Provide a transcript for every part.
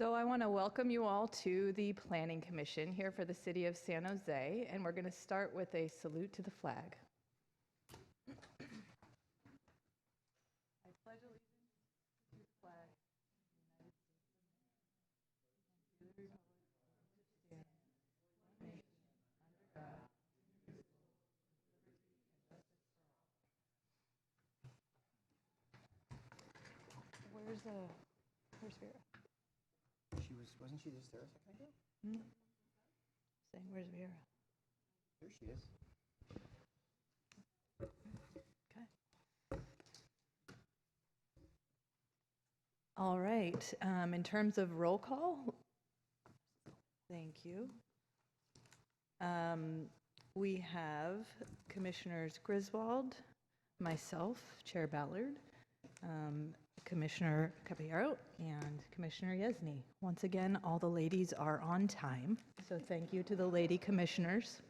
So I want to welcome you all to the Planning Commission here for the City of San Jose, and we're going to start with a salute to the flag. I pledge allegiance to the flag of the United States of America and to the republic which stands one nation under God, indivisible, with liberty and justice for all. Where's Vera? Wasn't she just there a second ago? Saying, where's Vera? There she is. Okay. All right, in terms of roll call, thank you. We have Commissioners Griswold, myself, Chair Ballard, Commissioner Caballero, and Commissioner Yesny. Once again, all the ladies are on time, so thank you to the lady commissioners.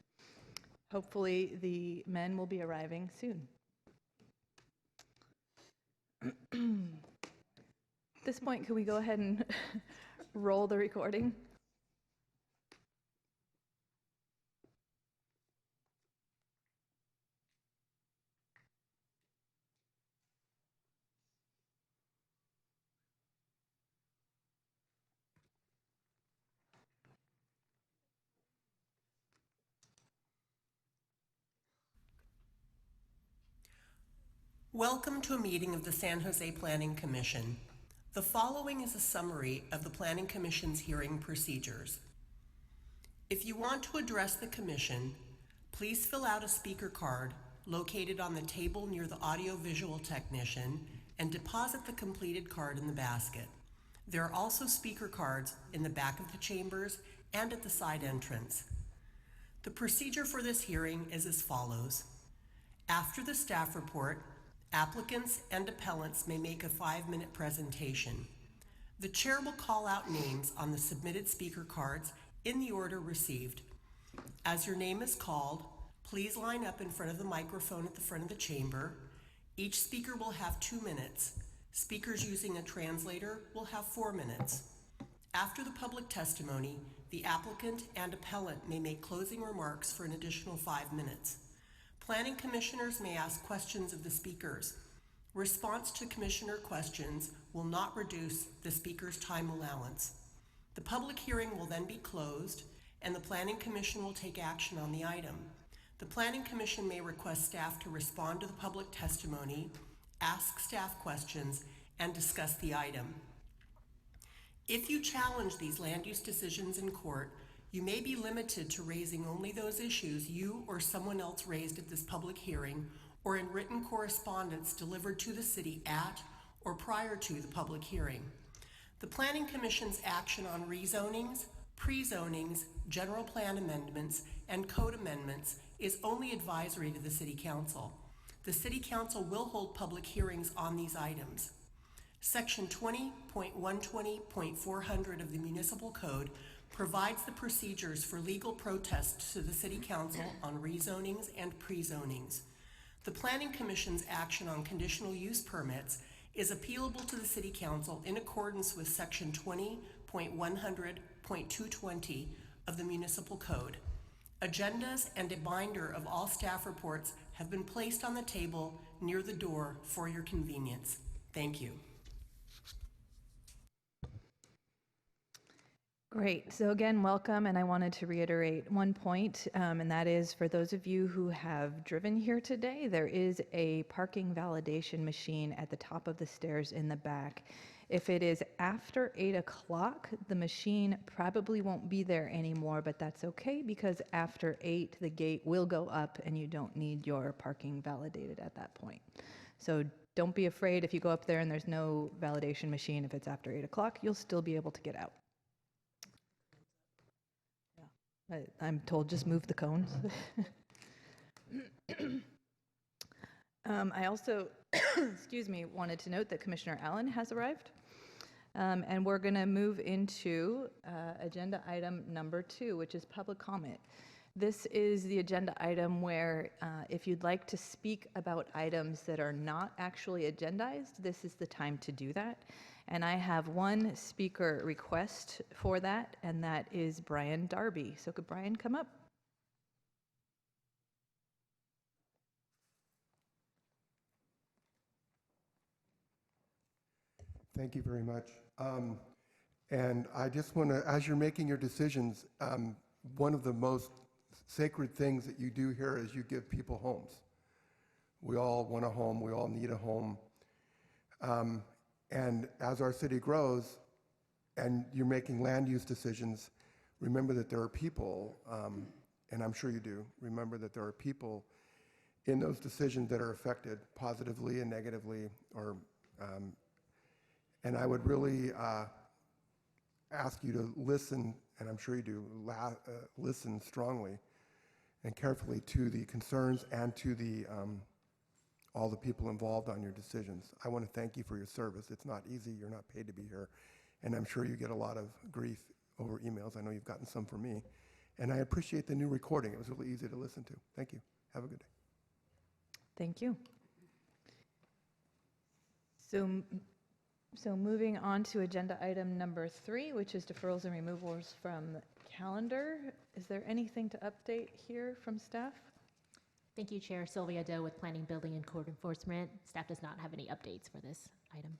Hopefully the men will be arriving soon. At this point, can we go ahead and roll the recording? Welcome to a meeting of the San Jose Planning Commission. The following is a summary of the Planning Commission's hearing procedures. If you want to address the Commission, please fill out a speaker card located on the table near the audiovisual technician and deposit the completed card in the basket. There are also speaker cards in the back of the chambers and at the side entrance. The procedure for this hearing is as follows. After the staff report, applicants and appellants may make a 5-minute presentation. The chair will call out names on the submitted speaker cards in the order received. As your name is called, please line up in front of the microphone at the front of the chamber. Each speaker will have 2 minutes. Speakers using a translator will have 4 minutes. After the public testimony, the applicant and appellant may make closing remarks for an additional 5 minutes. Planning commissioners may ask questions of the speakers. Response to commissioner questions will not reduce the speaker's time allowance. The public hearing will then be closed, and the Planning Commission will take action on the item. The Planning Commission may request staff to respond to the public testimony, ask staff questions, and discuss the item. If you challenge these land use decisions in court, you may be limited to raising only those issues you or someone else raised at this public hearing or in written correspondence delivered to the city at or prior to the public hearing. The Planning Commission's action on rezonings, pre-zonings, general plan amendments, and code amendments is only advisory to the City Council. The City Council will hold public hearings on these items. Section 20.120.400 of the Municipal Code provides the procedures for legal protests to the City Council on rezonings and pre-zonings. The Planning Commission's action on conditional use permits is appealable to the City Council in accordance with Section 20.100.220 of the Municipal Code. Agendas and a binder of all staff reports have been placed on the table near the door for your convenience. Thank you. Great. So again, welcome, and I wanted to reiterate one point, and that is for those of you who have driven here today, there is a parking validation machine at the top of the stairs in the back. If it is after 8 o'clock, the machine probably won't be there anymore, but that's okay because after 8, the gate will go up and you don't need your parking validated at that point. So don't be afraid if you go up there and there's no validation machine. If it's after 8 o'clock, you'll still be able to get out. I'm told just move the cones. I also, excuse me, wanted to note that Commissioner Allen has arrived. And we're going to move into agenda item number 2, which is public comment. This is the agenda item where if you'd like to speak about items that are not actually agendized, this is the time to do that. And I have one speaker request for that, and that is Brian Darby. So could Brian come up? Thank you very much. And I just want to, as you're making your decisions, one of the most sacred things that you do here is you give people homes. We all want a home. We all need a home. And as our city grows and you're making land use decisions, remember that there are people, and I'm sure you do, remember that there are people in those decisions that are affected positively and negatively, or and I would really ask you to listen, and I'm sure you do, listen strongly and carefully to the concerns and to the all the people involved on your decisions. I want to thank you for your service. It's not easy. You're not paid to be here. And I'm sure you get a lot of grief over emails. I know you've gotten some from me. And I appreciate the new recording. It was really easy to listen to. Thank you. Have a good day. Thank you. So moving on to agenda item number 3, which is deferrals and removals from the calendar. Is there anything to update here from staff? Thank you, Chair. Sylvia Doe with Planning, Building, and Code Enforcement. Staff does not have any updates for this item.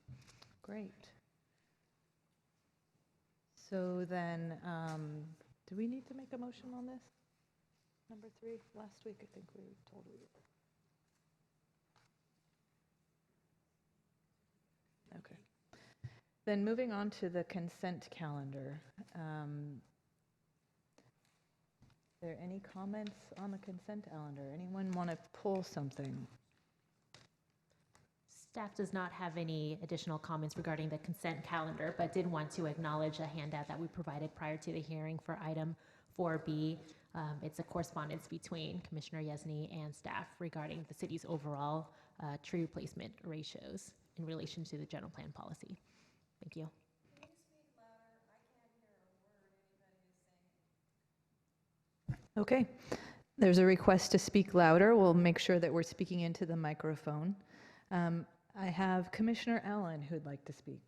Great. So then, do we need to make a motion on this? Number 3, last week I think we were told we would. Okay. Then moving on to the consent calendar. Are there any comments on the consent calendar? Anyone want to pull something? Staff does not have any additional comments regarding the consent calendar, but did want to acknowledge a handout that we provided prior to the hearing for item 4B. It's a correspondence between Commissioner Yesney and staff regarding the city's overall tree replacement ratios in relation to the general plan policy. Thank you. Okay. There's a request to speak louder. We'll make sure that we're speaking into the microphone. I have Commissioner Allen who'd like to speak.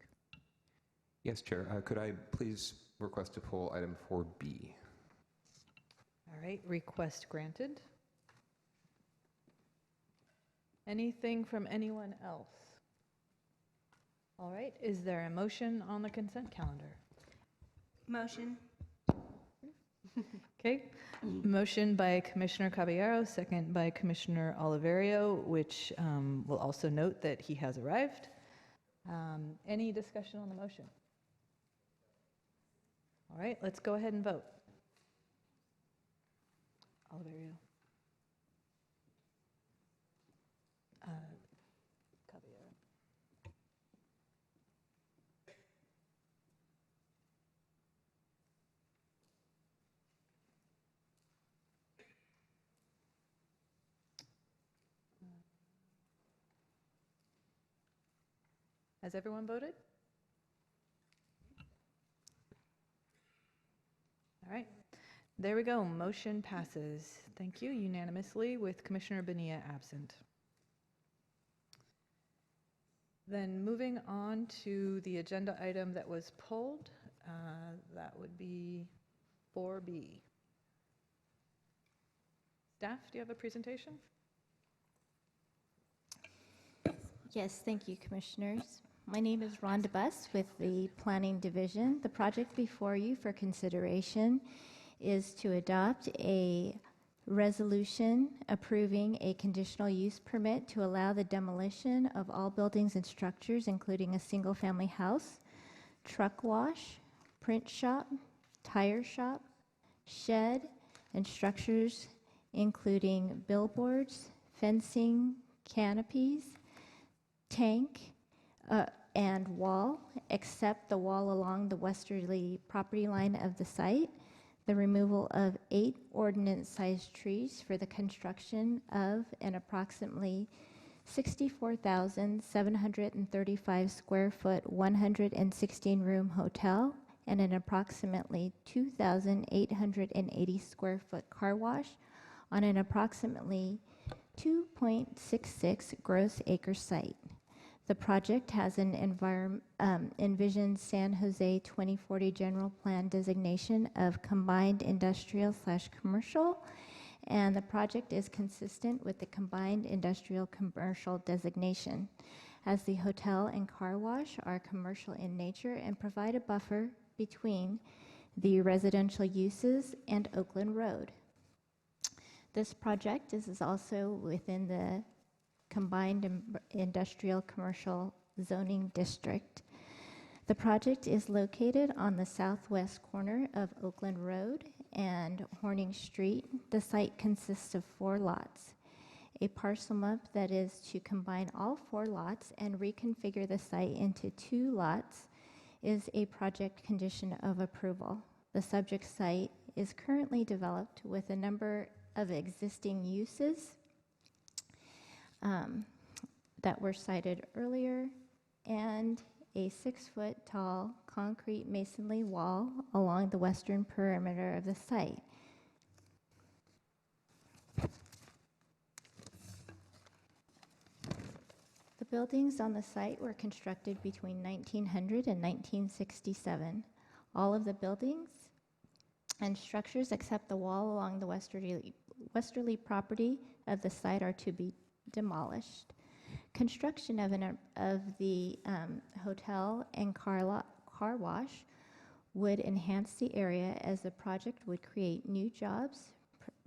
Yes, Chair. Could I please request to pull item 4B? All right, request granted. Anything from anyone else? All right, is there a motion on the consent calendar? Motion. Okay, motion by Commissioner Caballero, second by Commissioner Oliverio, which will also note that he has arrived. Any discussion on the motion? All right, let's go ahead and vote. Oliverio. Caballero. Has everyone voted? All right, there we go. Motion passes. Thank you, unanimously with Commissioner Bonilla absent. Then moving on to the agenda item that was pulled, that would be 4B. Staff, do you have a presentation? Yes, thank you, Commissioners. My name is Rhonda Buss with the Planning Division. The project before you for consideration is to adopt a resolution approving a conditional use permit to allow the demolition of all buildings and structures, including a single-family house, truck wash, print shop, tire shop, shed, and structures including billboards, fencing, canopies, tank, and wall, except the wall along the westerly property line of the site, the removal of 8 ordinance-sized trees for the construction of an approximately 64,735 square foot, 116-room hotel, and an approximately 2,880 square foot car wash on an approximately 2.66 gross acre site. The project has an envisioned San Jose 2040 general plan designation of combined industrial/commercial, and the project is consistent with the combined industrial-commercial designation, as the hotel and car wash are commercial in nature and provide a buffer between the residential uses and Oakland Road. This project is also within the combined industrial-commercial zoning district. The project is located on the southwest corner of Oakland Road and Horning Street. The site consists of 4 lots. A parcel map that is to combine all 4 lots and reconfigure the site into 2 lots is a project condition of approval. The subject site is currently developed with a number of existing uses that were cited earlier, and a 6-foot tall concrete masonry wall along the western perimeter of the site. The buildings on the site were constructed between 1900 and 1967. All of the buildings and structures except the wall along the westerly property of the site are to be demolished. Construction of the hotel and car wash would enhance the area, as the project would create new jobs,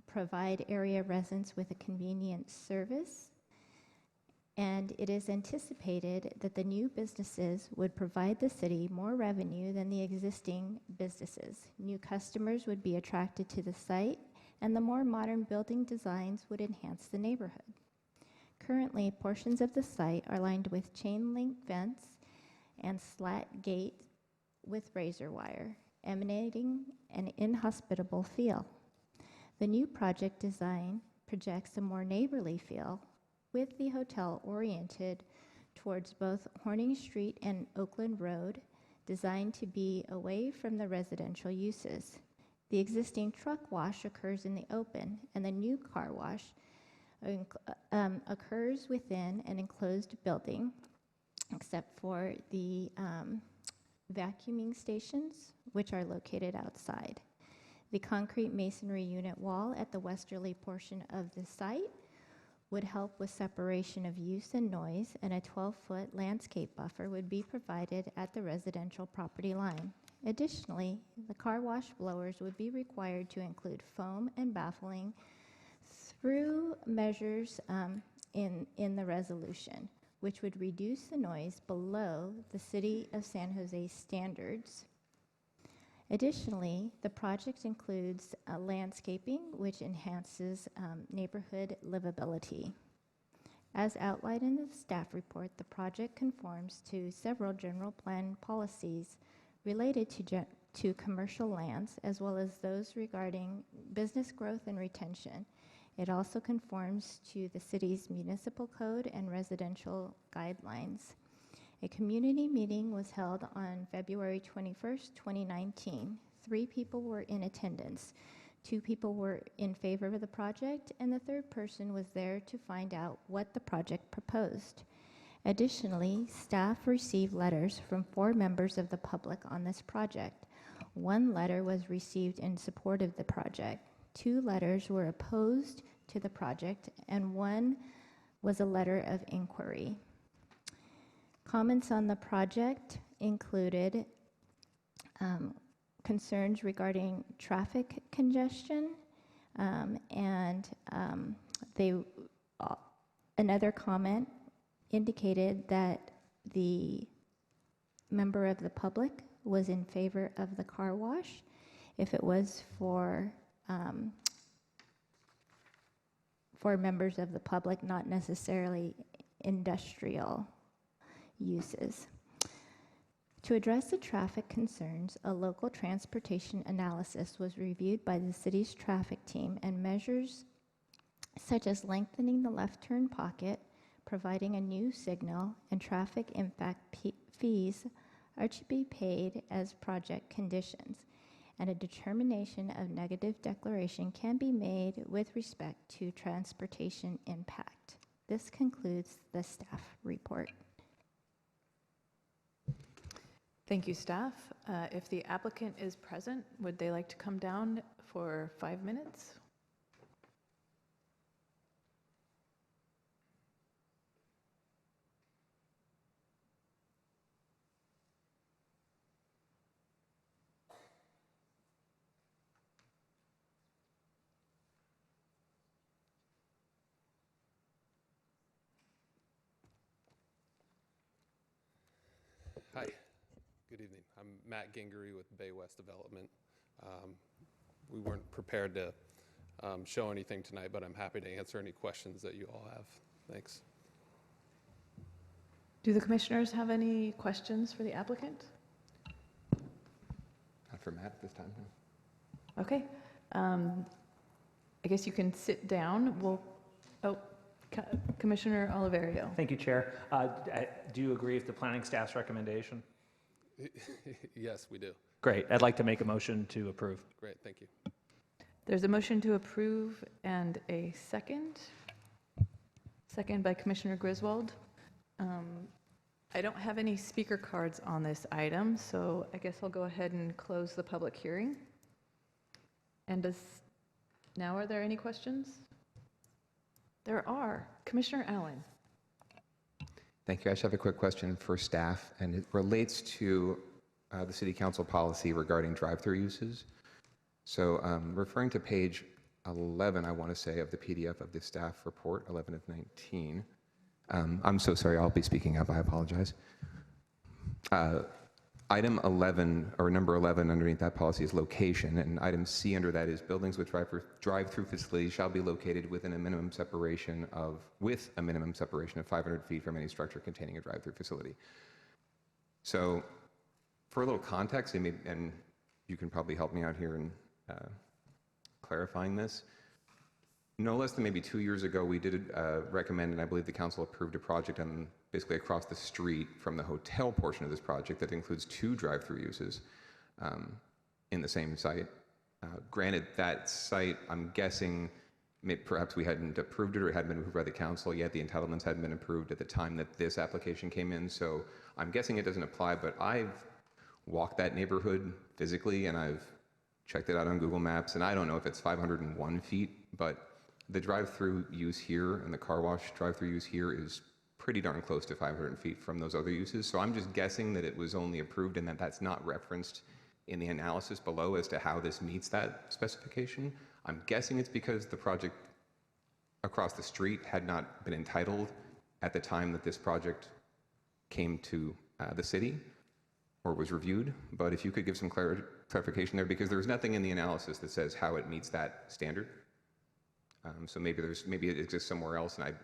provide area residents with a convenient service, and it is anticipated that the new businesses would provide the city more revenue than the existing businesses. New customers would be attracted to the site, and the more modern building designs would enhance the neighborhood. Currently, portions of the site are lined with chain link fence and slat gate with razor wire, emanating an inhospitable feel. The new project design projects a more neighborly feel, with the hotel oriented towards both Horning Street and Oakland Road, designed to be away from the residential uses. The existing truck wash occurs in the open, and the new car wash occurs within an enclosed building, except for the vacuuming stations, which are located outside. The concrete masonry unit wall at the westerly portion of the site would help with separation of use and noise, and a 12-foot landscape buffer would be provided at the residential property line. Additionally, the car wash blowers would be required to include foam and baffling through measures in the resolution, which would reduce the noise below the City of San Jose standards. Additionally, the project includes landscaping, which enhances neighborhood livability. As outlined in the staff report, the project conforms to several general plan policies related to commercial lands, as well as those regarding business growth and retention. It also conforms to the city's municipal code and residential guidelines. A community meeting was held on February 21st, 2019. 3 people were in attendance. 2 people were in favor of the project, and the 3rd person was there to find out what the project proposed. Additionally, staff received letters from 4 members of the public on this project. 1 letter was received in support of the project. 2 letters were opposed to the project, and 1 was a letter of inquiry. Comments on the project included concerns regarding traffic congestion, and another comment indicated that the member of the public was in favor of the car wash if it was for members of the public, not necessarily industrial uses. To address the traffic concerns, a local transportation analysis was reviewed by the city's traffic team, and measures such as lengthening the left turn pocket, providing a new signal, and traffic impact fees are to be paid as project conditions, and a determination of negative declaration can be made with respect to transportation impact. This concludes the staff report. Thank you, staff. If the applicant is present, would they like to come down for 5 minutes? Hi, good evening. I'm Matt Gingery with Bay West Development. We weren't prepared to show anything tonight, but I'm happy to answer any questions that you all have. Thanks. Do the commissioners have any questions for the applicant? Not for Matt at this time, no. Okay. I guess you can sit down. Commissioner Oliverio. Thank you, Chair. Do you agree with the planning staff's recommendation? Yes, we do. Great. I'd like to make a motion to approve. Great, thank you. There's a motion to approve and a second. Second by Commissioner Griswold. I don't have any speaker cards on this item, so I guess I'll go ahead and close the public hearing. And now are there any questions? There are. Commissioner Allen. Thank you. I just have a quick question for staff, and it relates to the City Council policy regarding drive-through uses. So referring to page 11, I want to say, of the PDF of the staff report, 11 of 19. I'm so sorry, I'll be speaking up, I apologize. Item 11, or number 11 underneath that policy is location, and item C under that is buildings with drive-through facilities shall be located within a minimum separation of, with a minimum separation of 500 feet from any structure containing a drive-through facility. So for a little context, and you can probably help me out here in clarifying this, no less than maybe 2 years ago, we did recommend, and I believe the council approved a project on basically across the street from the hotel portion of this project that includes 2 drive-through uses in the same site. Granted, that site, I'm guessing, perhaps we hadn't approved it or it hadn't been approved by the council yet. The entitlements hadn't been approved at the time that this application came in, so I'm guessing it doesn't apply, but I've walked that neighborhood physically and I've checked it out on Google Maps, and I don't know if it's 501 feet, but the drive-through use here and the car wash drive-through use here is pretty darn close to 500 feet from those other uses. So I'm just guessing that it was only approved and that that's not referenced in the analysis below as to how this meets that specification. I'm guessing it's because the project across the street had not been entitled at the time that this project came to the city or was reviewed. But if you could give some clarification there, because there's nothing in the analysis that says how it meets that standard. So maybe it exists somewhere else, and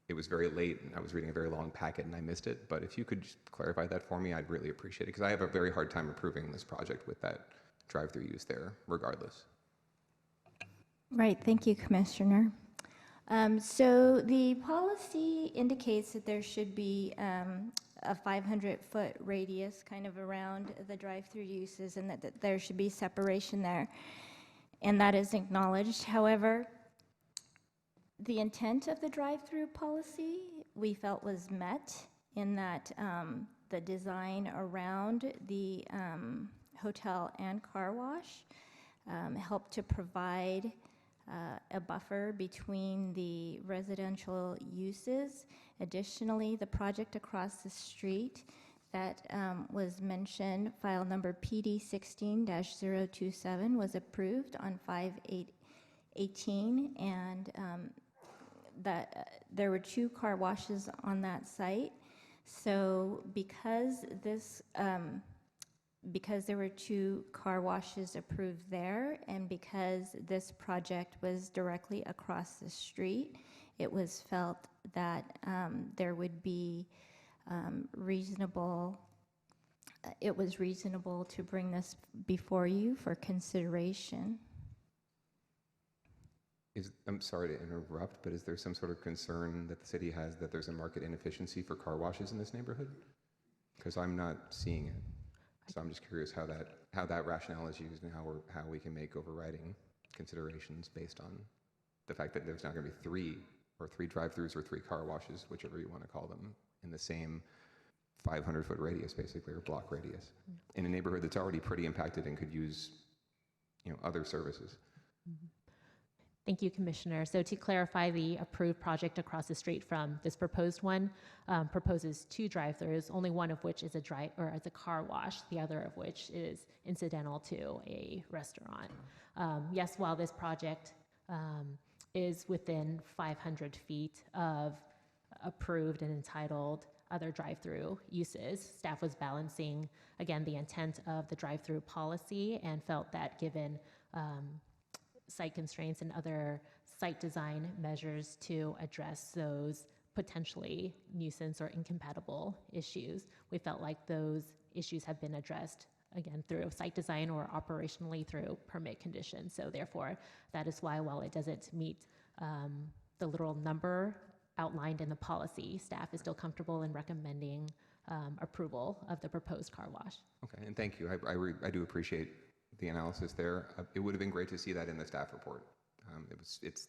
it was very late, and I was reading a very long packet, and I missed it. But if you could just clarify that for me, I'd really appreciate it, because I have a very hard time approving this project with that drive-through use there, regardless. Right, thank you, Commissioner. So the policy indicates that there should be a 500-foot radius kind of around the drive-through uses, and that there should be separation there, and that is acknowledged. However, the intent of the drive-through policy we felt was met in that the design around the hotel and car wash helped to provide a buffer between the residential uses. Additionally, the project across the street that was mentioned, file number PD 16-027, was approved on 5/8/18, and that there were 2 car washes on that site. So because there were 2 car washes approved there, and because this project was directly across the street, it was felt that there would be it was reasonable to bring this before you for consideration. I'm sorry to interrupt, but is there some sort of concern that the city has that there's a market inefficiency for car washes in this neighborhood? Because I'm not seeing it. So I'm just curious how that rationale is used and how we can make overriding considerations based on the fact that there's not going to be 3 drive-throughs or 3 car washes, whichever you want to call them, in the same 500-foot radius, basically, or block radius, in a neighborhood that's already pretty impacted and could use, other services. Thank you, Commissioner. So to clarify, the approved project across the street from this proposed one proposes 2 drive-throughs, only one of which is a car wash, the other of which is incidental to a restaurant. Yes, while this project is within 500 feet of approved and entitled other drive-through uses, staff was balancing, again, the intent of the drive-through policy and felt that given site constraints and other site design measures to address those potentially nuisance or incompatible issues, we felt like those issues have been addressed, again, through site design or operationally through permit conditions. So therefore, that is why, while it doesn't meet the literal number outlined in the policy, staff is still comfortable in recommending approval of the proposed car wash. Okay, and thank you. I do appreciate the analysis there. It would have been great to see that in the staff report.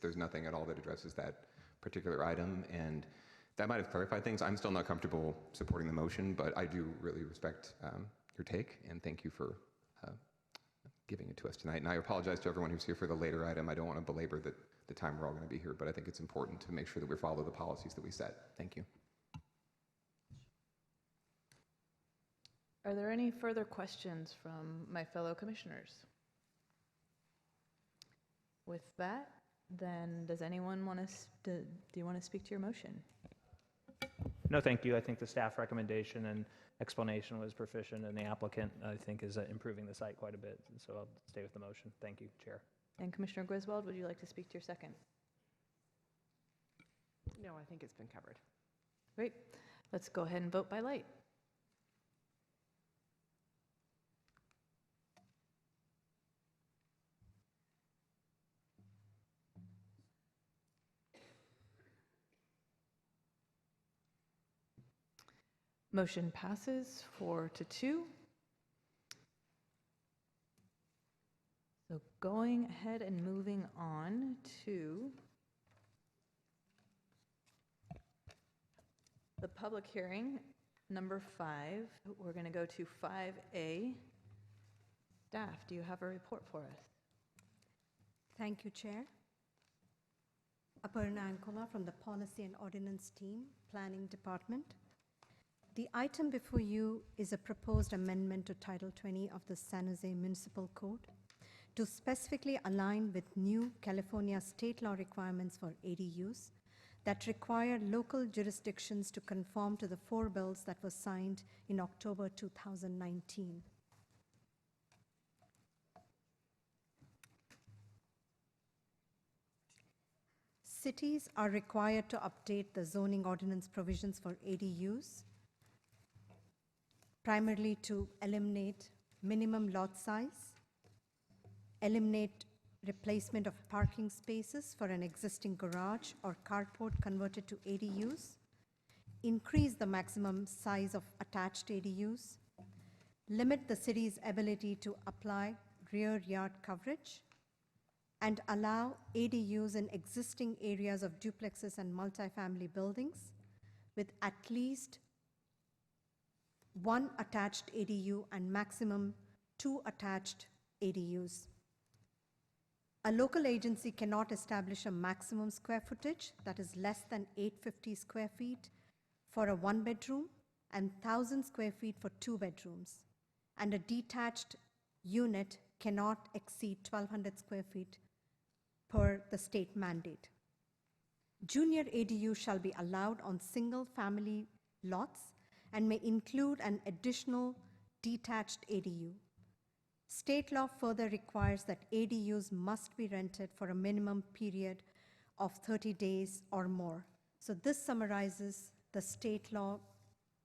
There's nothing at all that addresses that particular item, and that might have clarified things. I'm still not comfortable supporting the motion, but I do really respect your take, and thank you for giving it to us tonight. And I apologize to everyone who's here for the later item. I don't want to belabor the time we're all going to be here, but I think it's important to make sure that we follow the policies that we set. Thank you. Are there any further questions from my fellow commissioners? With that, then, does anyone want to, do you want to speak to your motion? No, thank you. I think the staff recommendation and explanation was proficient, and the applicant, I think, is improving the site quite a bit. And so I'll stay with the motion. Thank you, Chair. And Commissioner Griswold, would you like to speak to your second? No, I think it's been covered. Great. Let's go ahead and vote by light. Motion passes 4-2. So going ahead and moving on to the public hearing, number 5. We're going to go to 5A. Staff, do you have a report for us? Thank you, Chair. Aparna Ankola from the Policy and Ordinance Team, Planning Department. The item before you is a proposed amendment to Title 20 of the San Jose Municipal Code to specifically align with new California state law requirements for ADUs that require local jurisdictions to conform to the 4 bills that were signed in October 2019. Cities are required to update the zoning ordinance provisions for ADUs, primarily to eliminate minimum lot size, eliminate replacement of parking spaces for an existing garage or carport converted to ADUs, increase the maximum size of attached ADUs, limit the city's ability to apply rear yard coverage, and allow ADUs in existing areas of duplexes and multifamily buildings with at least 1 attached ADU and maximum 2 attached ADUs. A local agency cannot establish a maximum square footage that is less than 850 square feet for a 1-bedroom and 1,000 square feet for 2 bedrooms. And a detached unit cannot exceed 1,200 square feet per the state mandate. Junior ADU shall be allowed on single-family lots and may include an additional detached ADU. State law further requires that ADUs must be rented for a minimum period of 30 days or more. So this summarizes the state law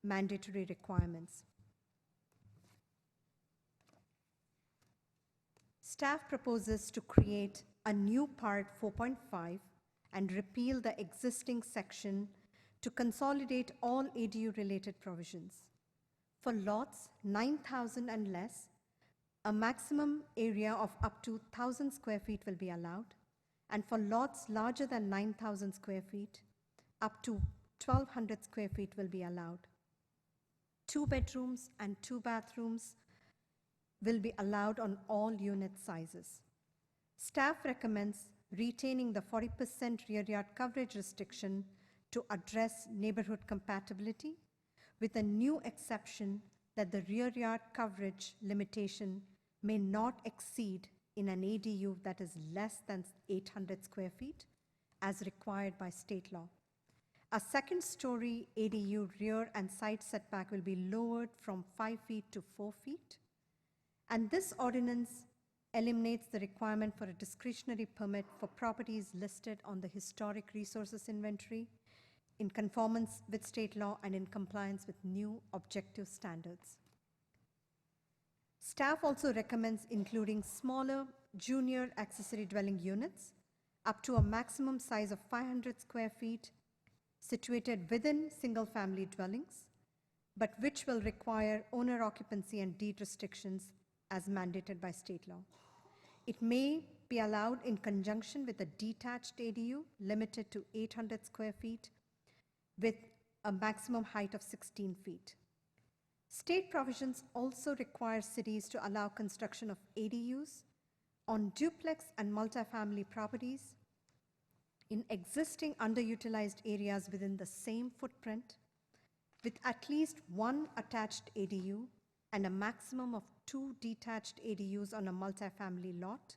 mandatory requirements. Staff proposes to create a new Part 4.5 and repeal the existing section to consolidate all ADU-related provisions. For lots 9,000 and less, a maximum area of up to 1,000 square feet will be allowed, and for lots larger than 9,000 square feet, up to 1,200 square feet will be allowed. 2 bedrooms and 2 bathrooms will be allowed on all unit sizes. Staff recommends retaining the 40% rear yard coverage restriction to address neighborhood compatibility, with a new exception that the rear yard coverage limitation may not exceed in an ADU that is less than 800 square feet, as required by state law. A second-story ADU rear and side setback will be lowered from 5 feet to 4 feet, and this ordinance eliminates the requirement for a discretionary permit for properties listed on the Historic Resources Inventory in conformance with state law and in compliance with new objective standards. Staff also recommends including smaller junior accessory dwelling units up to a maximum size of 500 square feet situated within single-family dwellings, but which will require owner occupancy and deed restrictions as mandated by state law. It may be allowed in conjunction with a detached ADU limited to 800 square feet with a maximum height of 16 feet. State provisions also require cities to allow construction of ADUs on duplex and multifamily properties in existing underutilized areas within the same footprint, with at least 1 attached ADU and a maximum of 2 detached ADUs on a multifamily lot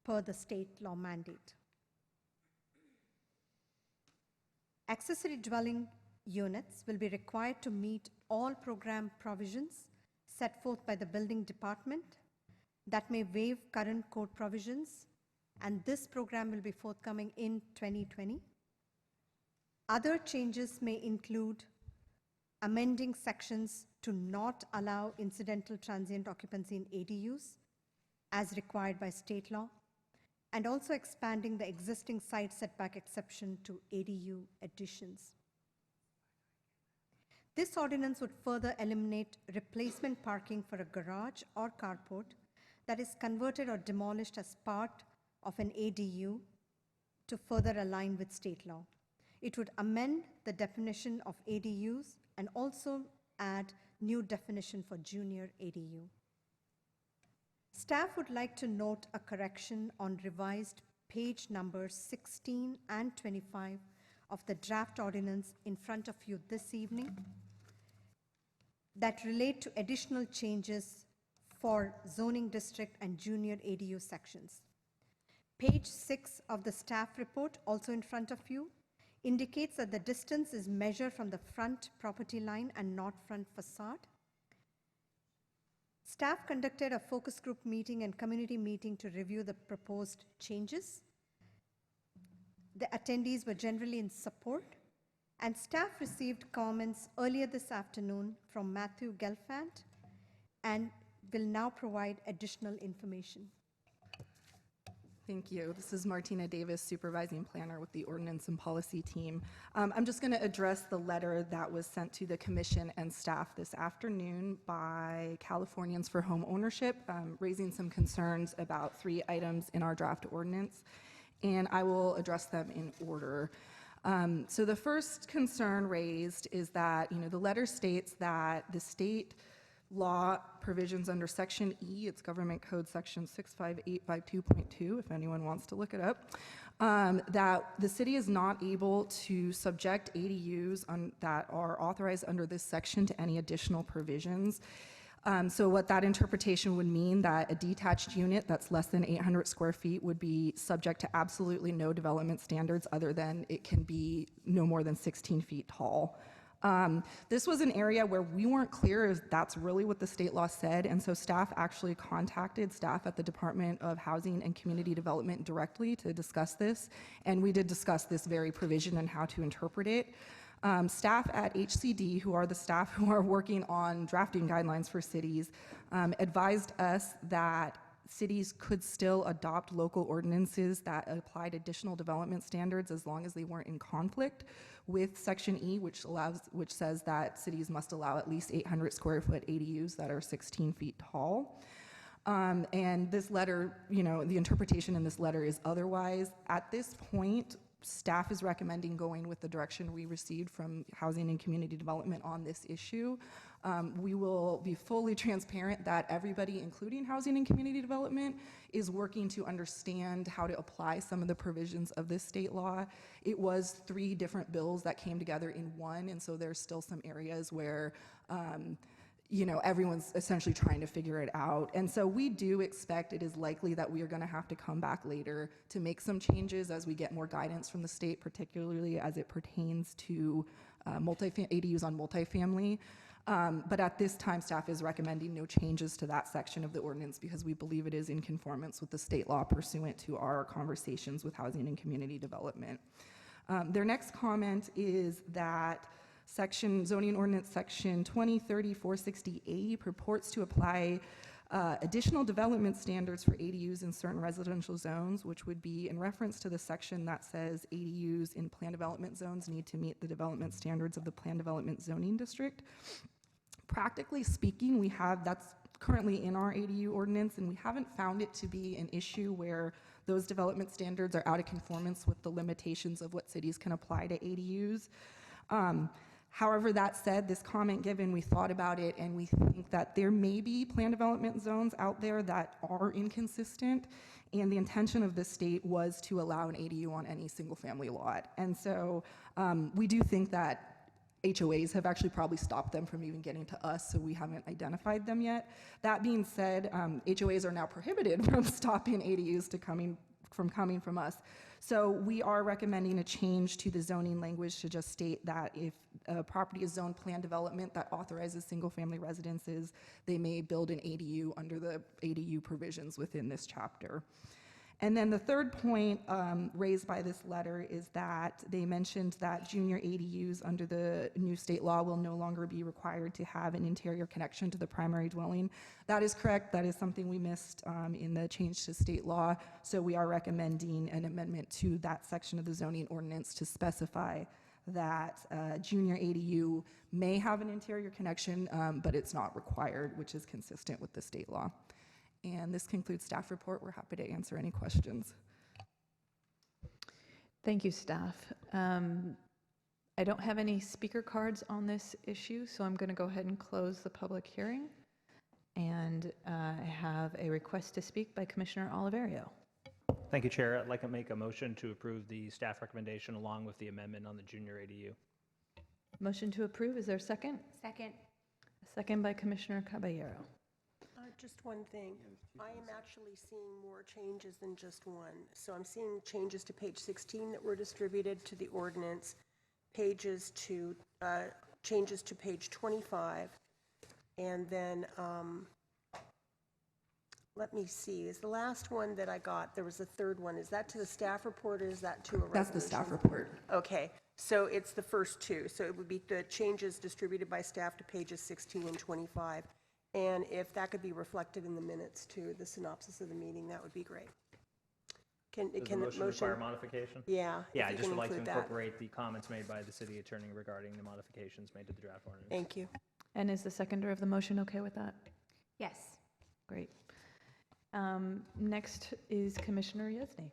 per the state law mandate. Accessory dwelling units will be required to meet all program provisions set forth by the building department that may waive current code provisions, and this program will be forthcoming in 2020. Other changes may include amending sections to not allow incidental transient occupancy in ADUs as required by state law, and also expanding the existing side setback exception to ADU additions. This ordinance would further eliminate replacement parking for a garage or carport that is converted or demolished as part of an ADU to further align with state law. It would amend the definition of ADUs and also add new definition for junior ADU. Staff would like to note a correction on revised page numbers 16 and 25 of the draft ordinance in front of you this evening that relate to additional changes for zoning district and junior ADU sections. Page 6 of the staff report, also in front of you, indicates that the distance is measured from the front property line and not front facade. Staff conducted a focus group meeting and community meeting to review the proposed changes. The attendees were generally in support, and staff received comments earlier this afternoon from Matthew Gelfand and will now provide additional information. Thank you. This is Martina Davis, Supervising Planner with the Ordinance and Policy Team. I'm just going to address the letter that was sent to the Commission and staff this afternoon by Californians for Home Ownership, raising some concerns about 3 items in our draft ordinance, and I will address them in order. So the first concern raised is that, the letter states that the state law provisions under Section E, it's Government Code Section 65852.2, if anyone wants to look it up, that the city is not able to subject ADUs that are authorized under this section to any additional provisions. So what that interpretation would mean that a detached unit that's less than 800 square feet would be subject to absolutely no development standards other than it can be no more than 16 feet tall. This was an area where we weren't clear if that's really what the state law said, and so staff actually contacted staff at the Department of Housing and Community Development directly to discuss this, and we did discuss this very provision and how to interpret it. Staff at HCD, who are the staff who are working on drafting guidelines for cities, advised us that cities could still adopt local ordinances that applied additional development standards as long as they weren't in conflict with Section E, which says that cities must allow at least 800 square foot ADUs that are 16 feet tall. And this letter, the interpretation in this letter is otherwise. At this point, staff is recommending going with the direction we received from Housing and Community Development on this issue. We will be fully transparent that everybody, including Housing and Community Development, is working to understand how to apply some of the provisions of this state law. It was 3 different bills that came together in one, and so there's still some areas where everyone's essentially trying to figure it out. And so we do expect it is likely that we are going to have to come back later to make some changes as we get more guidance from the state, particularly as it pertains to ADUs on multifamily. But at this time, staff is recommending no changes to that section of the ordinance because we believe it is in conformance with the state law pursuant to our conversations with Housing and Community Development. Their next comment is that zoning ordinance section 2030-460A purports to apply additional development standards for ADUs in certain residential zones, which would be in reference to the section that says ADUs in plan development zones need to meet the development standards of the plan development zoning district. Practically speaking, that's currently in our ADU ordinance, and we haven't found it to be an issue where those development standards are out of conformance with the limitations of what cities can apply to ADUs. However, that said, this comment given, we thought about it, and we think that there may be plan development zones out there that are inconsistent, and the intention of the state was to allow an ADU on any single-family lot. And so we do think that HOAs have actually probably stopped them from even getting to us, so we haven't identified them yet. That being said, HOAs are now prohibited from stopping ADUs coming from us. So we are recommending a change to the zoning language to just state that if a property is zoned plan development that authorizes single-family residences, they may build an ADU under the ADU provisions within this chapter. And then the third point raised by this letter is that they mentioned that junior ADUs under the new state law will no longer be required to have an interior connection to the primary dwelling. That is correct. That is something we missed in the change to state law. So we are recommending an amendment to that section of the zoning ordinance to specify that junior ADU may have an interior connection, but it's not required, which is consistent with the state law. And this concludes staff report. We're happy to answer any questions. Thank you, staff. I don't have any speaker cards on this issue, so I'm going to go ahead and close the public hearing. And I have a request to speak by Commissioner Oliverio. Thank you, Chair. I'd like to make a motion to approve the staff recommendation along with the amendment on the junior ADU. Motion to approve. Is there a second? Second. A second by Commissioner Caballero. Just one thing. I am actually seeing more changes than just one. So I'm seeing changes to page 16 that were distributed to the ordinance, changes to page 25, and then let me see. Is the last one that I got, there was a third one. Is that to the staff report or is that to a resolution? That's the staff report. Okay, so it's the first two. So it would be the changes distributed by staff to pages 16 and 25. And if that could be reflected in the minutes to the synopsis of the meeting, that would be great. Does the motion require modification? Yeah. Yeah, I just would like to incorporate the comments made by the city attorney regarding the modifications made to the draft ordinance. Thank you. And is the seconder of the motion okay with that? Yes. Great. Next is Commissioner Yesney.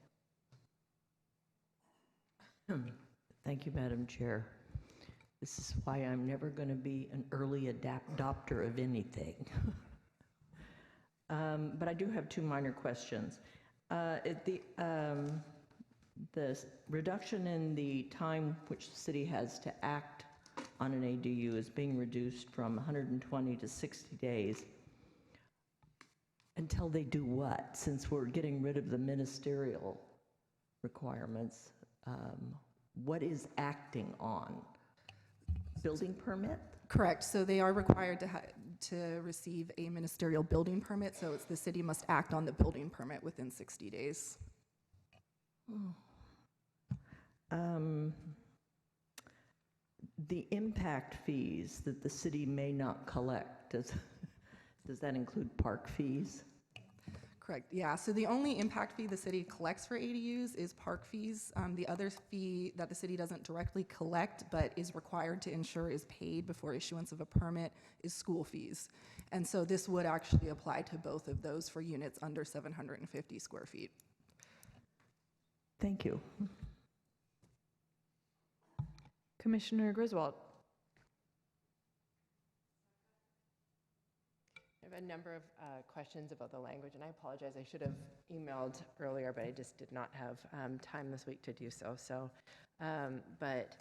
Thank you, Madam Chair. This is why I'm never going to be an early adopter of anything. But I do have 2 minor questions. The reduction in the time which the city has to act on an ADU is being reduced from 120 to 60 days. Until they do what? Since we're getting rid of the ministerial requirements, what is acting on? Building permit? Correct. So they are required to receive a ministerial building permit. So the city must act on the building permit within 60 days. The impact fees that the city may not collect, does that include park fees? Correct. Yeah. So the only impact fee the city collects for ADUs is park fees. The other fee that the city doesn't directly collect but is required to ensure is paid before issuance of a permit is school fees. And so this would actually apply to both of those for units under 750 square feet. Thank you. Commissioner Griswold. I have a number of questions about the language, and I apologize. I should have emailed earlier, but I just did not have time this week to do so. But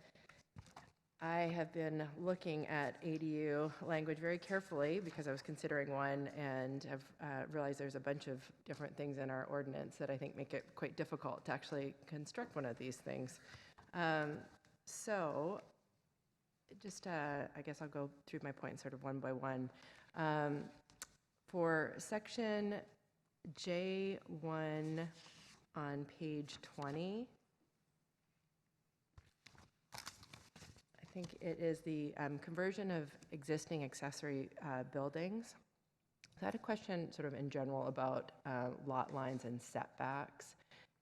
I have been looking at ADU language very carefully because I was considering one and have realized there's a bunch of different things in our ordinance that I think make it quite difficult to actually construct one of these things. So just, I guess I'll go through my points sort of one by one. For section J1 on page 20, I think it is the conversion of existing accessory buildings. I had a question sort of in general about lot lines and setbacks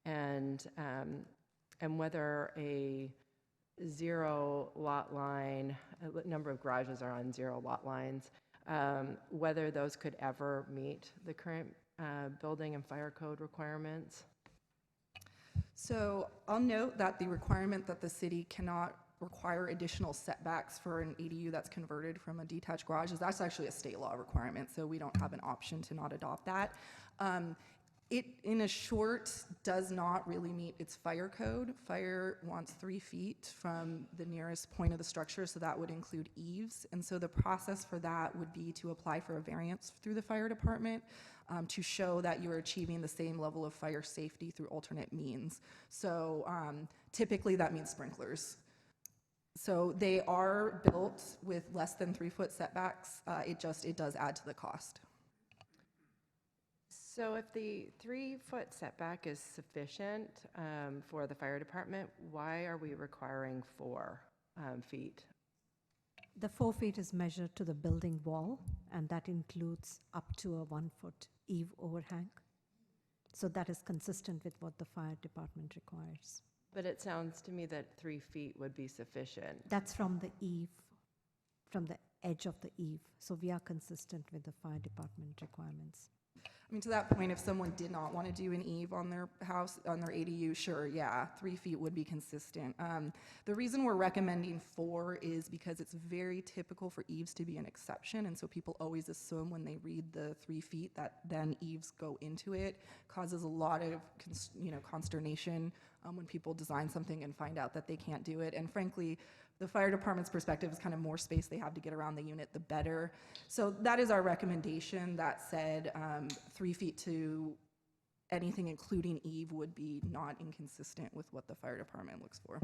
and whether a zero lot line, a number of garages are on zero lot lines, whether those could ever meet the current building and fire code requirements. So I'll note that the requirement that the city cannot require additional setbacks for an ADU that's converted from a detached garage that's actually a state law requirement, so we don't have an option to not adopt that. It, in a short, does not really meet its fire code. Fire wants 3 feet from the nearest point of the structure, so that would include eaves. And so the process for that would be to apply for a variance through the fire department to show that you're achieving the same level of fire safety through alternate means. So typically that means sprinklers. So they are built with less than 3-foot setbacks. It does add to the cost. So if the 3-foot setback is sufficient for the fire department, why are we requiring 4 feet? The 4 feet is measured to the building wall, and that includes up to a 1-foot eave overhang. So that is consistent with what the fire department requires. But it sounds to me that 3 feet would be sufficient. That's from the eave, from the edge of the eave. So we are consistent with the fire department requirements. I mean, to that point, if someone did not want to do an eave on their house, on their ADU, sure, yeah, 3 feet would be consistent. The reason we're recommending 4 is because it's very typical for eaves to be an exception, and so people always assume when they read the 3 feet that then eaves go into it. Causes a lot of consternation when people design something and find out that they can't do it. And frankly, the fire department's perspective is kind of more space they have to get around the unit, the better. So that is our recommendation. That said, 3 feet to anything including eave would be not inconsistent with what the fire department looks for.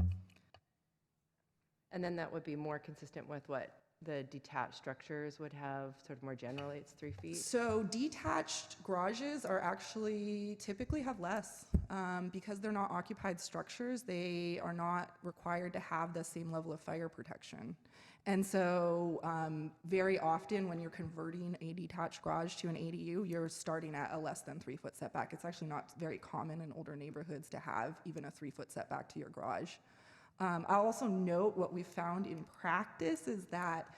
And then that would be more consistent with what the detached structures would have, sort of more generally, it's 3 feet? So detached garages are actually typically have less. Because they're not occupied structures, they are not required to have the same level of fire protection. And so very often when you're converting a detached garage to an ADU, you're starting at a less than 3-foot setback. It's actually not very common in older neighborhoods to have even a 3-foot setback to your garage. I'll also note what we found in practice is that,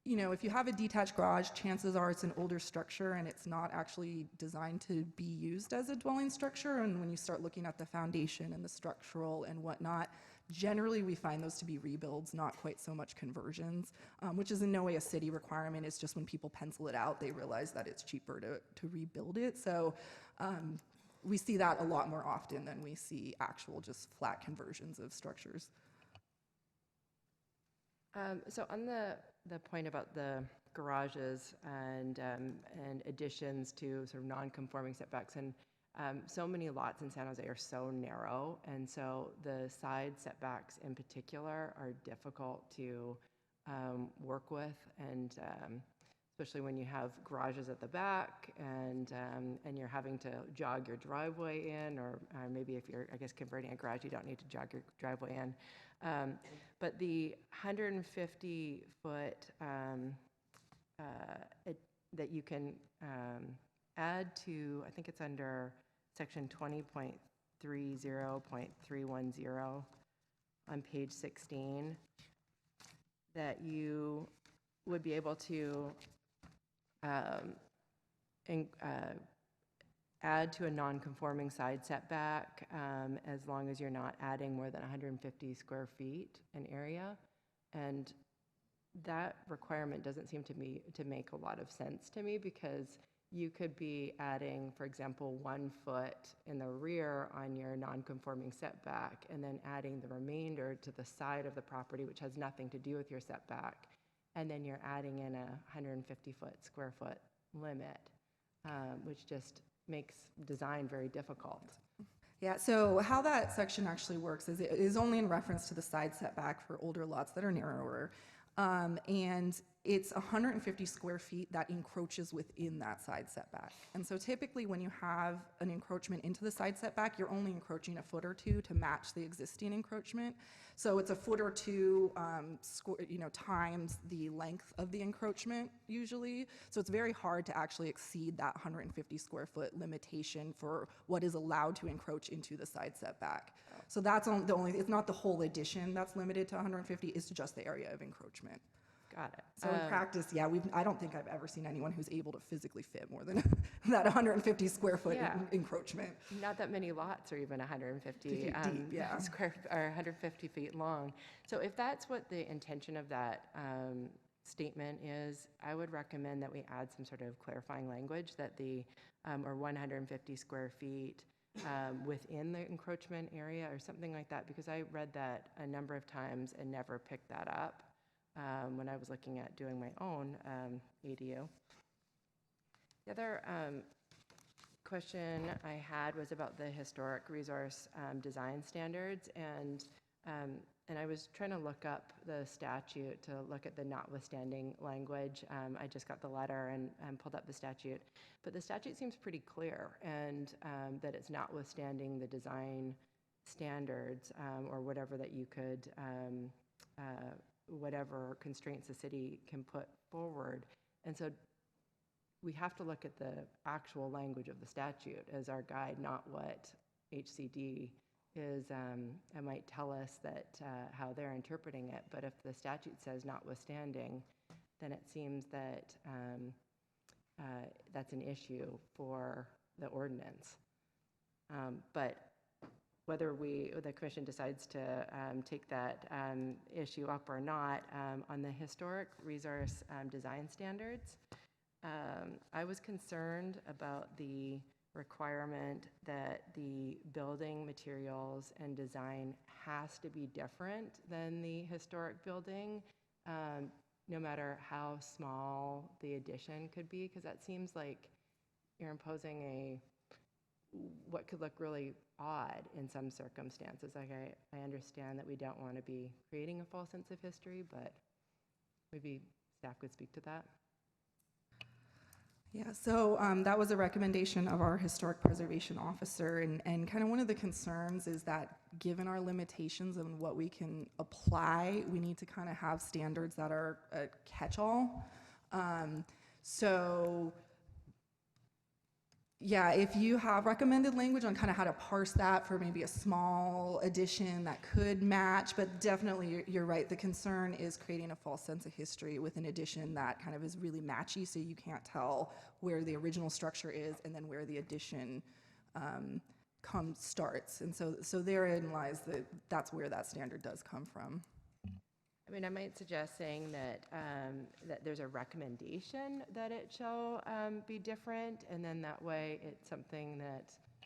if you have a detached garage, chances are it's an older structure and it's not actually designed to be used as a dwelling structure. And when you start looking at the foundation and the structural and whatnot, generally we find those to be rebuilds, not quite so much conversions, which is in no way a city requirement. It's just when people pencil it out, they realize that it's cheaper to rebuild it. So we see that a lot more often than we see actual just flat conversions of structures. So on the point about the garages and additions to sort of non-conforming setbacks, and so many lots in San Jose are so narrow, and so the side setbacks in particular are difficult to work with, and especially when you have garages at the back and you're having to jog your driveway in, or maybe if you're, I guess, converting a garage, you don't need to jog your driveway in. But the 150-foot that you can add to, I think it's under section 20.30.310 on page 16, that you would be able to add to a non-conforming side setback as long as you're not adding more than 150 square feet in area. And that requirement doesn't seem to me to make a lot of sense to me, because you could be adding, for example, 1 foot in the rear on your non-conforming setback and then adding the remainder to the side of the property, which has nothing to do with your setback. And then you're adding in a 150 square foot limit, which just makes design very difficult. Yeah, so how that section actually works is it is only in reference to the side setback for older lots that are narrower. And it's 150 square feet that encroaches within that side setback. And so typically when you have an encroachment into the side setback, you're only encroaching 1 foot or 2 to match the existing encroachment. So it's 1 foot or 2 times the length of the encroachment usually. So it's very hard to actually exceed that 150 square foot limitation for what is allowed to encroach into the side setback. So that's it's not the whole addition that's limited to 150, it's just the area of encroachment. Got it. So in practice, yeah, I don't think I've ever seen anyone who's able to physically fit more than that 150 square foot encroachment. Not that many lots are even 150 feet deep, yeah. or 150 feet long. So if that's what the intention of that statement is, I would recommend that we add some sort of clarifying language that or 150 square feet within the encroachment area or something like that, because I read that a number of times and never picked that up when I was looking at doing my own ADU. The other question I had was about the historic resource design standards, and I was trying to look up the statute to look at the notwithstanding language. I just got the letter and pulled up the statute, but the statute seems pretty clear, and that it's notwithstanding the design standards or whatever that you could whatever constraints the city can put forward. And so we have to look at the actual language of the statute as our guide, not what HCD is. It might tell us that how they're interpreting it, but if the statute says notwithstanding, then it seems that that's an issue for the ordinance. But whether the commission decides to take that issue up or not, on the historic resource design standards, I was concerned about the requirement that the building materials and design has to be different than the historic building, no matter how small the addition could be, because that seems like you're imposing what could look really odd in some circumstances. Like I understand that we don't want to be creating a false sense of history, but maybe staff could speak to that. Yeah, so that was a recommendation of our historic preservation officer, and kind of one of the concerns is that given our limitations and what we can apply, we need to kind of have standards that are a catch-all. Yeah, if you have recommended language on kind of how to parse that for maybe a small addition that could match, but definitely you're right, the concern is creating a false sense of history with an addition that kind of is really matchy, so you can't tell where the original structure is and then where the addition starts. And so therein lies that's where that standard does come from. I mean, I might suggest saying that that there's a recommendation that it shall be different, and then that way it's something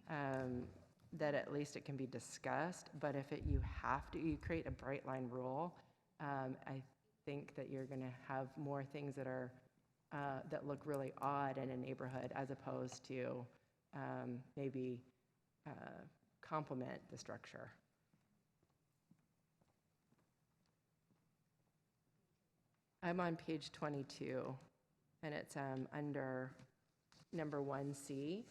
that at least it can be discussed. But if you create a bright line rule, I think that you're going to have more things that are that look really odd in a neighborhood, as opposed to maybe complement the structure. I'm on page 22, and it's under number 1C,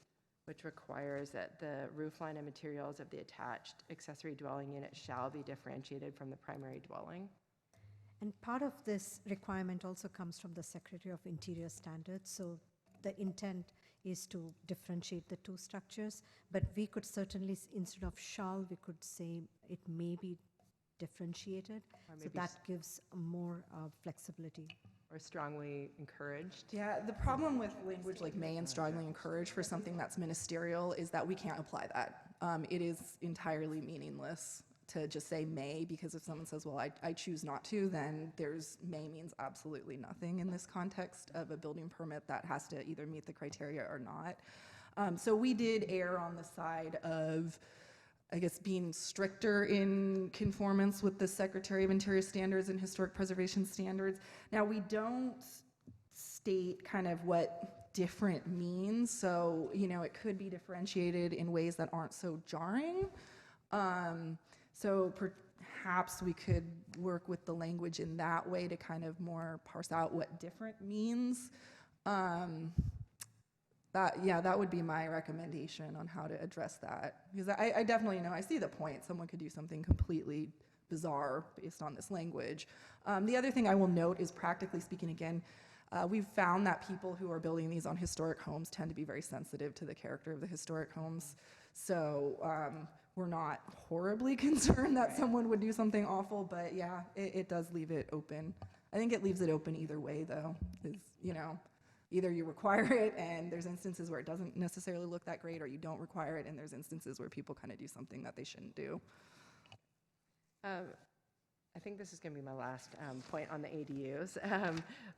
which requires that the roof line and materials of the attached accessory dwelling unit shall be differentiated from the primary dwelling. And part of this requirement also comes from the Secretary of Interior Standards. So the intent is to differentiate the two structures, but we could certainly, instead of shall, we could say it may be differentiated. So that gives more flexibility. or strongly encouraged? Yeah, the problem with language like may and strongly encourage for something that's ministerial is that we can't apply that. It is entirely meaningless to just say may, because if someone says, well, I choose not to, then may means absolutely nothing in this context of a building permit that has to either meet the criteria or not. So we did err on the side of, I guess, being stricter in conformance with the Secretary of Interior standards and historic preservation standards. Now, we don't state kind of what different means, so, it could be differentiated in ways that aren't so jarring. So perhaps we could work with the language in that way to kind of more parse out what different means. That would be my recommendation on how to address that. Because I definitely I see the point. Someone could do something completely bizarre based on this language. The other thing I will note is, practically speaking, again, we've found that people who are building these on historic homes tend to be very sensitive to the character of the historic homes. So we're not horribly concerned that someone would do something awful, but yeah, it does leave it open. I think it leaves it open either way, though, is, either you require it and there's instances where it doesn't necessarily look that great, or you don't require it and there's instances where people kind of do something that they shouldn't do. I think this is going to be my last point on the ADUs,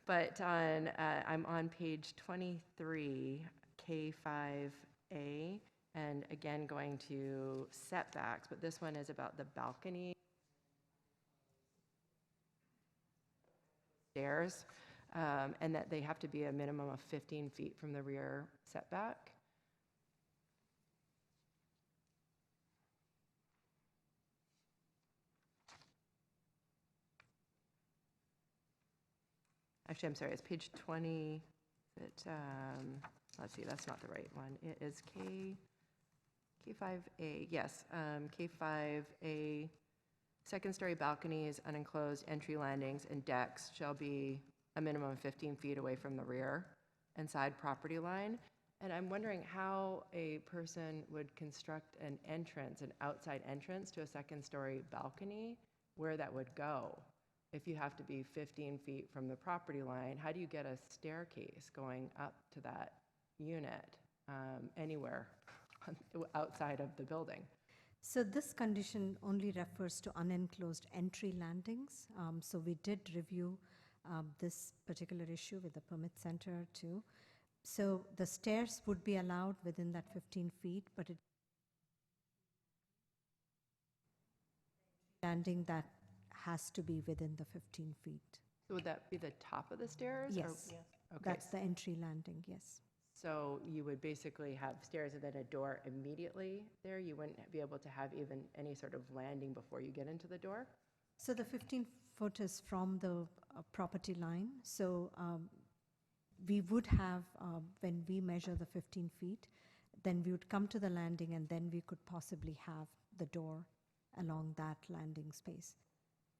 but I'm on page 23, K5A, and again going to setbacks, but this one is about the balcony stairs, and that they have to be a minimum of 15 feet from the rear setback. Actually, I'm sorry, it's page 20. Let's see, that's not the right one. It is K5A, yes, K5A, second story balconies, unenclosed entry landings, and decks shall be a minimum of 15 feet away from the rear and side property line. And I'm wondering how a person would construct an outside entrance to a second story balcony, where that would go. If you have to be 15 feet from the property line, how do you get a staircase going up to that unit anywhere outside of the building? So this condition only refers to unenclosed entry landings. So we did review this particular issue with the permit center too. So the stairs would be allowed within that 15 feet, but it landing that has to be within the 15 feet. So would that be the top of the stairs? Yes. Or, okay. That's the entry landing, yes. So you would basically have stairs and then a door immediately there? You wouldn't be able to have even any sort of landing before you get into the door? So the 15 foot is from the property line. So we would have, when we measure the 15 feet, then we would come to the landing and then we could possibly have the door along that landing space.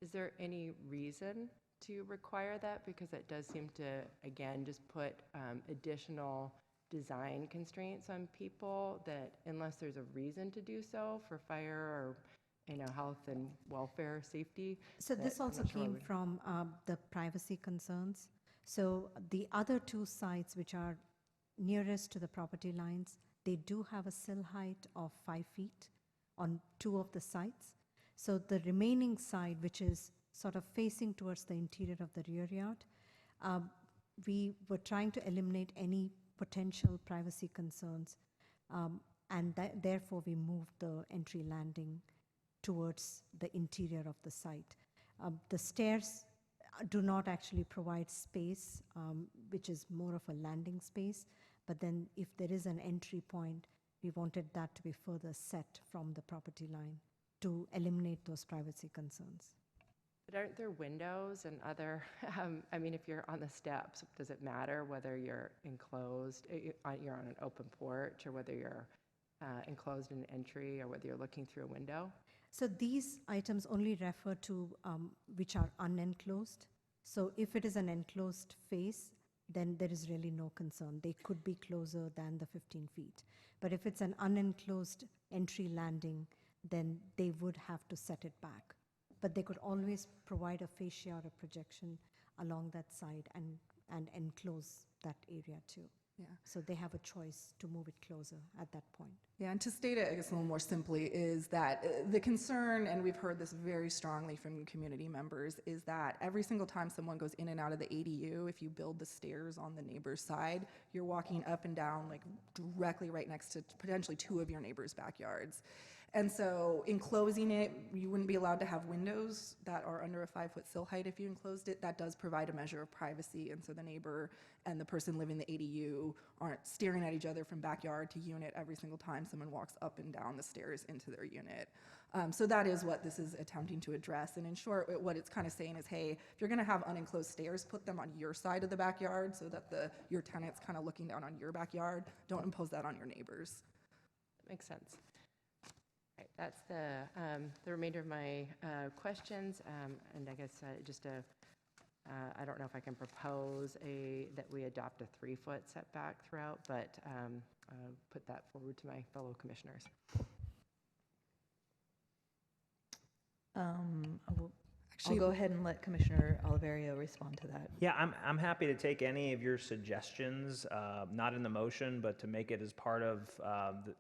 Is there any reason to require that? Because it does seem to, again, just put additional design constraints on people that, unless there's a reason to do so for fire or health and welfare, safety. So this also came from the privacy concerns. So the other two sites which are nearest to the property lines, they do have a sill height of 5 feet on two of the sites. So the remaining side, which is sort of facing towards the interior of the rear yard, we were trying to eliminate any potential privacy concerns, and therefore we moved the entry landing towards the interior of the site. The stairs do not actually provide space, which is more of a landing space, but then if there is an entry point, we wanted that to be further set from the property line to eliminate those privacy concerns. But aren't there windows and other, if you're on the steps, does it matter whether you're enclosed, you're on an open porch, or whether you're enclosed in entry, or whether you're looking through a window? So these items only refer to which are unenclosed. So if it is an enclosed face, then there is really no concern. They could be closer than the 15 feet. But if it's an unenclosed entry landing, then they would have to set it back. But they could always provide a fascia or a projection along that side and enclose that area too. Yeah. So they have a choice to move it closer at that point. Yeah, and to state it, I guess, a little more simply, is that the concern, and we've heard this very strongly from community members, is that every single time someone goes in and out of the ADU, if you build the stairs on the neighbor's side, you're walking up and down, like, directly right next to potentially two of your neighbors' backyards. And so enclosing it, you wouldn't be allowed to have windows that are under a 5-foot sill height if you enclosed it. That does provide a measure of privacy, and so the neighbor and the person living in the ADU aren't staring at each other from backyard to unit every single time someone walks up and down the stairs into their unit. So that is what this is attempting to address. And in short, what it's kind of saying is, hey, if you're going to have unenclosed stairs, put them on your side of the backyard so that your tenant's kind of looking down on your backyard. Don't impose that on your neighbors. Makes sense. Right, that's the remainder of my questions, and I guess I don't know if I can propose that we adopt a 3-foot setback throughout, but put that forward to my fellow commissioners. I'll go ahead and let Commissioner Oliverio respond to that. Yeah, I'm happy to take any of your suggestions, not in the motion, but to make it as part of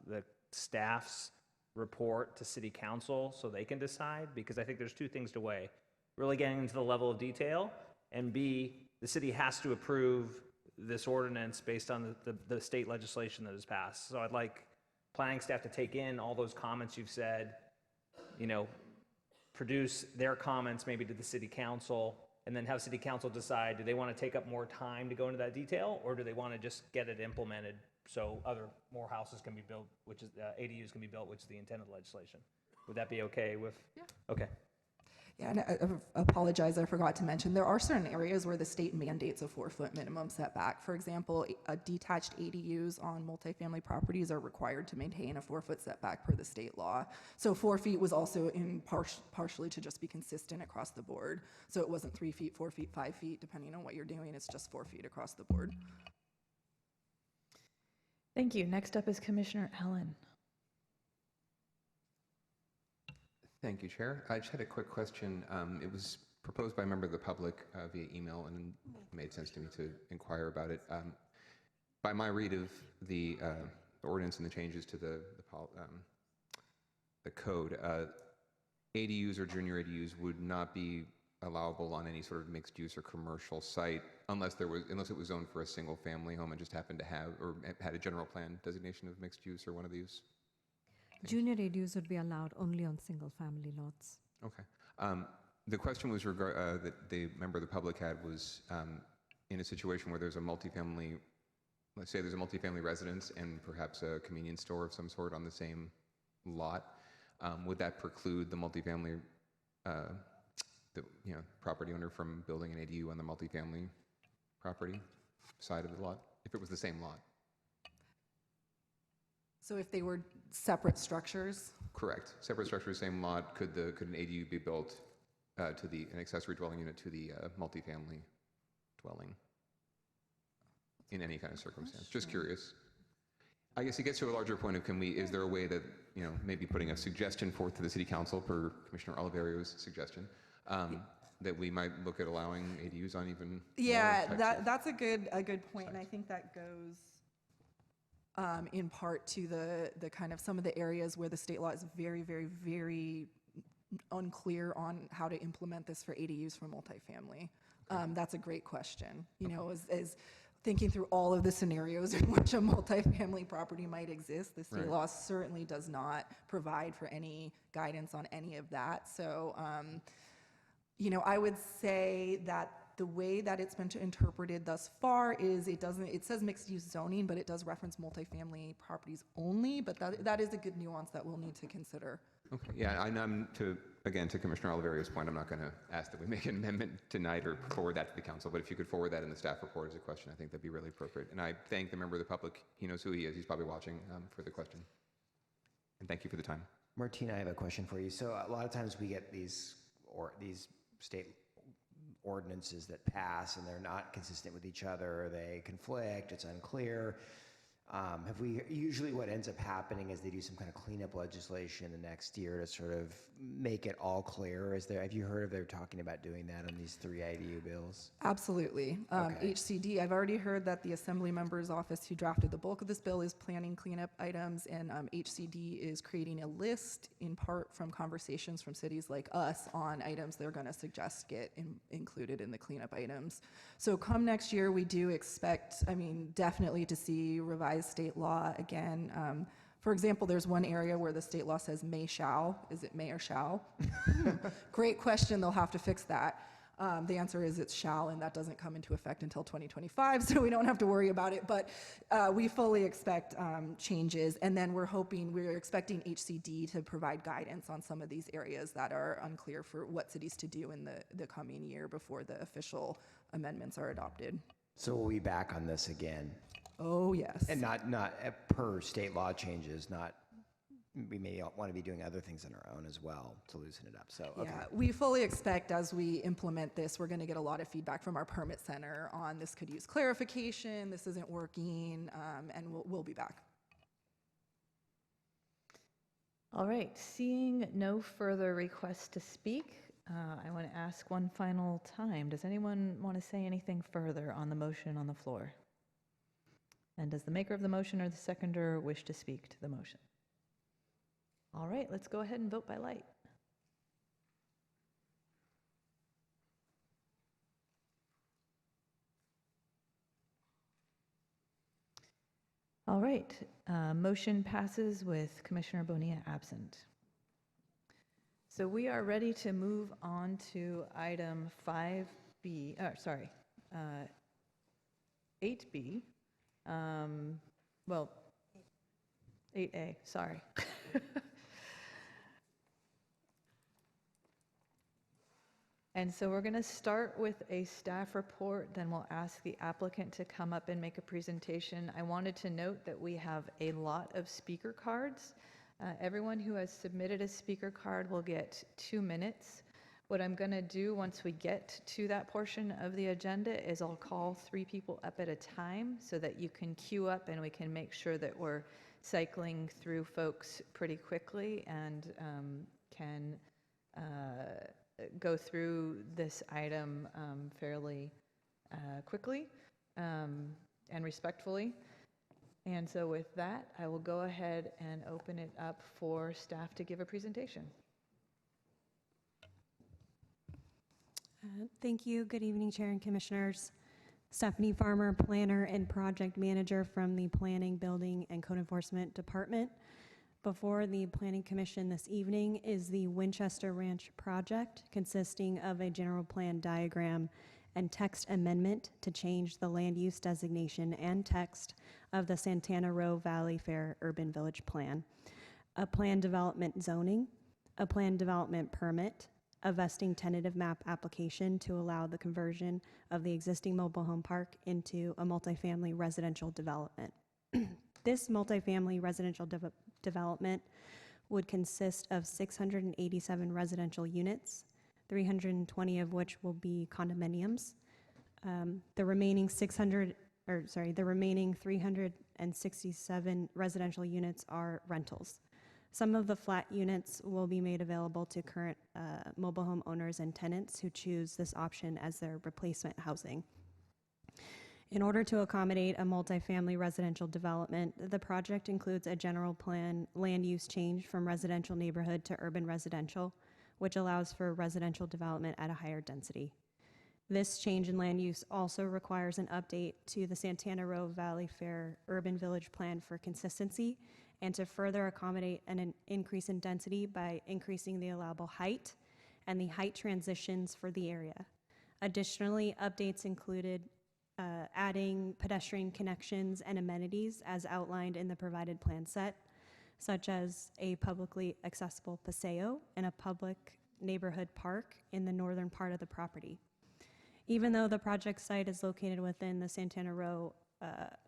the staff's report to City Council so they can decide, because I think there's two things to weigh. Really getting into the level of detail, and B, the city has to approve this ordinance based on the state legislation that is passed. So I'd like planning staff to take in all those comments you've said, produce their comments maybe to the City Council, and then have City Council decide, do they want to take up more time to go into that detail, or do they want to just get it implemented so more houses can be built, which is ADUs can be built, which is the intent of the legislation. Would that be okay with? Yeah. Okay. Yeah, and I apologize, I forgot to mention, there are certain areas where the state mandates a 4-foot minimum setback. For example, detached ADUs on multifamily properties are required to maintain a 4-foot setback per the state law. So 4 feet was also partially to just be consistent across the board. So it wasn't 3 feet, 4 feet, 5 feet, depending on what you're doing, it's just 4 feet across the board. Thank you. Next up is Commissioner Allen. Thank you, Chair. I just had a quick question. It was proposed by a member of the public via email, and it made sense to me to inquire about it. By my read of the ordinance and the changes to the code, ADUs or junior ADUs would not be allowable on any sort of mixed use or commercial site unless it was zoned for a single family home and just happened to have or had a general plan designation of mixed use or one of these. Junior ADUs would be allowed only on single-family lots. Okay. The question was that the member of the public had was in a situation where there's a multifamily, let's say there's a multifamily residence and perhaps a convenience store of some sort on the same lot. Would that preclude the multifamily property owner from building an ADU on the multifamily property side of the lot, if it was the same lot? So if they were separate structures? Correct. Separate structures, same lot. Could an ADU be built an accessory dwelling unit to the multifamily dwelling in any kind of circumstance? Just curious. I guess it gets to a larger point of is there a way that, maybe putting a suggestion forth to the City Council per Commissioner Oliverio's suggestion, that we might look at allowing ADUs on even that's a good point, size. And I think that goes in part to the kind of some of the areas where the state law is very, very, very unclear on how to implement this for ADUs for multifamily. Okay. That's a great question. As thinking through all of the scenarios in which a multifamily property might exist, the state law certainly does not provide for any guidance on any of that. So, I would say that the way that it's been interpreted thus far is it says mixed use zoning, but it does reference multifamily properties only, but that is a good nuance that we'll need to consider. Okay, yeah, to Commissioner Oliverio's point, I'm not going to ask that we make an amendment tonight or forward that to the council, but if you could forward that in the staff report as a question, I think that'd be really appropriate. And I thank the member of the public, he knows who he is, he's probably watching, for the question. And thank you for the time. Martina, I have a question for you. So a lot of times we get these state ordinances that pass and they're not consistent with each other, they conflict, it's unclear. Have we, usually what ends up happening is they do some kind of cleanup legislation the next year to sort of make it all clear. Have you heard of they're talking about doing that on these 3 IDU bills? Absolutely. Okay. HCD, I've already heard that the Assembly Member's Office who drafted the bulk of this bill is planning cleanup items, and HCD is creating a list, in part from conversations from cities like us, on items they're going to suggest get included in the cleanup items. So come next year, we do expect, definitely to see revised state law again. For example, there's one area where the state law says may shall. Is it may or shall? Great question. They'll have to fix that. The answer is it's shall, and that doesn't come into effect until 2025, so we don't have to worry about it. But we fully expect changes, and then we're expecting HCD to provide guidance on some of these areas that are unclear for what cities to do in the coming year before the official amendments are adopted. So we'll be back on this again. Oh, yes. And not per state law changes, we may want to be doing other things on our own as well to loosen it up. So, okay. Yeah, we fully expect as we implement this, we're going to get a lot of feedback from our permit center on this could use clarification, this isn't working, and we'll be back. All right, seeing no further requests to speak, I want to ask one final time. Does anyone want to say anything further on the motion on the floor? And does the maker of the motion or the seconder wish to speak to the motion? All right, let's go ahead and vote by light. All right, motion passes with Commissioner Bonilla absent. So we are ready to move on to item 8B. 8A, sorry. And so we're going to start with a staff report, then we'll ask the applicant to come up and make a presentation. I wanted to note that we have a lot of speaker cards. Everyone who has submitted a speaker card will get 2 minutes. What I'm going to do once we get to that portion of the agenda is I'll call 3 people up at a time so that you can queue up and we can make sure that we're cycling through folks pretty quickly and can go through this item fairly quickly and respectfully. And so with that, I will go ahead and open it up for staff to give a presentation. Thank you. Good evening, Chair and Commissioners. Stephanie Farmer, Planner and Project Manager from the Planning, Building, and Code Enforcement Department. Before the Planning Commission this evening is the Winchester Ranch project, consisting of a general plan diagram and text amendment to change the land use designation and text of the Santana Row Valley Fair Urban Village Plan, a plan development zoning, a plan development permit, a vesting tentative map application to allow the conversion of the existing mobile home park into a multifamily residential development. This multifamily residential development would consist of 687 residential units, 320 of which will be condominiums. The remaining 367 residential units are rentals. Some of the flat units will be made available to current mobile home owners and tenants who choose this option as their replacement housing. In order to accommodate a multifamily residential development, the project includes a general plan land use change from residential neighborhood to urban residential, which allows for residential development at a higher density. This change in land use also requires an update to the Santana Row Valley Fair Urban Village Plan for consistency and to further accommodate an increase in density by increasing the allowable height and the height transitions for the area. Additionally, updates included adding pedestrian connections and amenities as outlined in the provided plan set, such as a publicly accessible paseo and a public neighborhood park in the northern part of the property. Even though the project site is located within the Santana Row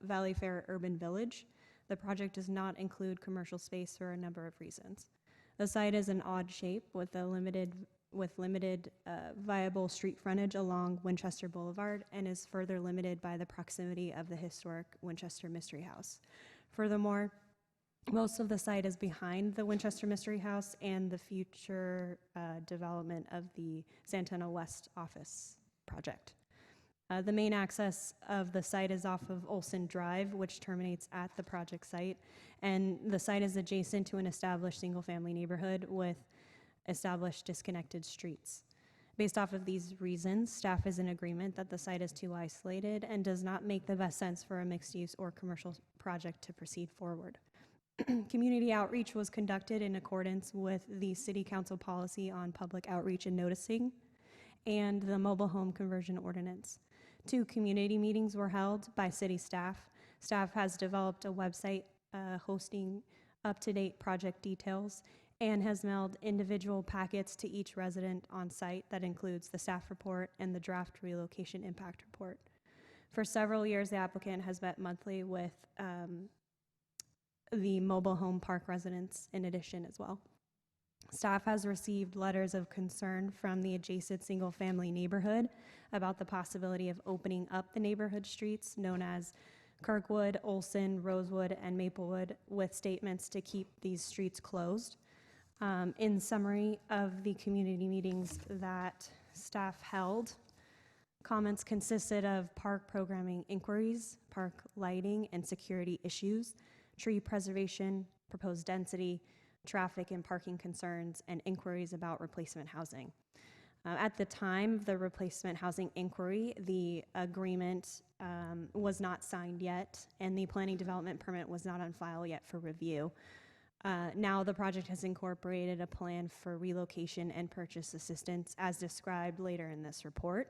Valley Fair Urban Village, the project does not include commercial space for a number of reasons. The site is an odd shape with limited viable street frontage along Winchester Boulevard and is further limited by the proximity of the historic Winchester Mystery House. Furthermore, most of the site is behind the Winchester Mystery House and the future development of the Santana West office project. The main access of the site is off of Olson Drive, which terminates at the project site, and the site is adjacent to an established single-family neighborhood with established disconnected streets. Based off of these reasons, staff is in agreement that the site is too isolated and does not make the best sense for a mixed-use or commercial project to proceed forward. Community outreach was conducted in accordance with the City Council policy on public outreach and noticing and the mobile home conversion ordinance. 2 community meetings were held by city staff. Staff has developed a website hosting up-to-date project details and has mailed individual packets to each resident on site that includes the staff report and the draft relocation impact report. For several years, the applicant has met monthly with the mobile home park residents in addition as well. Staff has received letters of concern from the adjacent single-family neighborhood about the possibility of opening up the neighborhood streets known as Kirkwood, Olson, Rosewood, and Maplewood with statements to keep these streets closed. In summary of the community meetings that staff held, comments consisted of park programming inquiries, park lighting and security issues, tree preservation, proposed density, traffic and parking concerns, and inquiries about replacement housing. At the time of the replacement housing inquiry, the agreement was not signed yet, and the planning development permit was not on file yet for review. Now the project has incorporated a plan for relocation and purchase assistance as described later in this report.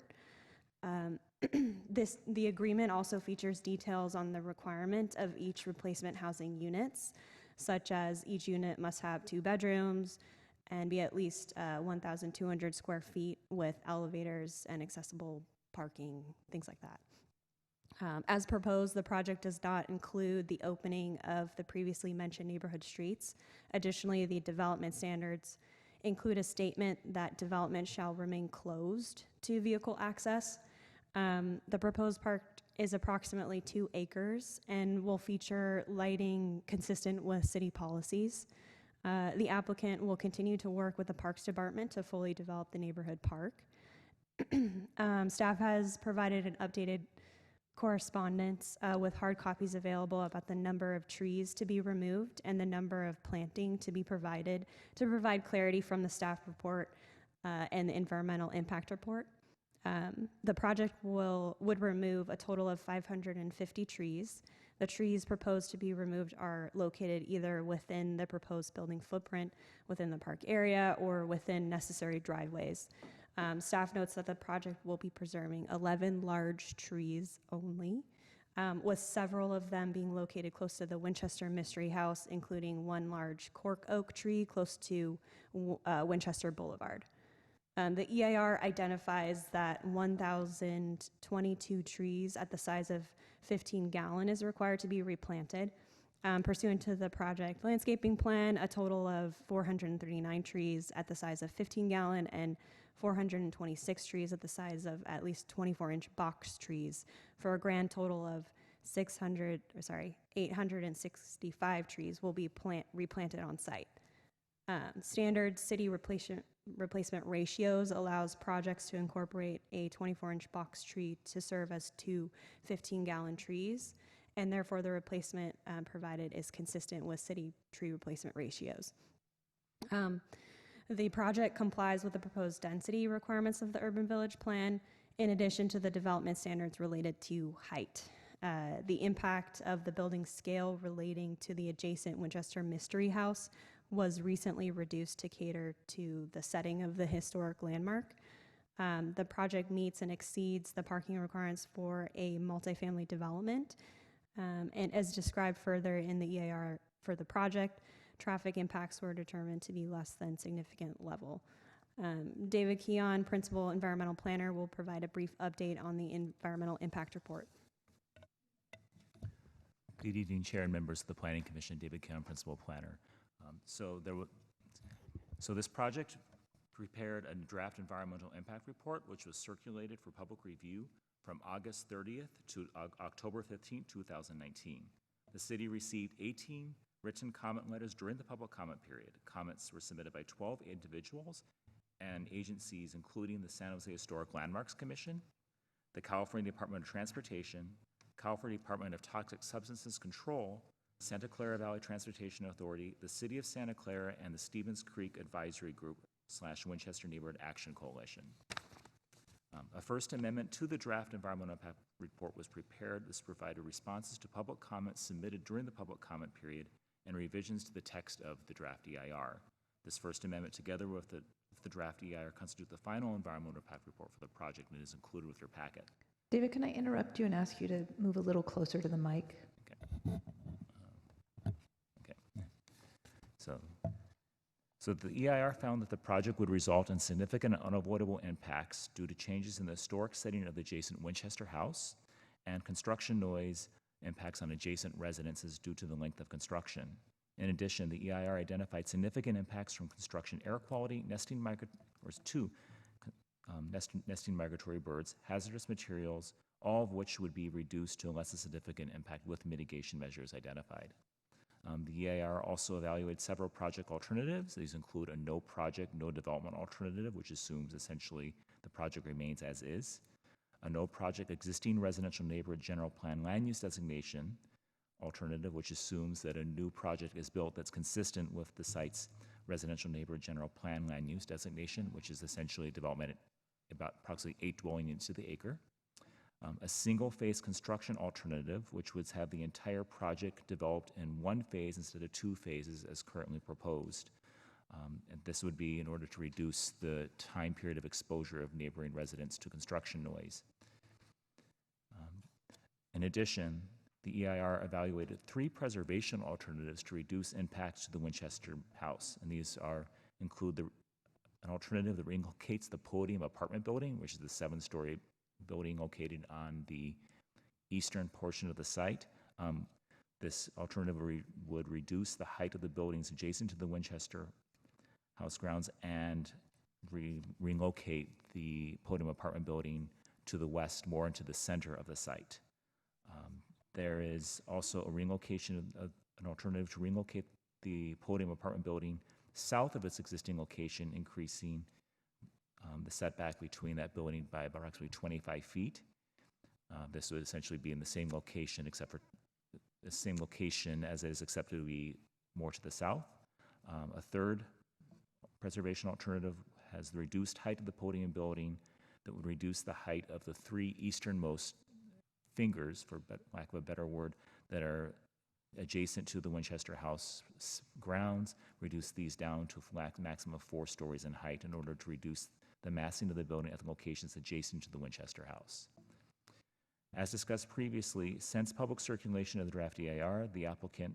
The agreement also features details on the requirement of each replacement housing units, such as each unit must have 2 bedrooms and be at least 1,200 square feet with elevators and accessible parking, things like that. As proposed, the project does not include the opening of the previously mentioned neighborhood streets. Additionally, the development standards include a statement that development shall remain closed to vehicle access. The proposed park is approximately 2 acres and will feature lighting consistent with city policies. The applicant will continue to work with the Parks Department to fully develop the neighborhood park. Staff has provided an updated correspondence with hard copies available about the number of trees to be removed and the number of planting to be provided to provide clarity from the staff report and the environmental impact report. The project would remove a total of 550 trees. The trees proposed to be removed are located either within the proposed building footprint, within the park area, or within necessary driveways. Staff notes that the project will be preserving 11 large trees only, with several of them being located close to the Winchester Mystery House, including 1 large cork oak tree close to Winchester Boulevard. The EIR identifies that 1,022 trees at the size of 15 gallon is required to be replanted. Pursuant to the project landscaping plan, a total of 439 trees at the size of 15 gallon and 426 at the size of at least 24-inch box trees for a grand total of 865 trees will be replanted on site. Standard city replacement ratios allows projects to incorporate a 24-inch box tree to serve as 2 15-gallon trees, and therefore the replacement provided is consistent with city tree replacement ratios. The project complies with the proposed density requirements of the Urban Village Plan, in addition to the development standards related to height. The impact of the building scale relating to the adjacent Winchester Mystery House was recently reduced to cater to the setting of the historic landmark. The project meets and exceeds the parking requirements for a multifamily development. And as described further in the EIR for the project, traffic impacts were determined to be less than significant level. David Keon, Principal Environmental Planner, will provide a brief update on the Environmental Impact Report. Good evening, Chair and members of the Planning Commission. David Keon, Principal Planner. So this project prepared a draft environmental impact report, which was circulated for public review from August 30th to October 15th, 2019. The city received 18 written comment letters during the public comment period. Comments were submitted by 12 individuals and agencies, including the San Jose Historic Landmarks Commission, the California Department of Transportation, California Department of Toxic Substances Control, Santa Clara Valley Transportation Authority, the City of Santa Clara, and the Stevens Creek Advisory Group / Winchester Neighborhood Action Coalition. A first amendment to the draft environmental impact report was prepared. This provided responses to public comments submitted during the public comment period and revisions to the text of the draft EIR. This first amendment, together with the draft EIR, constitute the final environmental impact report for the project and is included with your packet. David, can I interrupt you and ask you to move a little closer to the mic? Okay. So the EIR found that the project would result in significant and unavoidable impacts due to changes in the historic setting of the adjacent Winchester House and construction noise impacts on adjacent residences due to the length of construction. In addition, the EIR identified significant impacts from construction air quality, nesting migratory birds, hazardous materials, all of which would be reduced to a less significant impact with mitigation measures identified. The EIR also evaluated several project alternatives. These include a no project, no development alternative, which assumes essentially the project remains as is, a no project existing residential neighborhood general plan land use designation alternative, which assumes that a new project is built that's consistent with the site's residential neighborhood general plan land use designation, which is essentially development at about approximately 8 dwelling units to the acre. A single-phase construction alternative, which would have the entire project developed in one phase instead of 2 phases as currently proposed. And this would be in order to reduce the time period of exposure of neighboring residents to construction noise. In addition, the EIR evaluated 3 preservation alternatives to reduce impacts to the Winchester House, and these include an alternative that relocates the podium apartment building, which is the 7-story building located on the eastern portion of the site. This alternative would reduce the height of the buildings adjacent to the Winchester House grounds and relocate the podium apartment building to the west, more into the center of the site. There is also a relocation of an alternative to relocate the podium apartment building south of its existing location, increasing the setback between that building by approximately 25 feet. This would essentially be in the same location, except for the same location as it is accepted to be more to the south. A third preservation alternative has the reduced height of the podium building that would reduce the height of the 3 easternmost fingers, for lack of a better word, that are adjacent to the Winchester House grounds, reduce these down to a maximum of 4 stories in height in order to reduce the massing of the building at the locations adjacent to the Winchester House. As discussed previously, since public circulation of the draft EIR, the applicant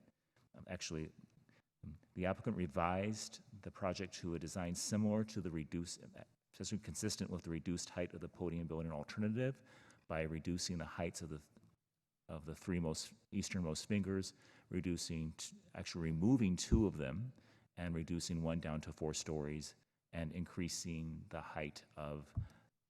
revised the project to a design similar to the consistent with the reduced height of the podium building alternative by reducing the heights of the 3 easternmost fingers, removing 2 of them and reducing 1 down to 4 stories, and increasing the height of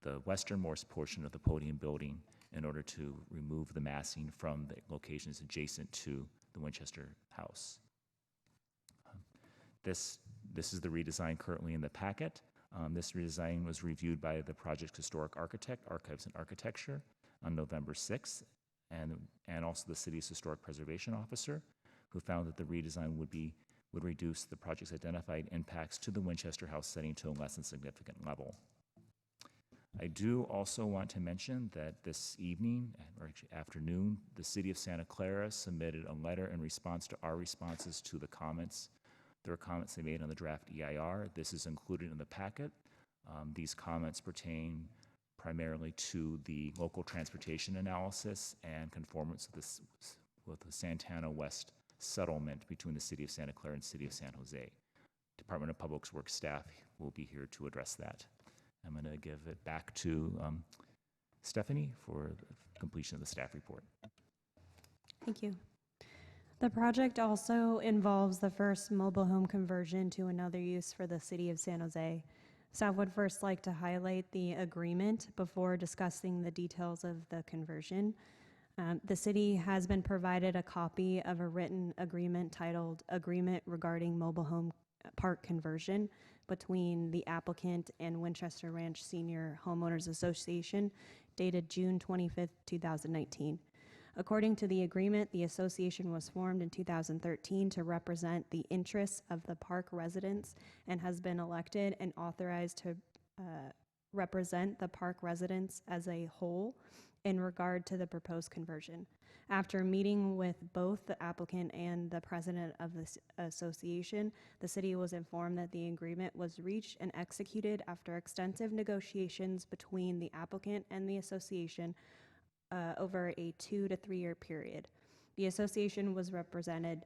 the westernmost portion of the podium building in order to remove the massing from the locations adjacent to the Winchester House. This is the redesign currently in the packet. This redesign was reviewed by the project's historic architect, Archives and Architecture, on November 6th, and also the city's historic preservation officer, who found that the redesign would reduce the project's identified impacts to the Winchester House setting to a less than significant level. I do also want to mention that this evening, or actually afternoon, the City of Santa Clara submitted a letter in response to our responses to the comments. There are comments they made on the draft EIR. This is included in the packet. These comments pertain primarily to the local transportation analysis and conformance with the Santana West settlement between the City of Santa Clara and City of San Jose. Department of Public Works staff will be here to address that. I'm going to give it back to Stephanie for the completion of the staff report. Thank you. The project also involves the first mobile home conversion to another use for the City of San Jose. Staff would first like to highlight the agreement before discussing the details of the conversion. The city has been provided a copy of a written agreement titled Agreement Regarding Mobile Home Park Conversion between the applicant and Winchester Ranch Senior Homeowners Association, dated June 25th, 2019. According to the agreement, the association was formed in 2013 to represent the interests of the park residents and has been elected and authorized to represent the park residents as a whole in regard to the proposed conversion. After meeting with both the applicant and the president of this association, the city was informed that the agreement was reached and executed after extensive negotiations between the applicant and the association over a 2 to 3 year period. The association was represented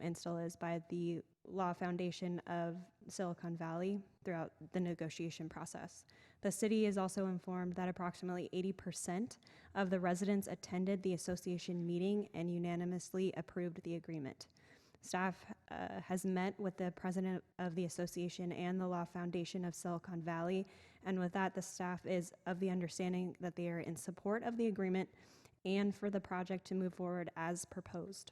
and still is by the Law Foundation of Silicon Valley throughout the negotiation process. The city is also informed that approximately 80% of the residents attended the association meeting and unanimously approved the agreement. Staff has met with the president of the association and the Law Foundation of Silicon Valley, and with that, the staff is of the understanding that they are in support of the agreement and for the project to move forward as proposed.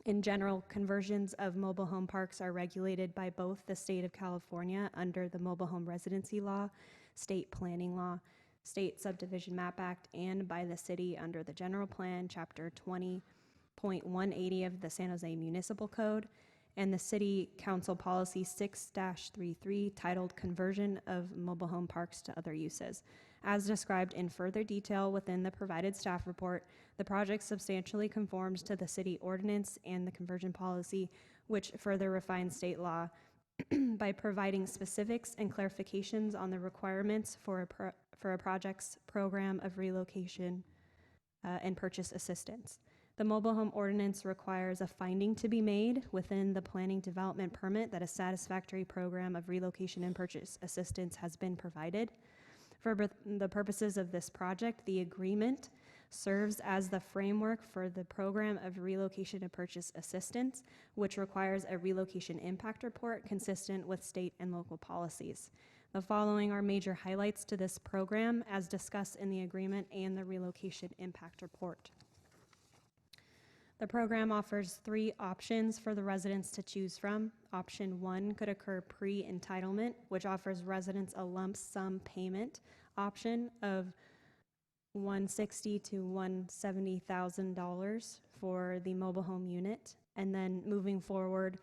In general, conversions of mobile home parks are regulated by both the state of California under the Mobile Home Residency Law, State Planning Law, State Subdivision Map Act, and by the city under the General Plan, Chapter 20.180 of the San Jose Municipal Code, and the City Council Policy 6-33 titled Conversion of Mobile Home Parks to Other Uses. As described in further detail within the provided staff report, the project substantially conforms to the city ordinance and the conversion policy, which further refines state law by providing specifics and clarifications on the requirements for a project's program of relocation and purchase assistance. The mobile home ordinance requires a finding to be made within the planning development permit that a satisfactory program of relocation and purchase assistance has been provided. For the purposes of this project, the agreement serves as the framework for the program of relocation and purchase assistance, which requires a relocation impact report consistent with state and local policies. The following are major highlights to this program as discussed in the agreement and the relocation impact report. The program offers 3 options for the residents to choose from. Option 1 could occur pre-entitlement, which offers residents a lump sum payment option of $160,000 to $170,000 for the mobile home unit. And then moving forward,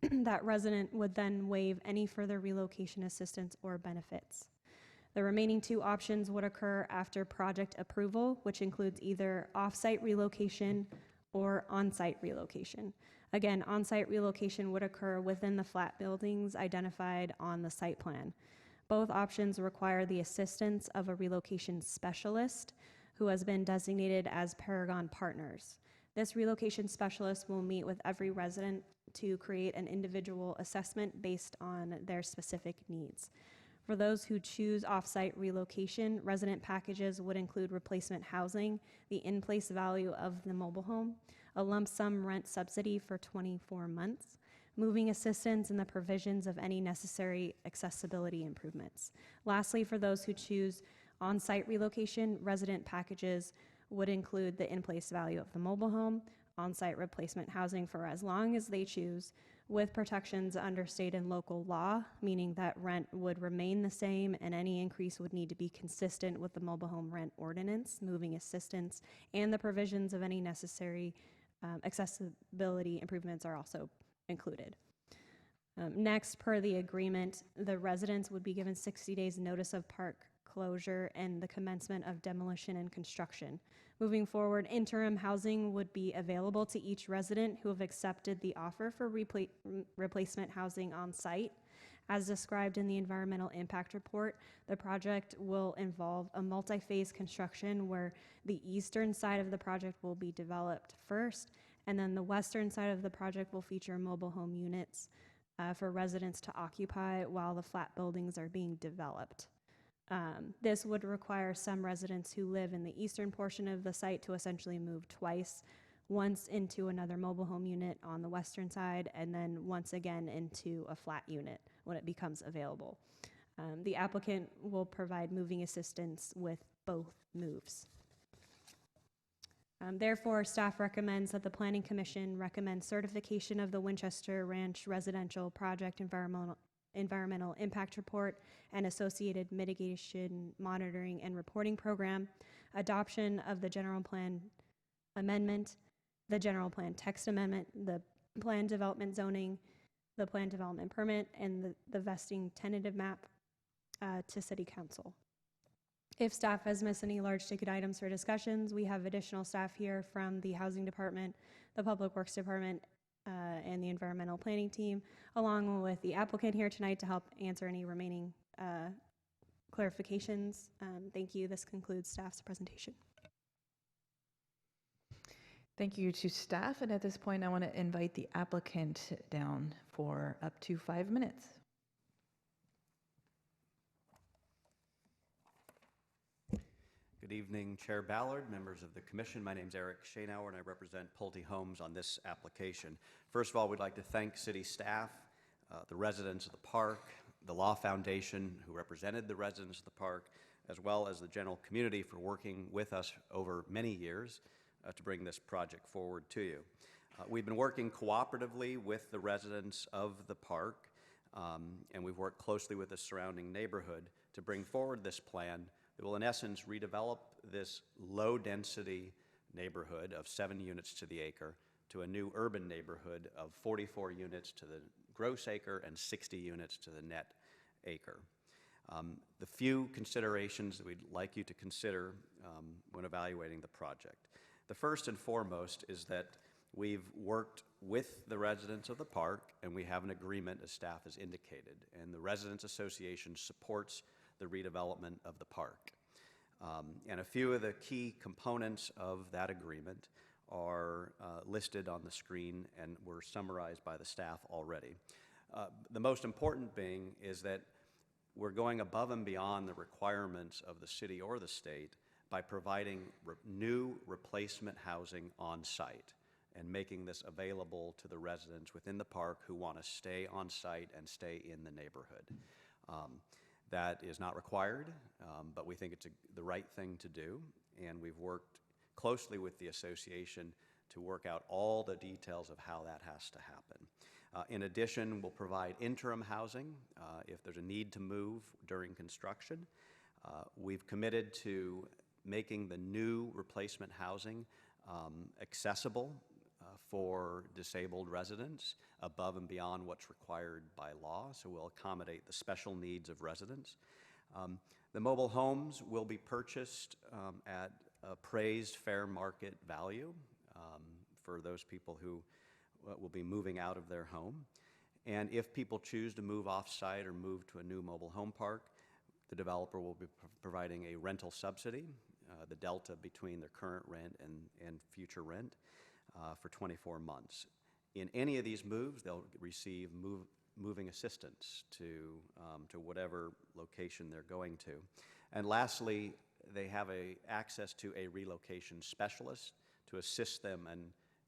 that resident would then waive any further relocation assistance or benefits. The remaining 2 options would occur after project approval, which includes either off-site relocation or on-site relocation. Again, on-site relocation would occur within the flat buildings identified on the site plan. Both options require the assistance of a relocation specialist who has been designated as Paragon Partners. This relocation specialist will meet with every resident to create an individual assessment based on their specific needs. For those who choose off-site relocation, resident packages would include replacement housing, the in-place value of the mobile home, a lump sum rent subsidy for 24 months, moving assistance, and the provisions of any necessary accessibility improvements. Lastly, for those who choose on-site relocation, resident packages would include the in-place value of the mobile home, on-site replacement housing for as long as they choose, with protections under state and local law, meaning that rent would remain the same and any increase would need to be consistent with the mobile home rent ordinance, moving assistance, and the provisions of any necessary accessibility improvements are also included. Next, per the agreement, the residents would be given 60 days notice of park closure and the commencement of demolition and construction. Moving forward, interim housing would be available to each resident who have accepted the offer for replacement housing on site. As described in the environmental impact report, the project will involve a multi-phase construction where the eastern side of the project will be developed first, and then the western side of the project will feature mobile home units for residents to occupy while the flat buildings are being developed. This would require some residents who live in the eastern portion of the site to essentially move twice, once into another mobile home unit on the western side, and then once again into a flat unit when it becomes available. The applicant will provide moving assistance with both moves. Therefore, staff recommends that the Planning Commission recommend certification of the Winchester Ranch Residential Project Environmental Impact Report and associated mitigation, monitoring, and reporting program, adoption of the general plan amendment, the general plan text amendment, the plan development zoning, the plan development permit, and the vesting tentative map to City Council. If staff has missed any large ticket items for discussions, we have additional staff here from the Housing Department, the Public Works Department, and the Environmental Planning Team, along with the applicant here tonight to help answer any remaining clarifications. Thank you. This concludes staff's presentation. Thank you to staff. And at this point, I want to invite the applicant down for up to 5 minutes. Good evening, Chair Ballard, members of the Commission. My name is Eric Schoenauer, and I represent Pulte Homes on this application. First of all, we'd like to thank city staff, the residents of the park, the Law Foundation, who represented the residents of the park, as well as the general community for working with us over many years to bring this project forward to you. We've been working cooperatively with the residents of the park, and we've worked closely with the surrounding neighborhood to bring forward this plan that will, in essence, redevelop this low-density neighborhood of 7 units to the acre to a new urban neighborhood of 44 units to the gross acre and 60 units to the net acre. The few considerations that we'd like you to consider when evaluating the project. The first and foremost is that we've worked with the residents of the park, and we have an agreement, as staff has indicated, and the Residents Association supports the redevelopment of the park. And a few of the key components of that agreement are listed on the screen and were summarized by the staff already. The most important being is that we're going above and beyond the requirements of the city or the state by providing new replacement housing on site and making this available to the residents within the park who want to stay on site and stay in the neighborhood. That is not required, but we think it's the right thing to do, and we've worked closely with the association to work out all the details of how that has to happen. In addition, we'll provide interim housing if there's a need to move during construction. We've committed to making the new replacement housing accessible for disabled residents above and beyond what's required by law, so we'll accommodate the special needs of residents. The mobile homes will be purchased at appraised fair market value for those people who will be moving out of their home. And if people choose to move off-site or move to a new mobile home park, the developer will be providing a rental subsidy, the delta between their current rent and future rent, for 24 months. In any of these moves, they'll receive moving assistance to whatever location they're going to. And lastly, they have access to a relocation specialist to assist them in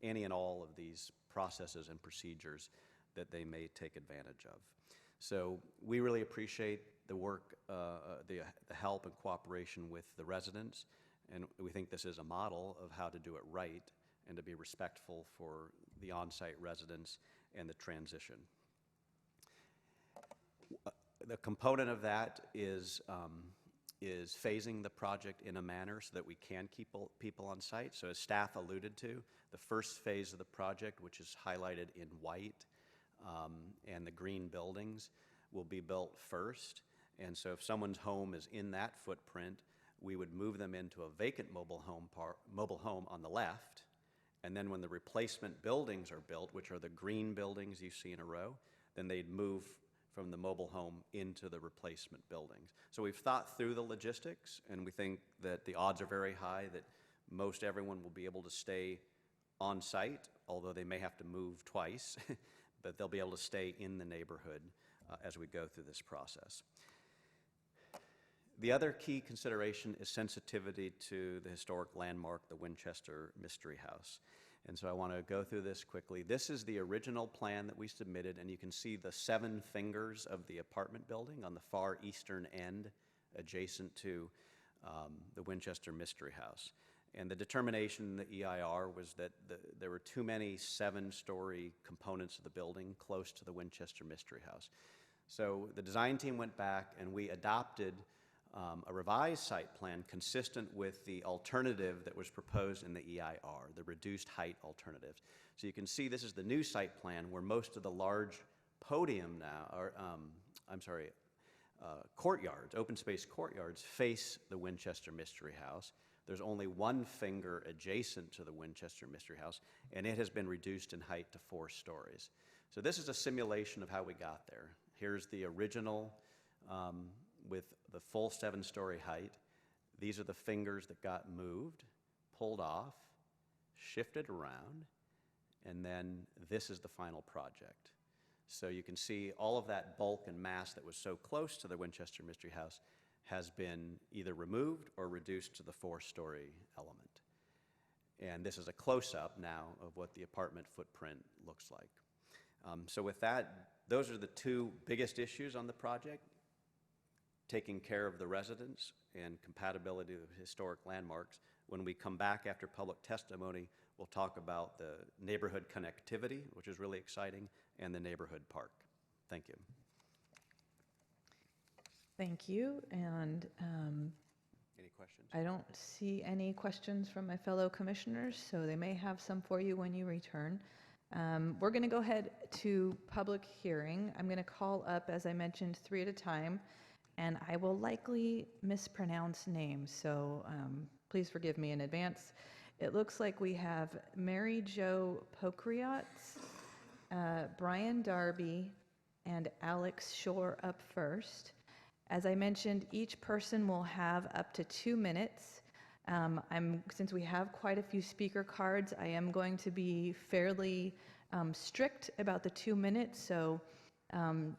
any and all of these processes and procedures that they may take advantage of. So we really appreciate the work, the help and cooperation with the residents, and we think this is a model of how to do it right and to be respectful for the on-site residents and the transition. The component of that is phasing the project in a manner so that we can keep people on site. So as staff alluded to, the first phase of the project, which is highlighted in white, and the green buildings will be built first. And so if someone's home is in that footprint, we would move them into a vacant mobile home on the left. And then when the replacement buildings are built, which are the green buildings you see in a row, then they'd move from the mobile home into the replacement buildings. So we've thought through the logistics, and we think that the odds are very high that most everyone will be able to stay on site, although they may have to move twice, but they'll be able to stay in the neighborhood as we go through this process. The other key consideration is sensitivity to the historic landmark, the Winchester Mystery House. And so I want to go through this quickly. This is the original plan that we submitted, and you can see the 7 fingers of the apartment building on the far eastern end adjacent to the Winchester Mystery House. And the determination in the EIR was that there were too many 7-story components of the building close to the Winchester Mystery House. So the design team went back and we adopted a revised site plan consistent with the alternative that was proposed in the EIR, the reduced height alternative. So you can see this is the new site plan where most of the large podium now, or courtyards, open space courtyards, face the Winchester Mystery House. There's only one finger adjacent to the Winchester Mystery House, and it has been reduced in height to 4 stories. So this is a simulation of how we got there. Here's the original with the full 7-story height. These are the fingers that got moved, pulled off, shifted around, and then this is the final project. So you can see all of that bulk and mass that was so close to the Winchester Mystery House has been either removed or reduced to the 4-story element. And this is a close-up now of what the apartment footprint looks like. So with that, those are the 2 biggest issues on the project: taking care of the residents and compatibility with historic landmarks. When we come back after public testimony, we'll talk about the neighborhood connectivity, which is really exciting, and the neighborhood park. Thank you. Thank you. And Any questions? I don't see any questions from my fellow commissioners, so they may have some for you when you return. We're going to go ahead to public hearing. I'm going to call up, as I mentioned, 3 at a time, and I will likely mispronounce names, so please forgive me in advance. It looks like we have Mary Jo Pokriot, Brian Darby, and Alex Shore up first. As I mentioned, each person will have up to 2 minutes. Since we have quite a few speaker cards, I am going to be fairly strict about the 2 minutes, so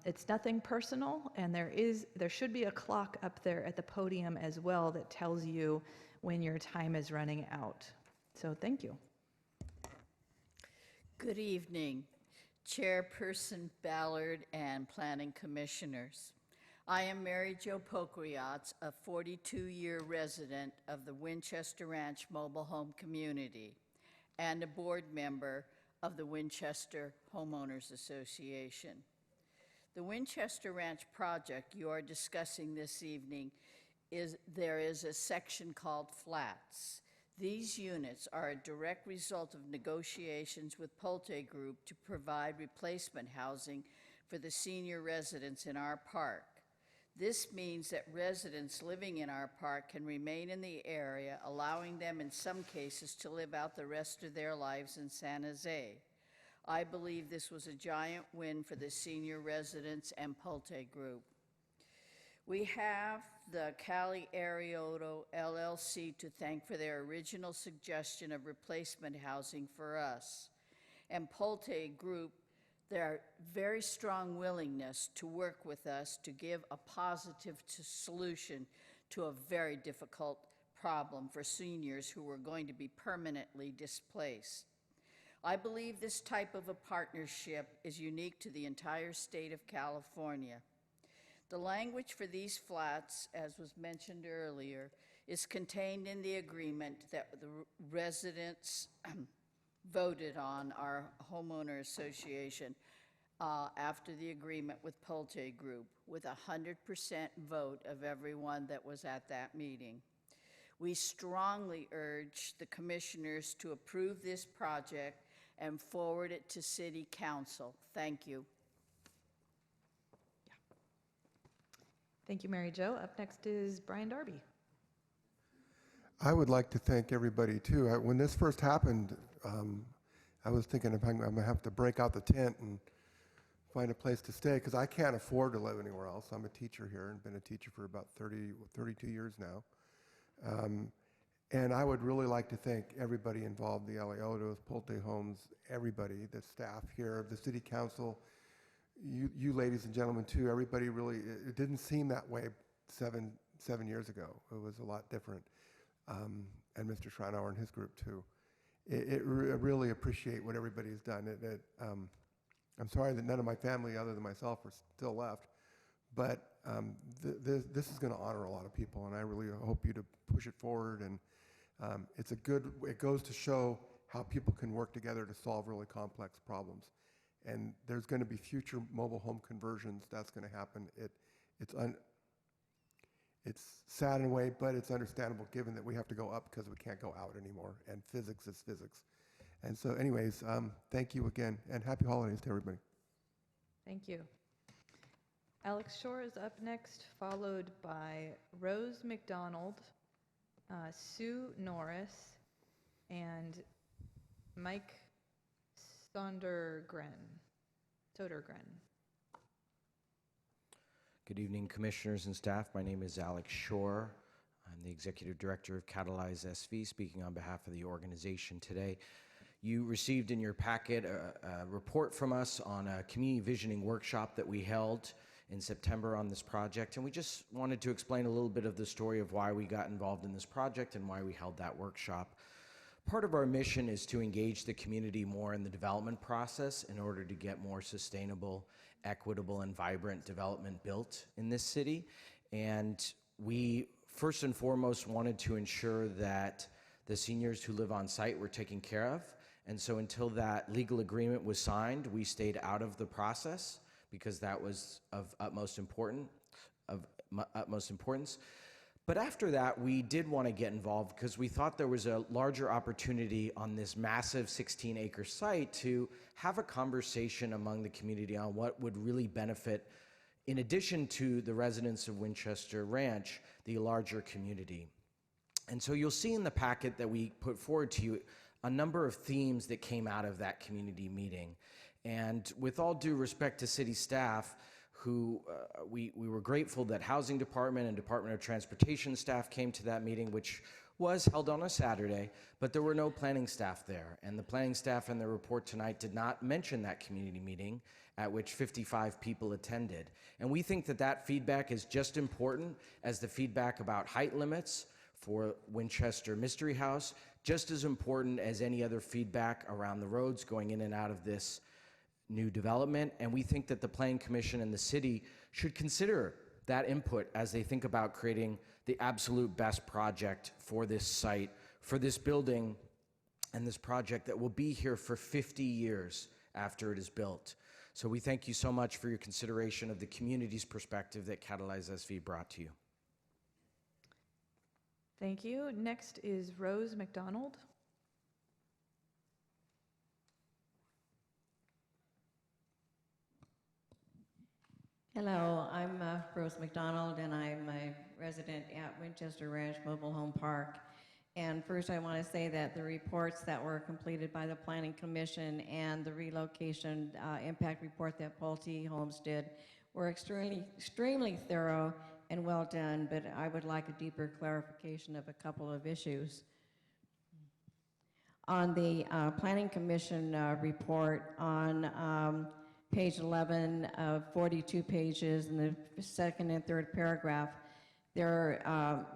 it's nothing personal, and there should be a clock up there at the podium as well that tells you when your time is running out. So thank you. Good evening, Chairperson Ballard and Planning Commissioners. I am Mary Jo Pokriot, a 42-year resident of the Winchester Ranch Mobile Home Community and a board member of the Winchester Homeowners Association. The Winchester Ranch project you are discussing this evening there is a section called flats. These units are a direct result of negotiations with Pulte Group to provide replacement housing for the senior residents in our park. This means that residents living in our park can remain in the area, allowing them in some cases to live out the rest of their lives in San Jose. I believe this was a giant win for the senior residents and Pulte Group. We have the Cali Ariotto LLC to thank for their original suggestion of replacement housing for us, and Pulte Group, their very strong willingness to work with us to give a positive solution to a very difficult problem for seniors who were going to be permanently displaced. I believe this type of a partnership is unique to the entire state of California. The language for these flats, as was mentioned earlier, is contained in the agreement that the residents voted on, our homeowner association, after the agreement with Pulte Group, with 100% vote of everyone that was at that meeting. We strongly urge the commissioners to approve this project and forward it to City Council. Thank you. Thank you, Mary Jo. Up next is Brian Darby. I would like to thank everybody too. When this first happened, I was thinking I'm going to have to break out the tent and find a place to stay because I can't afford to live anywhere else. I'm a teacher here and been a teacher for about 32 years now. And I would really like to thank everybody involved, the Aliottos, Pulte Homes, everybody, the staff here, the City Council, you ladies and gentlemen too. Everybody really, it didn't seem that way seven years ago. It was a lot different. And Mr. Schronauer and his group too. I really appreciate what everybody's done. I'm sorry that none of my family other than myself are still left, but this is going to honor a lot of people, and I really hope you to push it forward. And It goes to show how people can work together to solve really complex problems. And there's going to be future mobile home conversions. That's going to happen. It's sad in a way, but it's understandable given that we have to go up because we can't go out anymore, and physics is physics. And so anyways, thank you again, and happy holidays to everybody. Thank you. Alex Shore is up next, followed by Rose McDonald, Sue Norris, and Mike Sodergren. Good evening, commissioners and staff. My name is Alex Shore. I'm the executive director of Catalyze SV, speaking on behalf of the organization today. You received in your packet a report from us on a community visioning workshop that we held in September on this project, and we just wanted to explain a little bit of the story of why we got involved in this project and why we held that workshop. Part of our mission is to engage the community more in the development process in order to get more sustainable, equitable, and vibrant development built in this city. And we first and foremost wanted to ensure that the seniors who live on site were taken care of. And so until that legal agreement was signed, we stayed out of the process because that was of utmost importance. But after that, we did want to get involved because we thought there was a larger opportunity on this massive 16-acre site to have a conversation among the community on what would really benefit, in addition to the residents of Winchester Ranch, the larger community. And so you'll see in the packet that we put forward to you a number of themes that came out of that community meeting. And with all due respect to city staff, who we were grateful that Housing Department and Department of Transportation staff came to that meeting, which was held on a Saturday, but there were no planning staff there. And the planning staff in their report tonight did not mention that community meeting at which 55 people attended. And we think that that feedback is just important as the feedback about height limits for Winchester Mystery House, just as important as any other feedback around the roads going in and out of this new development. And we think that the Planning Commission and the city should consider that input as they think about creating the absolute best project for this site, for this building, and this project that will be here for 50 years after it is built. So we thank you so much for your consideration of the community's perspective that Catalyze SV brought to you. Thank you. Next is Rose McDonald. Hello, I'm Rose McDonald, and I'm a resident at Winchester Ranch Mobile Home Park. And first I want to say that the reports that were completed by the Planning Commission and the relocation impact report that Pulte Homes did were extremely thorough and well done, but I would like a deeper clarification of a couple of issues. On the Planning Commission report on page 11 of 42 pages in the second and third paragraph, there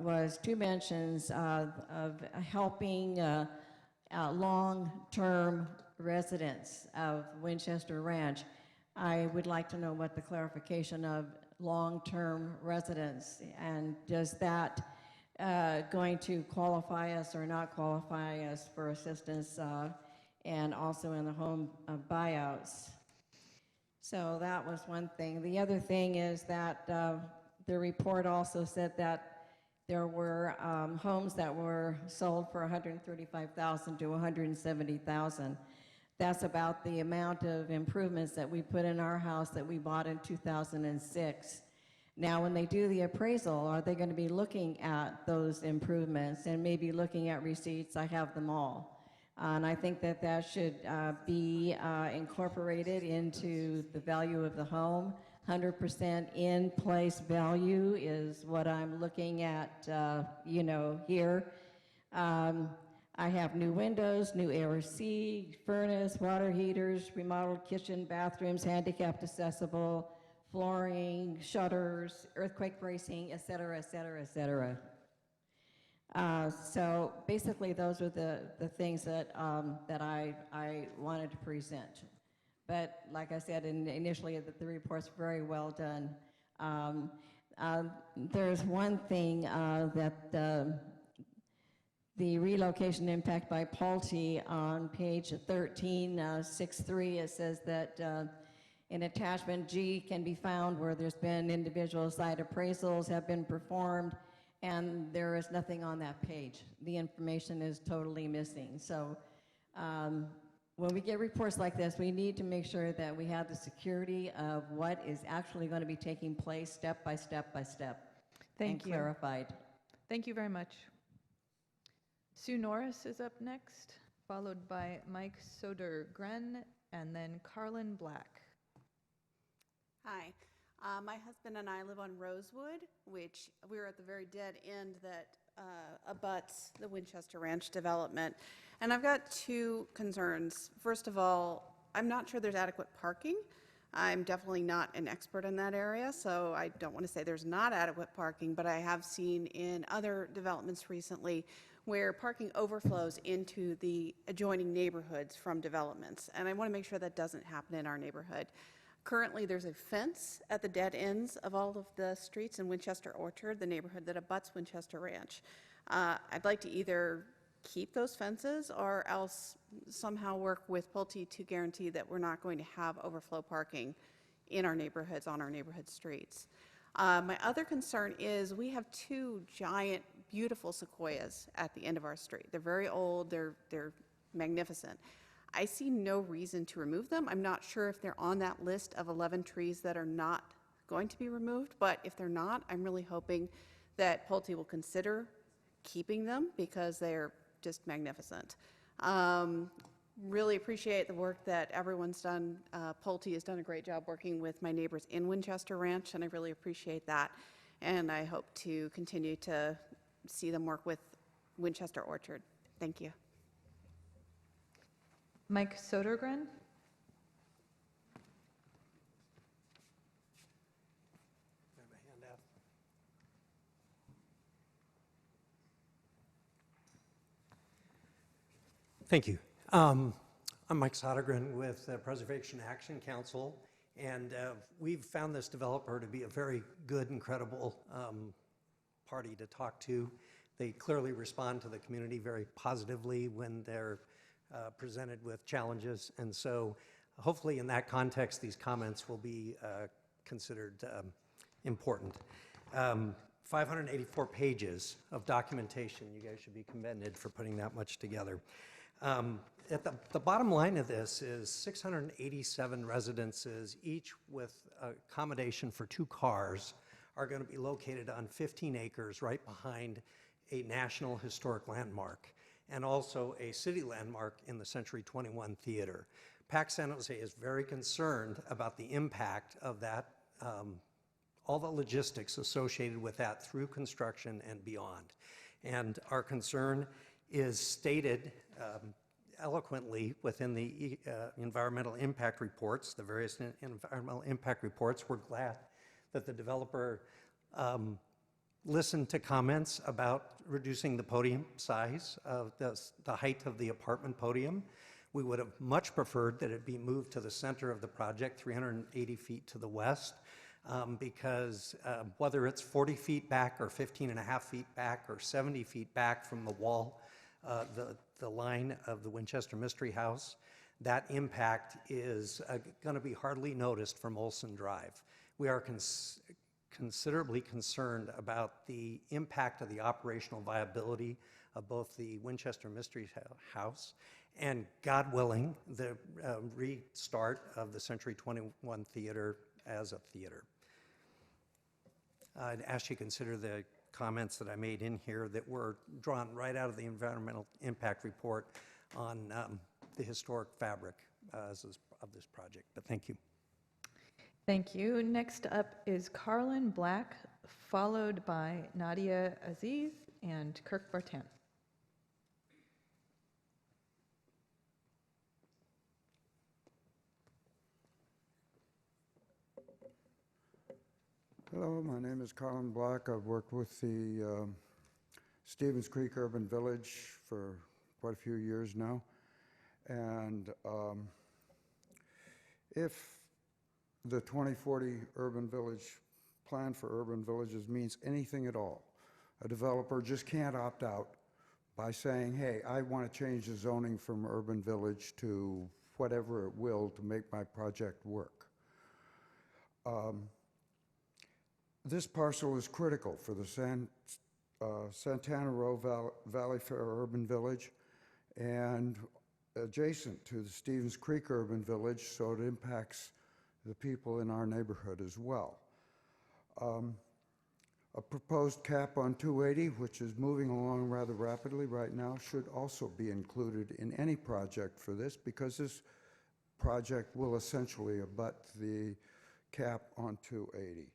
was two mentions of helping long-term residents of Winchester Ranch. I would like to know what the clarification of long-term residents, and does that going to qualify us or not qualify us for assistance and also in the home buyouts? So that was one thing. The other thing is that the report also said that there were homes that were sold for $135,000 to $170,000. That's about the amount of improvements that we put in our house that we bought in 2006. Now, when they do the appraisal, are they going to be looking at those improvements and maybe looking at receipts? I have them all. And I think that that should be incorporated into the value of the home. 100% in-place value is what I'm looking at, here. I have new windows, new ARC, furnace, water heaters, remodeled kitchen, bathrooms, handicapped accessible, flooring, shutters, earthquake bracing, et cetera, et cetera, et cetera. So basically, those are the things that I wanted to present. But like I said initially, the report's very well done. There's one thing that the relocation impact by Pulte on page 1363, it says that in attachment G can be found where there's been individual site appraisals have been performed, and there is nothing on that page. The information is totally missing. So when we get reports like this, we need to make sure that we have the security of what is actually going to be taking place step by step by step. Thank you. Clarified. Thank you very much. Sue Norris is up next, followed by Mike Sodergren, and then Carlin Black. Hi. My husband and I live on Rosewood, which we're at the very dead end that abuts the Winchester Ranch development. And I've got two concerns. First of all, I'm not sure there's adequate parking. I'm definitely not an expert in that area, so I don't want to say there's not adequate parking, but I have seen in other developments recently where parking overflows into the adjoining neighborhoods from developments. And I want to make sure that doesn't happen in our neighborhood. Currently, there's a fence at the dead ends of all of the streets in Winchester Orchard, the neighborhood that abuts Winchester Ranch. I'd like to either keep those fences or else somehow work with Pulte to guarantee that we're not going to have overflow parking in our neighborhoods, on our neighborhood streets. My other concern is we have two giant, beautiful sequoias at the end of our street. They're very old, they're magnificent. I see no reason to remove them. I'm not sure if they're on that list of 11 trees that are not going to be removed, but if they're not, I'm really hoping that Pulte will consider keeping them because they're just magnificent. Really appreciate the work that everyone's done. Pulte has done a great job working with my neighbors in Winchester Ranch, and I really appreciate that. And I hope to continue to see them work with Winchester Orchard. Thank you. Mike Sodergren. Thank you. I'm Mike Sodergren with Preservation Action Council, and we've found this developer to be a very good and credible party to talk to. They clearly respond to the community very positively when they're presented with challenges, and so hopefully in that context these comments will be considered important. 584 pages of documentation. You guys should be commended for putting that much together. At the bottom line of this is 687 residences, each with accommodation for 2 cars, are going to be located on 15 acres right behind a National Historic Landmark and also a city landmark in the Century 21 Theater. PAC San Jose is very concerned about the impact of that, all the logistics associated with that through construction and beyond. And our concern is stated eloquently within the environmental impact reports, the various environmental impact reports. We're glad that the developer listened to comments about reducing the podium size of the height of the apartment podium. We would have much preferred that it be moved to the center of the project, 380 feet to the west, because whether it's 40 feet back or 15 and a half feet back or 70 feet back from the wall, the line of the Winchester Mystery House, that impact is going to be hardly noticed from Olson Drive. We are considerably concerned about the impact of the operational viability of both the Winchester Mystery House and, God willing, the restart of the Century 21 Theater as a theater. I'd ask you to consider the comments that I made in here that were drawn right out of the environmental impact report on the historic fabric of this project. But thank you. Thank you. Next up is Carlin Black, followed by Nadia Aziz and Kirk Bartan. Hello, my name is Colin Black. I've worked with the Stevens Creek Urban Village for quite a few years now. And if the 2040 Urban Village Plan for Urban Villages means anything at all, a developer just can't opt out by saying, hey, I want to change the zoning from urban village to whatever it will to make my project work. This parcel is critical for the Santana Row Valley Fair Urban Village and adjacent to the Stevens Creek Urban Village, so it impacts the people in our neighborhood as well. A proposed cap on 280, which is moving along rather rapidly right now, should also be included in any project for this, because this project will essentially abut the cap on 280.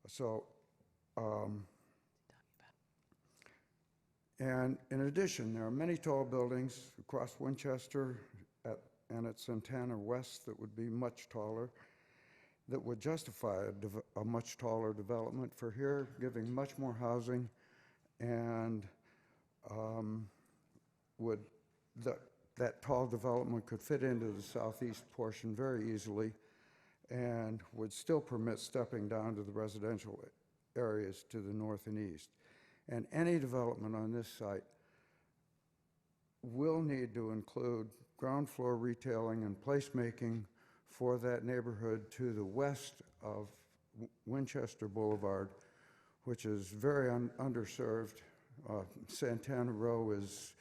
So, and in addition, there are many tall buildings across Winchester and at Santana West that would be much taller, that would justify a much taller development for here, giving much more housing, and that tall development could fit into the southeast portion very easily and would still permit stepping down to the residential areas to the north and east. And any development on this site will need to include ground floor retailing and placemaking for that neighborhood to the west of Winchester Boulevard, which is very underserved. Santana Row is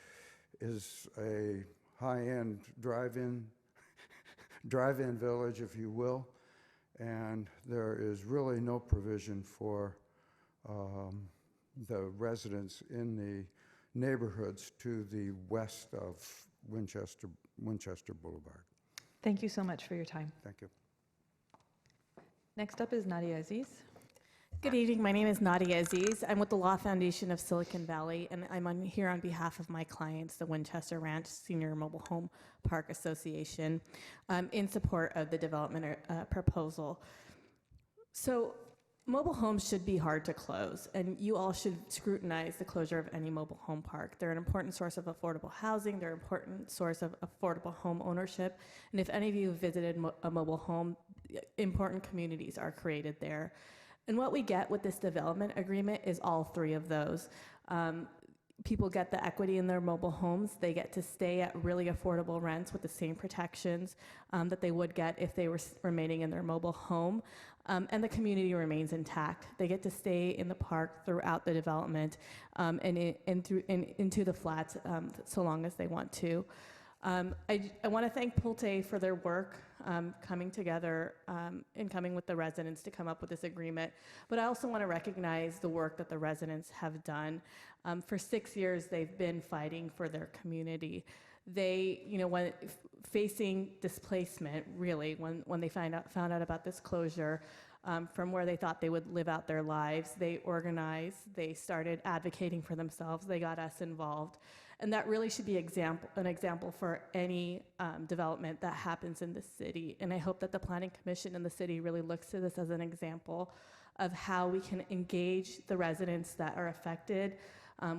a high-end drive-in village, if you will, and there is really no provision for the residents in the neighborhoods to the west of Winchester Boulevard. Thank you so much for your time. Thank you. Next up is Nadia Aziz. Good evening. My name is Nadia Aziz. I'm with the Law Foundation of Silicon Valley, and I'm here on behalf of my clients, the Winchester Ranch Senior Mobile Home Park Association, in support of the development proposal. So, mobile homes should be hard to close, and you all should scrutinize the closure of any mobile home park. They're an important source of affordable housing. They're an important source of affordable home ownership. And if any of you have visited a mobile home, important communities are created there. And what we get with this development agreement is all three of those. People get the equity in their mobile homes. They get to stay at really affordable rents with the same protections that they would get if they were remaining in their mobile home. And the community remains intact. They get to stay in the park throughout the development and into the flats so long as they want to. I want to thank Pulte for their work coming together and coming with the residents to come up with this agreement. But I also want to recognize the work that the residents have done. For 6 years, they've been fighting for their community. They, when facing displacement, really, when they found out about this closure, from where they thought they would live out their lives, they organized, they started advocating for themselves, they got us involved. And that really should be an example for any development that happens in the city. And I hope that the Planning Commission and the city really looks to this as an example of how we can engage the residents that are affected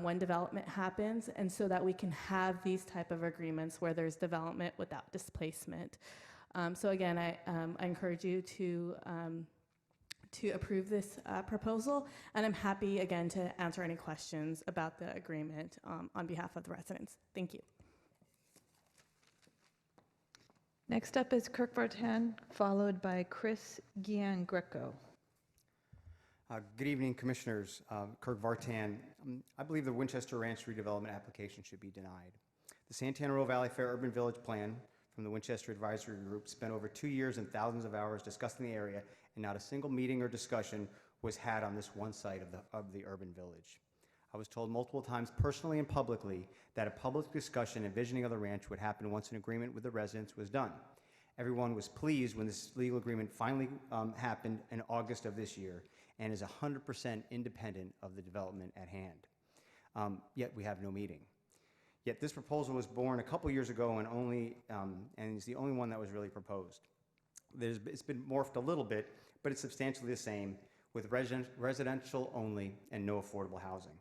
when development happens, and so that we can have these type of agreements where there's development without displacement. So again, I encourage you to approve this proposal, and I'm happy again to answer any questions about the agreement on behalf of the residents. Thank you. Next up is Kirk Vartan, followed by Chris Giangreco. Good evening, Commissioners. Kirk Vartan. I believe the Winchester Ranch redevelopment application should be denied. The Santana Row Valley Fair Urban Village Plan from the Winchester Advisory Group spent over 2 years and thousands of hours discussing the area, and not a single meeting or discussion was had on this one site of the urban village. I was told multiple times personally and publicly that a public discussion and visioning of the ranch would happen once an agreement with the residents was done. Everyone was pleased when this legal agreement finally happened in August of this year, and is 100% independent of the development at hand. Yet we have no meeting. Yet this proposal was born a couple years ago and is the only one that was really proposed. It's been morphed a little bit, but it's substantially the same, with residential only and no affordable housing.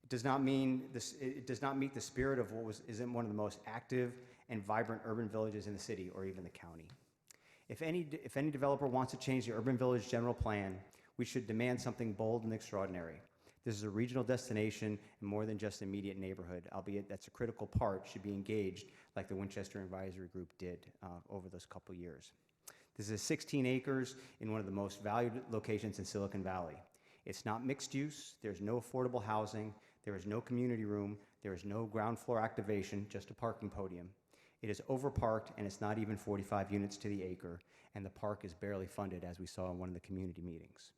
It does not meet the spirit of what is one of the most active and vibrant urban villages in the city or even the county. If any developer wants to change the urban village general plan, we should demand something bold and extraordinary. This is a regional destination and more than just immediate neighborhood, albeit that's a critical part, should be engaged like the Winchester Advisory Group did over those couple years. This is 16 acres in one of the most valued locations in Silicon Valley. It's not mixed use, there's no affordable housing, there is no community room, there is no ground floor activation, just a parking podium. It is overparked and it's not even 45 units to the acre, and the park is barely funded, as we saw in one of the community meetings.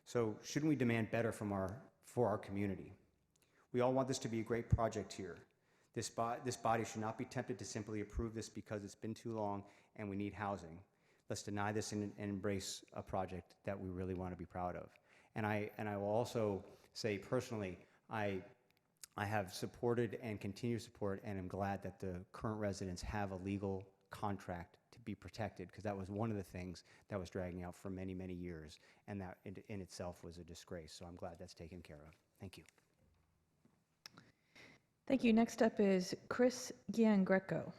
So shouldn't we demand better for our community? We all want this to be a great project here. This body should not be tempted to simply approve this because it's been too long and we need housing. Let's deny this and embrace a project that we really want to be proud of. And I will also say personally, I have supported and continue to support, and am glad that the current residents have a legal contract to be protected, because that was one of the things that was dragging out for many, many years, and that in itself was a disgrace. So I'm glad that's taken care of. Thank you. Thank you. Next up is Chris Giangreco,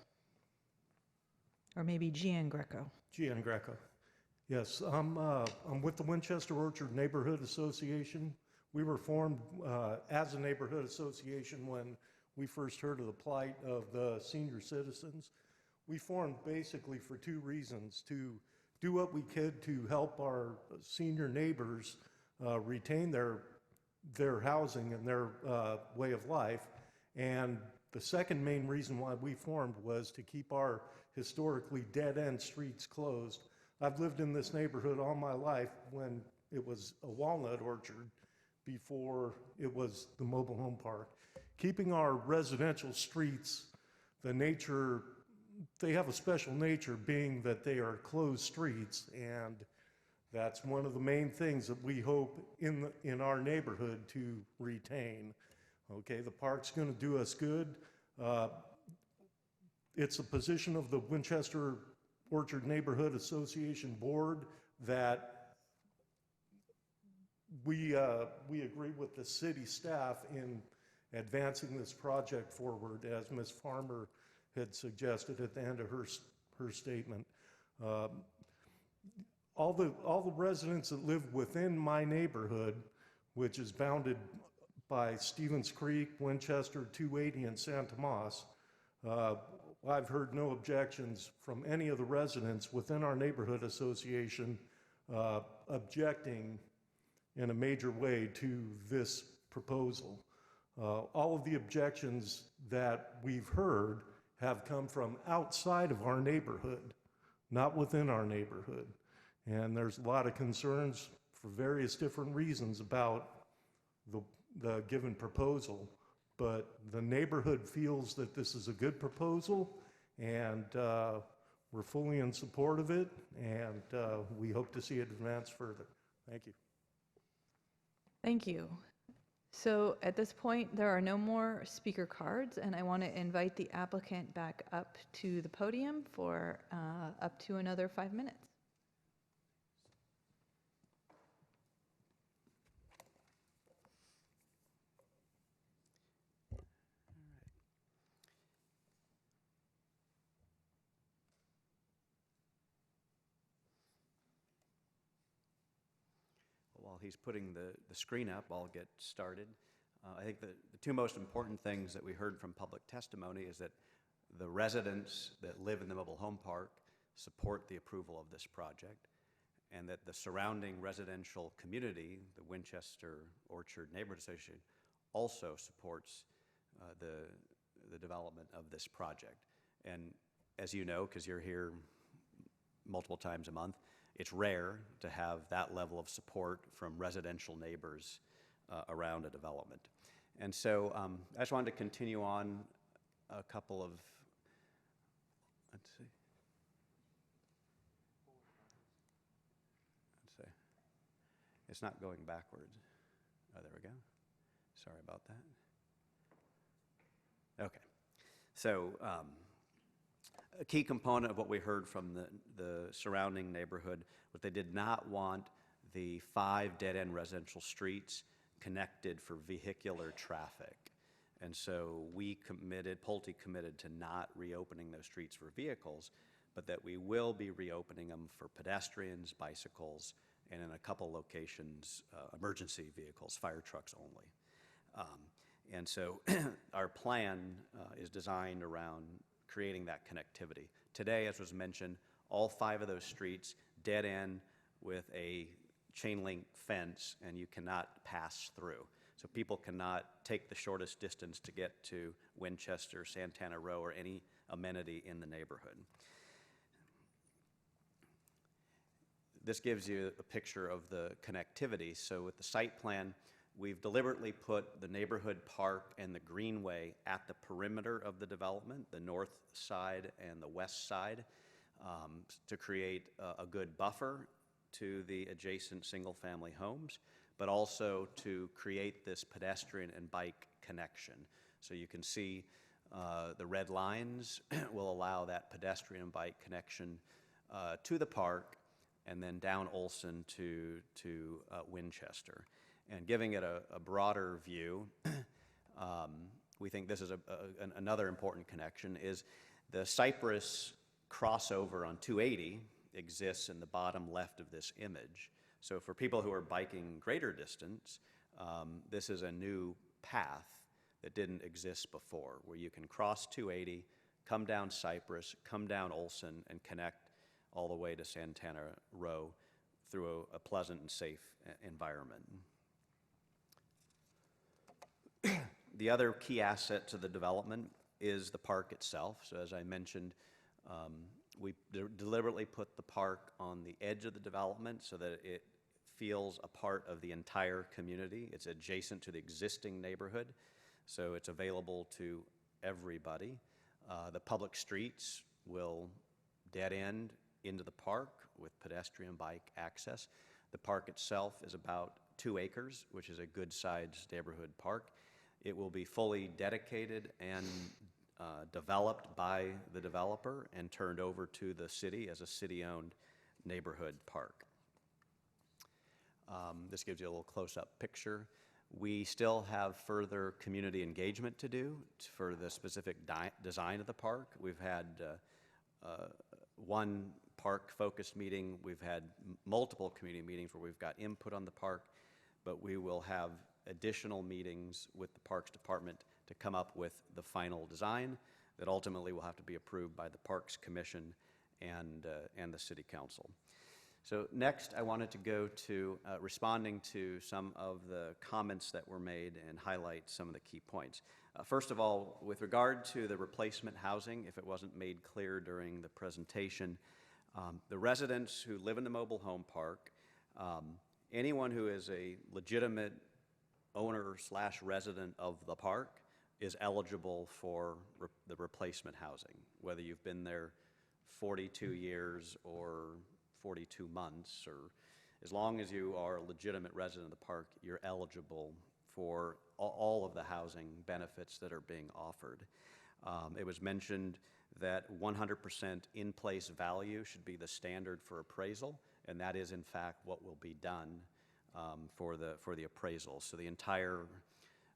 or maybe Giangreco. Giangreco. Yes, I'm with the Winchester Orchard Neighborhood Association. We were formed as a neighborhood association when we first heard of the plight of the senior citizens. We formed basically for two reasons: to do what we could to help our senior neighbors retain their housing and their way of life. And the second main reason why we formed was to keep our historically dead-end streets closed. I've lived in this neighborhood all my life when it was a walnut orchard before it was the mobile home park. Keeping our residential streets, the nature, they have a special nature being that they are closed streets, and that's one of the main things that we hope in our neighborhood to retain. Okay, the park's going to do us good. It's a position of the Winchester Orchard Neighborhood Association Board that we agree with the city staff in advancing this project forward, as Ms. Farmer had suggested at the end of her statement. All the residents that live within my neighborhood, which is bounded by Stevens Creek, Winchester, 280, and San Tomas, I've heard no objections from any of the residents within our neighborhood association objecting in a major way to this proposal. All of the objections that we've heard have come from outside of our neighborhood, not within our neighborhood. And there's a lot of concerns for various different reasons about the given proposal. But the neighborhood feels that this is a good proposal, and we're fully in support of it, and we hope to see it advance further. Thank you. Thank you. So at this point, there are no more speaker cards, and I want to invite the applicant back up to the podium for up to another 5 minutes. While he's putting the screen up, I'll get started. I think the two most important things that we heard from public testimony is that the residents that live in the mobile home park support the approval of this project, and that the surrounding residential community, the Winchester Orchard Neighborhood Association, also supports the development of this project. And as you know, because you're here multiple times a month, it's rare to have that level of support from residential neighbors around a development. And so I just wanted to continue on a couple of, let's see. It's not going backwards. Oh, there we go. Sorry about that. Okay. So a key component of what we heard from the surrounding neighborhood was they did not want the 5 dead-end residential streets connected for vehicular traffic. And so we committed, Pulte committed to not reopening those streets for vehicles, but that we will be reopening them for pedestrians, bicycles, and in a couple locations, emergency vehicles, fire trucks only. And so our plan is designed around creating that connectivity. Today, as was mentioned, all 5 of those streets dead end with a chain link fence, and you cannot pass through. So people cannot take the shortest distance to get to Winchester, Santana Row, or any amenity in the neighborhood. This gives you a picture of the connectivity. So with the site plan, we've deliberately put the neighborhood park and the greenway at the perimeter of the development, the north side and the west side, to create a good buffer to the adjacent single-family homes, but also to create this pedestrian and bike connection. So you can see the red lines will allow that pedestrian and bike connection to the park and then down Olson to Winchester. And giving it a broader view, we think this is another important connection, is the Cypress crossover on 280 exists in the bottom left of this image. So for people who are biking greater distance, this is a new path that didn't exist before, where you can cross 280, come down Cypress, come down Olson, and connect all the way to Santana Row through a pleasant and safe environment. The other key asset to the development is the park itself. So as I mentioned, we deliberately put the park on the edge of the development so that it feels a part of the entire community. It's adjacent to the existing neighborhood, so it's available to everybody. The public streets will dead end into the park with pedestrian bike access. The park itself is about 2 acres, which is a good-sized neighborhood park. It will be fully dedicated and developed by the developer and turned over to the city as a city-owned neighborhood park. This gives you a little close-up picture. We still have further community engagement to do for the specific design of the park. We've had one park-focused meeting. We've had multiple community meetings where we've got input on the park, but we will have additional meetings with the Parks Department to come up with the final design that ultimately will have to be approved by the Parks Commission and the City Council. So next, I wanted to go to responding to some of the comments that were made and highlight some of the key points. First of all, with regard to the replacement housing, if it wasn't made clear during the presentation, the residents who live in the mobile home park, anyone who is a legitimate owner/resident of the park is eligible for the replacement housing, whether you've been there 42 years or 42 months, or as long as you are a legitimate resident of the park, you're eligible for all of the housing benefits that are being offered. It was mentioned that 100% in-place value should be the standard for appraisal, and that is in fact what will be done for the appraisal. So the entire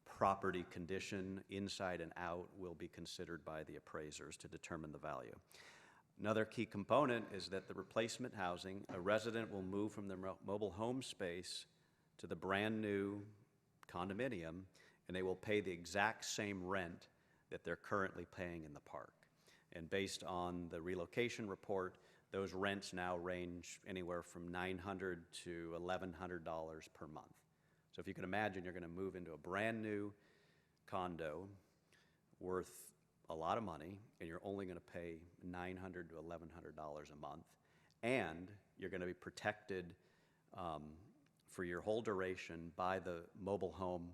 property condition, inside and out, will be considered by the appraisers to determine the value. Another key component is that the replacement housing, a resident will move from their mobile home space to the brand new condominium, and they will pay the exact same rent that they're currently paying in the park. And based on the relocation report, those rents now range anywhere from $900 to $1,100 per month. So if you can imagine, you're going to move into a brand new condo worth a lot of money, and you're only going to pay $900 to $1,100 a month, and you're going to be protected for your whole duration by the mobile home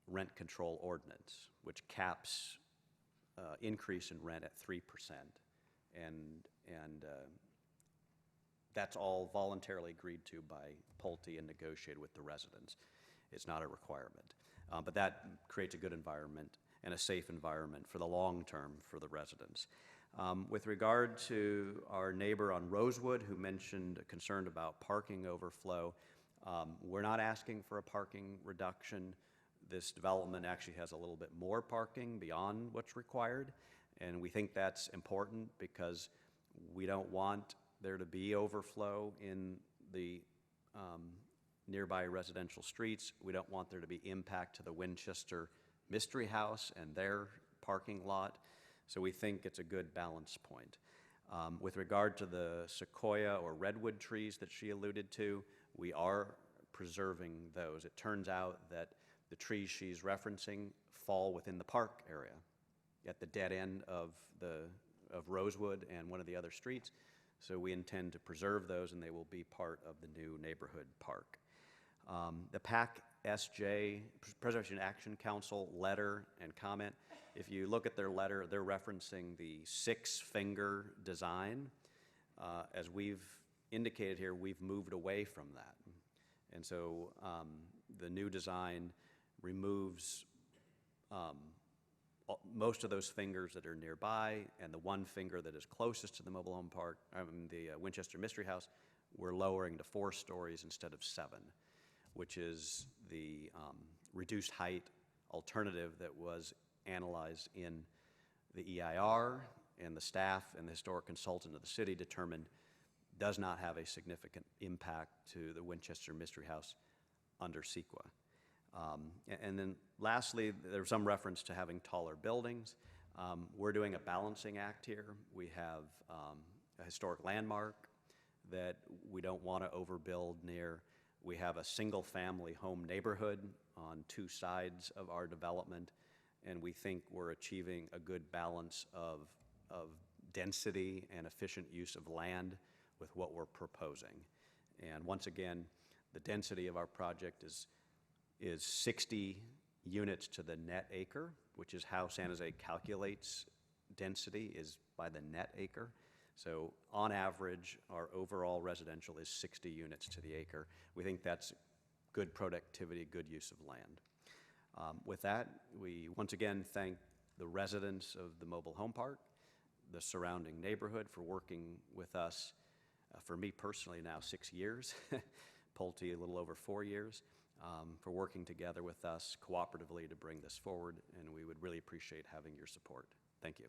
rent control ordinance, which caps increase in rent at 3%. And that's all voluntarily agreed to by Pulte and negotiated with the residents. It's not a requirement. But that creates a good environment and a safe environment for the long term for the residents. With regard to our neighbor on Rosewood who mentioned a concern about parking overflow, we're not asking for a parking reduction. This development actually has a little bit more parking beyond what's required, and we think that's important because we don't want there to be overflow in the nearby residential streets. We don't want there to be impact to the Winchester Mystery House and their parking lot. So we think it's a good balance point. With regard to the sequoia or redwood trees that she alluded to, we are preserving those. It turns out that the trees she's referencing fall within the park area at the dead end of Rosewood and one of the other streets. So we intend to preserve those, and they will be part of the new neighborhood park. The PAC SJ, Preservation Action Council letter and comment, if you look at their letter, they're referencing the six-finger design. As we've indicated here, we've moved away from that. And so the new design removes most of those fingers that are nearby, and the one finger that is closest to the mobile home park, the Winchester Mystery House, we're lowering to 4 stories instead of 7, which is the reduced height alternative that was analyzed in the EIR, and the staff and the historic consultant of the city determined does not have a significant impact to the Winchester Mystery House under CEQA. And then lastly, there's some reference to having taller buildings. We're doing a balancing act here. We have a historic landmark that we don't want to overbuild near. We have a single-family home neighborhood on 2 sides of our development, and we think we're achieving a good balance of density and efficient use of land with what we're proposing. And once again, the density of our project is 60 units to the net acre, which is how San Jose calculates density, is by the net acre. So on average, our overall residential is 60 units to the acre. We think that's good productivity, good use of land. With that, we once again thank the residents of the mobile home park, the surrounding neighborhood for working with us, for me personally now 6 years, Pulte a little over 4 years, for working together with us cooperatively to bring this forward, and we would really appreciate having your support. Thank you.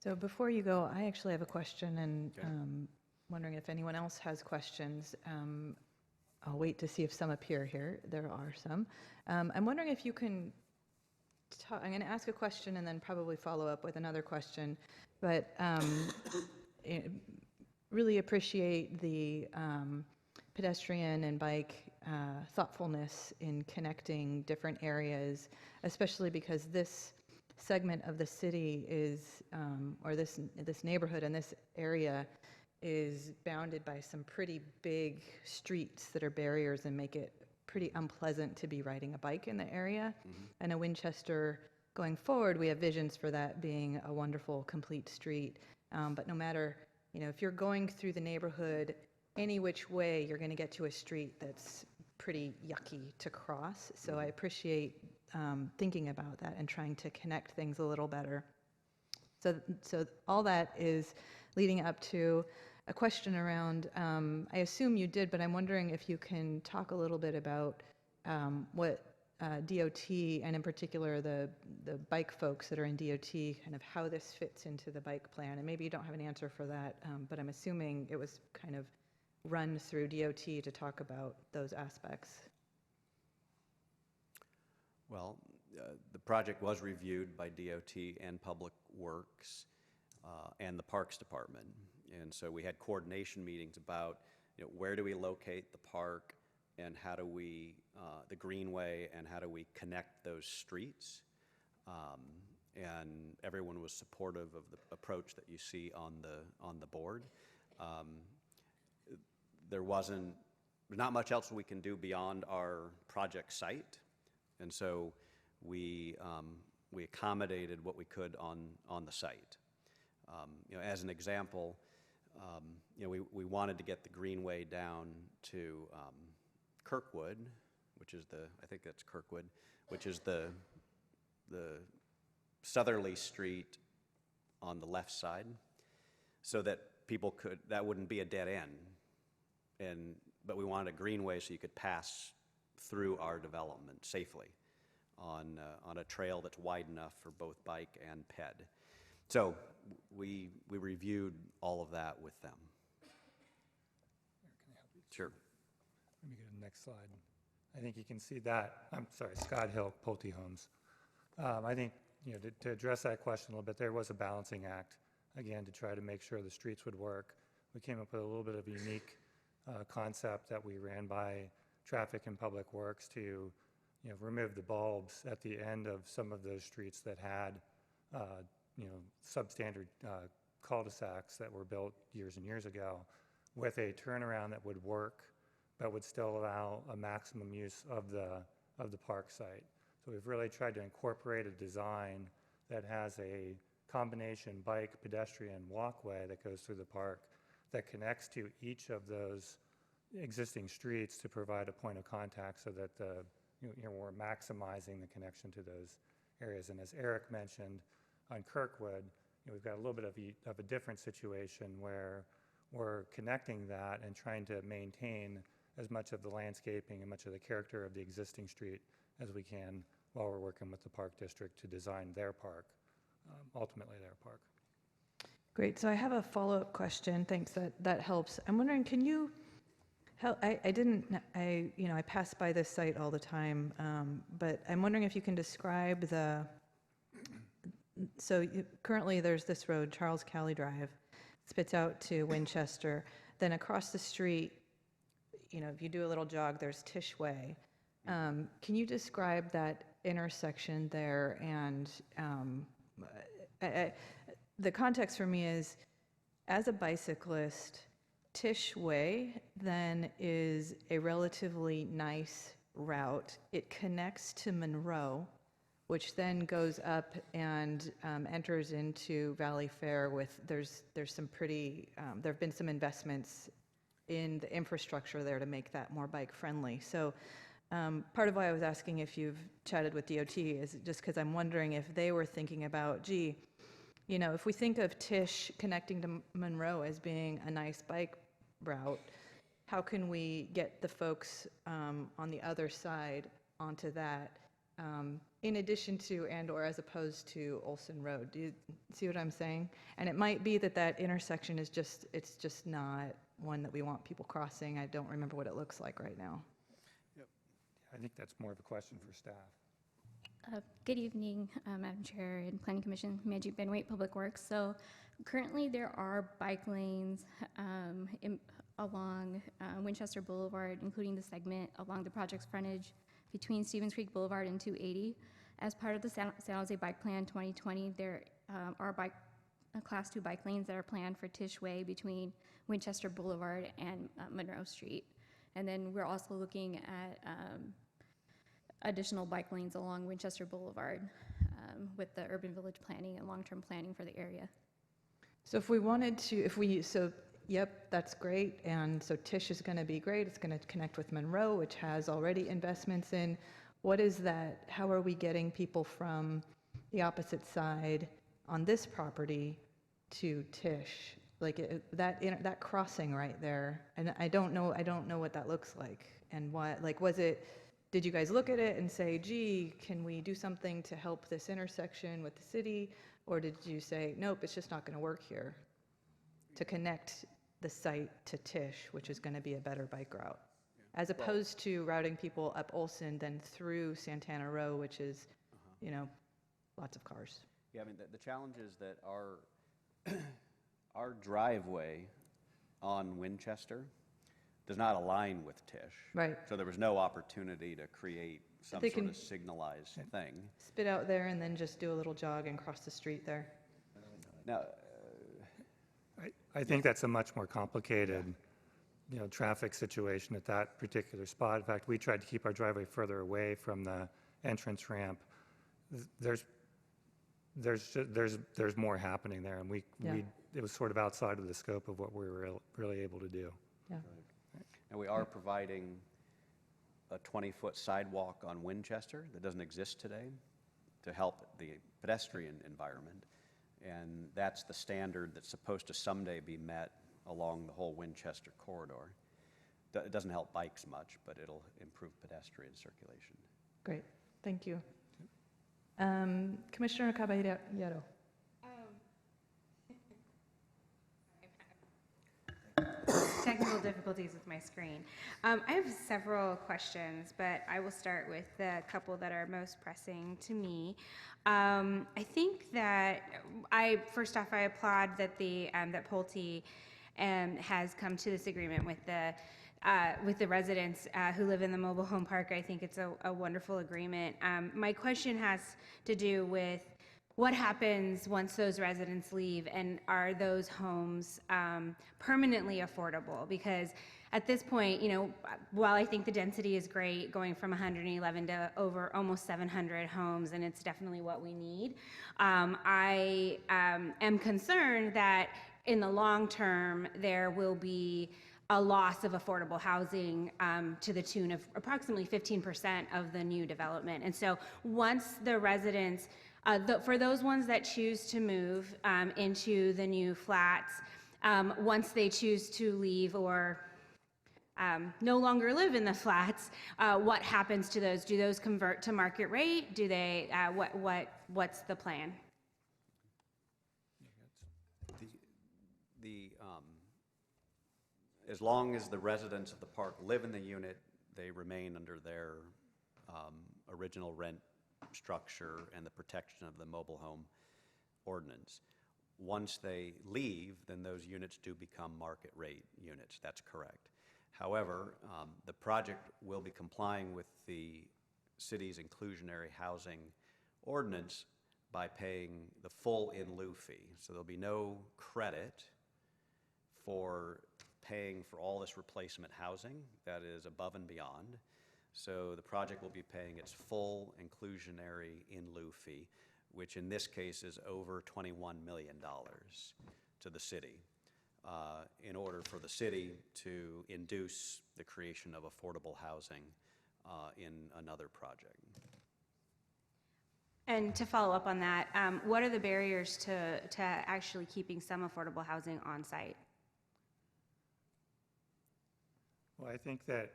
So before you go, I actually have a question, and wondering if anyone else has questions. I'll wait to see if some appear here. There are some. I'm wondering if you can I'm going to ask a question and then probably follow up with another question, but really appreciate the pedestrian and bike thoughtfulness in connecting different areas, especially because this segment of the city is, or this neighborhood and this area is bounded by some pretty big streets that are barriers and make it pretty unpleasant to be riding a bike in the area. And in Winchester, going forward, we have visions for that being a wonderful, complete street. But no matter, if you're going through the neighborhood, any which way, you're going to get to a street that's pretty yucky to cross. So I appreciate thinking about that and trying to connect things a little better. So all that is leading up to a question around, I assume you did, but I'm wondering if you can talk a little bit about what DOT, and in particular the bike folks that are in DOT, kind of how this fits into the bike plan. And maybe you don't have an answer for that, but I'm assuming it was kind of run through DOT to talk about those aspects. Well, the project was reviewed by DOT and Public Works and the Parks Department. And so we had coordination meetings about, where do we locate the park and how do we, the greenway, and how do we connect those streets? And everyone was supportive of the approach that you see on the board. There's not much else we can do beyond our project site. And so we accommodated what we could on the site. As an example, we wanted to get the greenway down to Kirkwood, which is I think that's Kirkwood, which is the southerly street on the left side, so that that wouldn't be a dead end. But we wanted a greenway so you could pass through our development safely on a trail that's wide enough for both bike and ped. So we reviewed all of that with them. Can I help you? Sure. Let me go to the next slide. I think you can see that. I'm sorry, Scott Hill, Pulte Homes. I think, to address that question a little bit, there was a balancing act, again, to try to make sure the streets would work. We came up with a little bit of a unique concept that we ran by Traffic and Public Works to, remove the bulbs at the end of some of those streets that had, substandard cul-de-sacs that were built years and years ago, with a turnaround that would work, but would still allow a maximum use of the park site. So we've really tried to incorporate a design that has a combination bike, pedestrian, walkway that goes through the park that connects to each of those existing streets to provide a point of contact so that we're maximizing the connection to those areas. And as Eric mentioned, on Kirkwood, we've got a little bit of a different situation where we're connecting that and trying to maintain as much of the landscaping and much of the character of the existing street as we can while we're working with the park district to design their park, ultimately their park. Great. So I have a follow-up question. Thanks. That helps. I'm wondering, can you help? I pass by this site all the time, but I'm wondering if you can describe currently there's this road, Charles Cowley Drive, spits out to Winchester. Then across the street, if you do a little jog, there's Tisch Way. Can you describe that intersection there? And the context for me is, as a bicyclist, Tisch Way then is a relatively nice route. It connects to Monroe, which then goes up and enters into Valley Fair with, there's some pretty, there have been some investments in the infrastructure there to make that more bike friendly. So part of why I was asking if you've chatted with DOT is just because I'm wondering if they were thinking about, if we think of Tisch connecting to Monroe as being a nice bike route, how can we get the folks on the other side onto that, in addition to or as opposed to Olson Road? Do you see what I'm saying? And it might be that intersection is it's just not one that we want people crossing. I don't remember what it looks like right now. Yep. I think that's more of a question for staff. Good evening, Madam Chair and Planning Commission, Manjeet Benwait, Public Works. So currently there are bike lanes along Winchester Boulevard, including the segment along the project's frontage between Stevens Creek Boulevard and 280. As part of the San Jose Bike Plan 2020, there are Class 2 bike lanes that are planned for Tisch Way between Winchester Boulevard and Monroe Street. And then we're also looking at additional bike lanes along Winchester Boulevard with the urban village planning and long-term planning for the area. So if we wanted to, yep, that's great. And so Tisch is going to be great. It's going to connect with Monroe, which has already investments in. What is that? How are we getting people from the opposite side on this property to Tisch? Like that crossing right there. And I don't know what that looks like. And what, did you guys look at it and say, gee, can we do something to help this intersection with the city? Or did you say, nope, it's just not going to work here to connect the site to Tisch, which is going to be a better bike route, as opposed to routing people up Olson, then through Santana Row, which is, lots of cars. Yeah, I mean, the challenge is that our driveway on Winchester does not align with Tisch. Right. So there was no opportunity to create some They sort can of signalized thing. Spit out there and then just do a little jog and cross the street there. Now, I think that's a much more complicated, traffic situation at that particular spot. In fact, we tried to keep our driveway further away from the entrance ramp. There's more happening there, and it was sort of outside of the scope of what we were really able to do. Yeah. And we are providing a 20-foot sidewalk on Winchester that doesn't exist today to help the pedestrian environment. And that's the standard that's supposed to someday be met along the whole Winchester corridor. It doesn't help bikes much, but it'll improve pedestrian circulation. Great, thank you. Commissioner Caballero. Technical difficulties with my screen. I have several questions, but I will start with the couple that are most pressing to me. I think that first off, I applaud that that Pulte has come to this agreement with the residents who live in the mobile home park. I think it's a wonderful agreement. My question has to do with what happens once those residents leave, and are those homes permanently affordable? Because at this point, while I think the density is great, going from 111 to over almost 700 homes, and it's definitely what we need, I am concerned that in the long term, there will be a loss of affordable housing to the tune of approximately 15% of the new development. And so once the residents, for those ones that choose to move into the new flats, once they choose to leave or no longer live in the flats, what happens to those? Do those convert to market rate? Do they, what's the plan? As long as the residents of the park live in the unit, they remain under their original rent structure and the protection of the mobile home ordinance. Once they leave, then those units do become market rate units. That's correct. However, the project will be complying with the city's inclusionary housing ordinance by paying the full in lieu fee. So there'll be no credit for paying for all this replacement housing that is above and beyond. So the project will be paying its full inclusionary in lieu fee, which in this case is over $21 million to the city, in order for the city to induce the creation of affordable housing in another project. And to follow up on that, what are the barriers to actually keeping some affordable housing on site? Well, I think that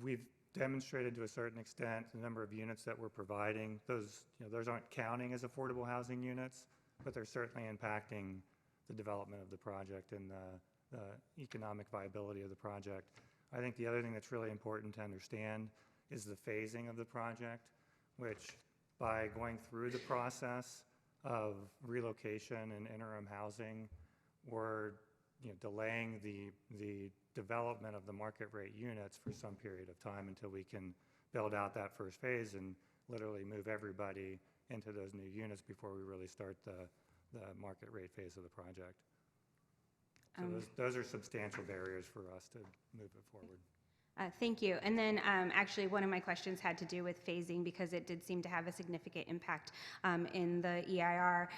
we've demonstrated to a certain extent the number of units that we're providing. Those aren't counting as affordable housing units, but they're certainly impacting the development of the project and the economic viability of the project. I think the other thing that's really important to understand is the phasing of the project, which by going through the process of relocation and interim housing, we're delaying the development of the market rate units for some period of time until we can build out that first phase and literally move everybody into those new units before we really start the market rate phase of the project. So those are substantial barriers for us to move it forward. Thank you. And then actually one of my questions had to do with phasing, because it did seem to have a significant impact in the EIR,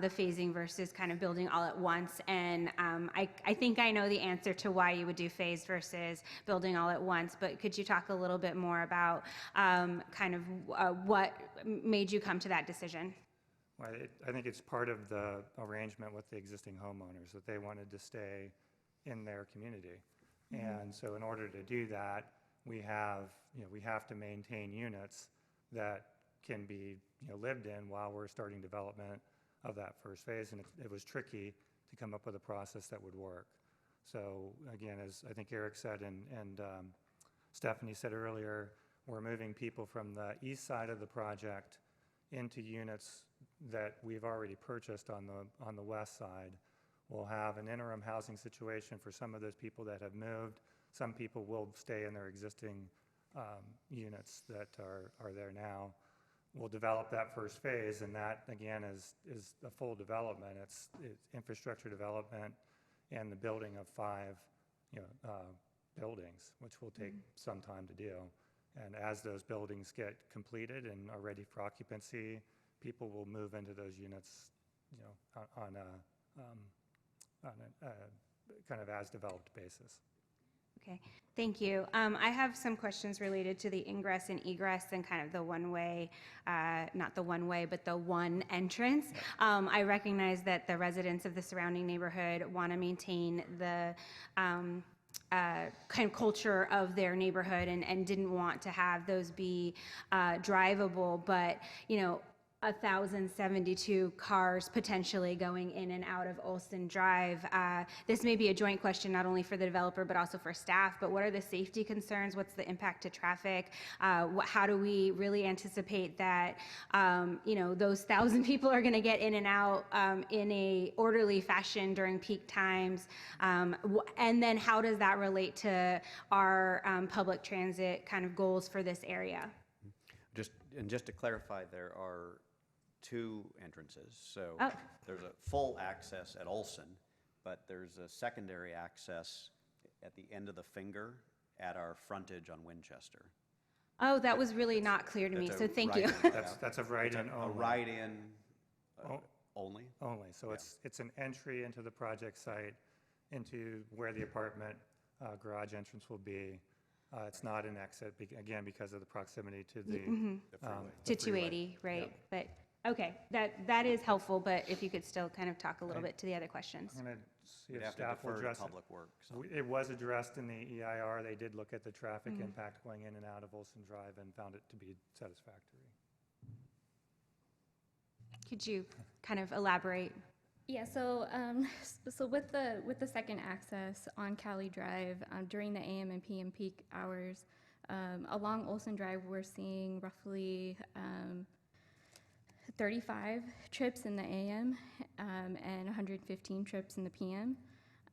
the phasing versus kind of building all at once. And I think I know the answer to why you would do phased versus building all at once, but could you talk a little bit more about kind of what made you come to that decision? Well, I think it's part of the arrangement with the existing homeowners that they wanted to stay in their community. And so in order to do that, we have to maintain units that can be lived in while we're starting development of that first phase. And it was tricky to come up with a process that would work. So again, as I think Eric said and Stephanie said earlier, we're moving people from the east side of the project into units that we've already purchased on the west side. We'll have an interim housing situation for some of those people that have moved. Some people will stay in their existing units that are there now. We'll develop that first phase, and that, again, is a full development. It's infrastructure development and the building of 5 buildings, which will take some time to do. And as those buildings get completed and are ready for occupancy, people will move into those units on a kind of as developed basis. Okay, thank you. I have some questions related to the ingress and egress and kind of the one-way, not the one-way, but the one entrance. I recognize that the residents of the surrounding neighborhood want to maintain the kind of culture of their neighborhood and didn't want to have those be drivable, but 1,072 cars potentially going in and out of Olson Drive. This may be a joint question not only for the developer but also for staff, but what are the safety concerns? What's the impact to traffic? How do we really anticipate that those 1,000 people are going to get in and out in a orderly fashion during peak times? And then how does that relate to our public transit kind of goals for this area? Just to clarify, there are 2 entrances. So Oh. there's a full access at Olson, but there's a secondary access at the end of the finger at our frontage on Winchester. Oh, that was really not clear to me, That's so a thank you. right-in That's a write-in A only. write-in Oh. only? Only, so it's an entry into the project site, into where the apartment garage entrance will be. It's not an exit, again, because of the proximity to the To 280, right? Yep. But okay, that is helpful. But if you could still kind of talk a little bit to the other questions. I'm going to see We'd if have to staff will defer to address Public Works. It was addressed in the EIR. They did look at the traffic Mhm. impact going in and out of Olson Drive and found it to be satisfactory. Could you kind of elaborate? Yeah, so with the second access on Cali Drive during the AM and PM peak hours, along Olson Drive, we're seeing roughly 35 trips in the AM and 115 trips in the PM,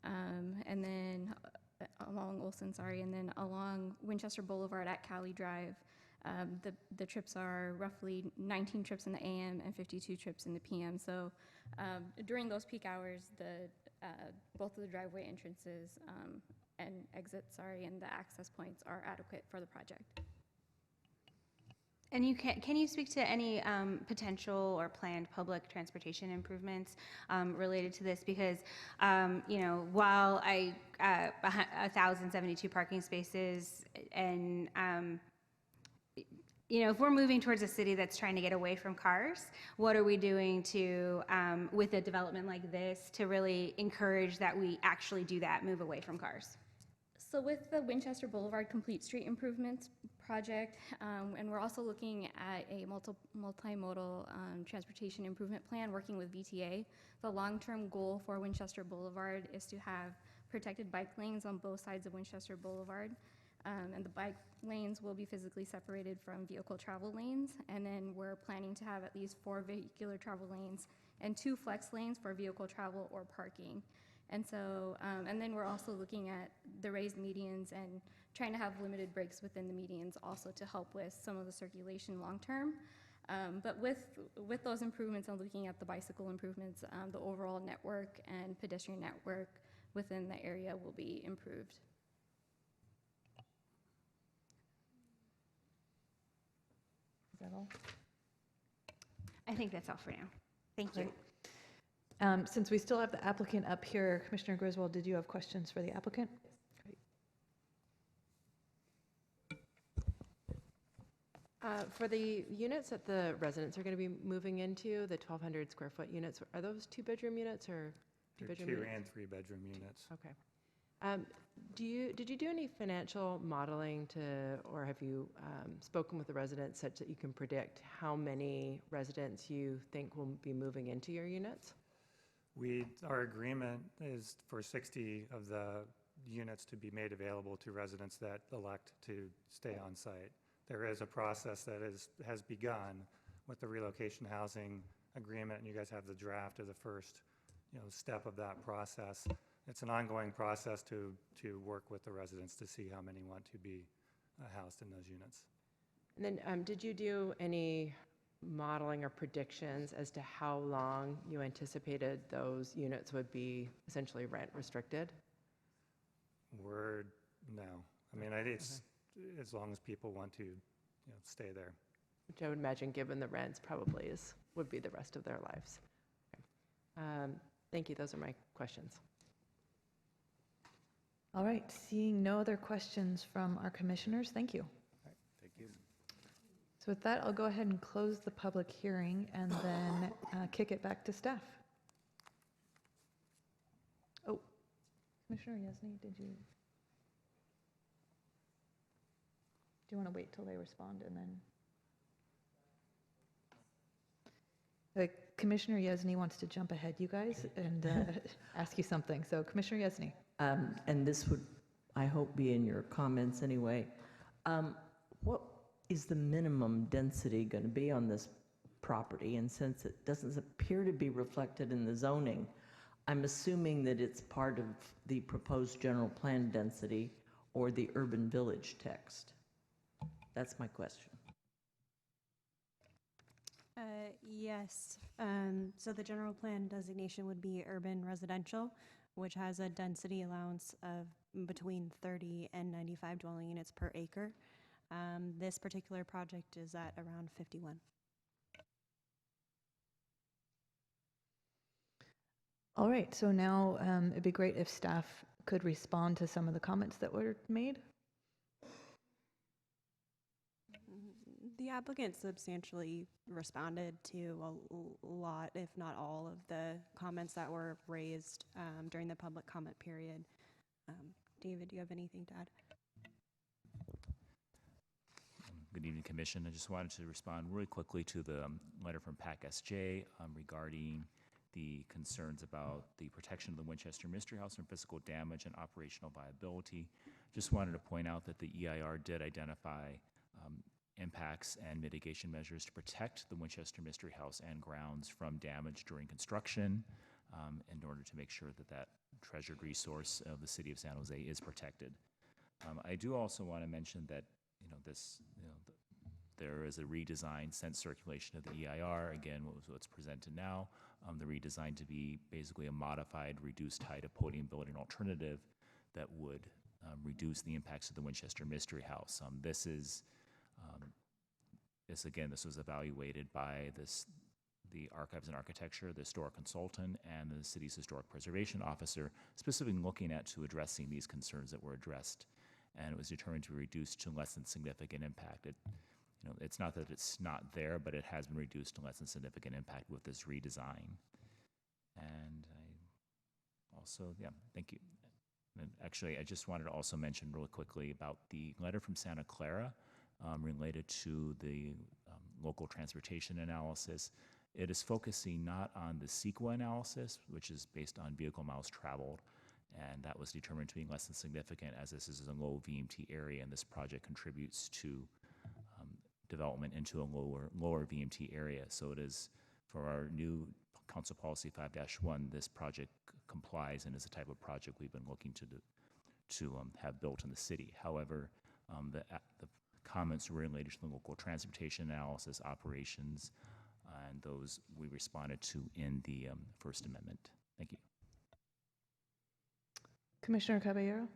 and then along Winchester Boulevard at Cali Drive. The trips are roughly 19 trips in the AM and 52 trips in the PM. So during those peak hours, both of the driveway entrances and exits, and the access points are adequate for the project. And can you speak to any potential or planned public transportation improvements related to this? Because while 1,072 parking spaces and if we're moving towards a city that's trying to get away from cars, what are we doing to, with a development like this, to really encourage that we actually do that, move away from cars? So with the Winchester Boulevard Complete Street Improvements project, and we're also looking at a multimodal transportation improvement plan working with VTA. The long-term goal for Winchester Boulevard is to have protected bike lanes on both sides of Winchester Boulevard. And the bike lanes will be physically separated from vehicle travel lanes. And then we're planning to have at least 4 vehicular travel lanes and 2 flex lanes for vehicle travel or parking. And so, and then we're also looking at the raised medians and trying to have limited breaks within the medians also to help with some of the circulation long term. But with those improvements and looking at the bicycle improvements, the overall network and pedestrian network within the area will be improved. Is that all? I think that's all for now. Thank you. Great. Since we still have the applicant up here, Commissioner Griswold, did you have questions for the applicant? Great. For the units that the residents are going to be moving into, the 1,200 square foot units, are those 2-bedroom units or They're 2-bedroom 2 units? and 3-bedroom units. Okay. Did you do any financial modeling or have you spoken with the residents such that you can predict how many residents you think will be moving into your units? Our agreement is for 60 of the units to be made available to residents that elect to stay on site. There is a process that has begun with the relocation housing agreement, and you guys have the draft of the first step of that process. It's an ongoing process to work with the residents to see how many want to be housed in those units. And then did you do any modeling or predictions as to how long you anticipated those units would be essentially rent restricted? No. I mean, it's as long as people want to stay there. Which I would imagine, given the rents, probably would be the rest of their lives. Okay. Thank you. Those are my questions. All right, seeing no other questions from our commissioners, thank you. Thank you. So with that, I'll go ahead and close the public hearing and then kick it back to staff. Oh, Commissioner Yasny, do you want to wait till they respond and then? Commissioner Yesney wants to jump ahead, you guys, and ask you something. So Commissioner Yesney. And this would, I hope, be in your comments anyway. What is the minimum density going to be on this property? And since it doesn't appear to be reflected in the zoning, I'm assuming that it's part of the proposed general plan density or the urban village text. That's my question. Yes. So the general plan designation would be urban residential, which has a density allowance of between 30 and 95 dwelling units per acre. This particular project is at around 51. All right, so now it'd be great if staff could respond to some of the comments that were made. The applicant substantially responded to a lot, if not all, of the comments that were raised during the public comment period. David, do you have anything to add? Good evening, Commission. I just wanted to respond really quickly to the letter from PAC SJ regarding the concerns about the protection of the Winchester Mystery House from physical damage and operational viability. Just wanted to point out that the EIR did identify impacts and mitigation measures to protect the Winchester Mystery House and grounds from damage during construction in order to make sure that that treasured resource of the city of San Jose is protected. I do also want to mention that there is a redesigned sense circulation of the EIR. Again, what's presented now, the redesign to be basically a modified reduced height of podium building alternative that would reduce the impacts of the Winchester Mystery House. This was evaluated by the Archives and Architecture, the historic consultant, and the city's historic preservation officer, specifically looking at addressing these concerns that were addressed, and it was determined to be reduced to less than significant impact. It's not that it's not there, but it has been reduced to less than significant impact with this redesign. And thank you. And actually, I just wanted to also mention really quickly about the letter from Santa Clara related to the local transportation analysis. It is focusing not on the CEQA analysis, which is based on vehicle miles traveled, and that was determined to be less than significant as this is a low VMT area, and this project contributes to development into a lower VMT area. So it is, for our new Council Policy 5-1, this project complies and is the type of project we've been looking to have built in the city. However, the comments were related to the local transportation analysis operations, and those we responded to in the First Amendment. Thank you. Commissioner Caballero?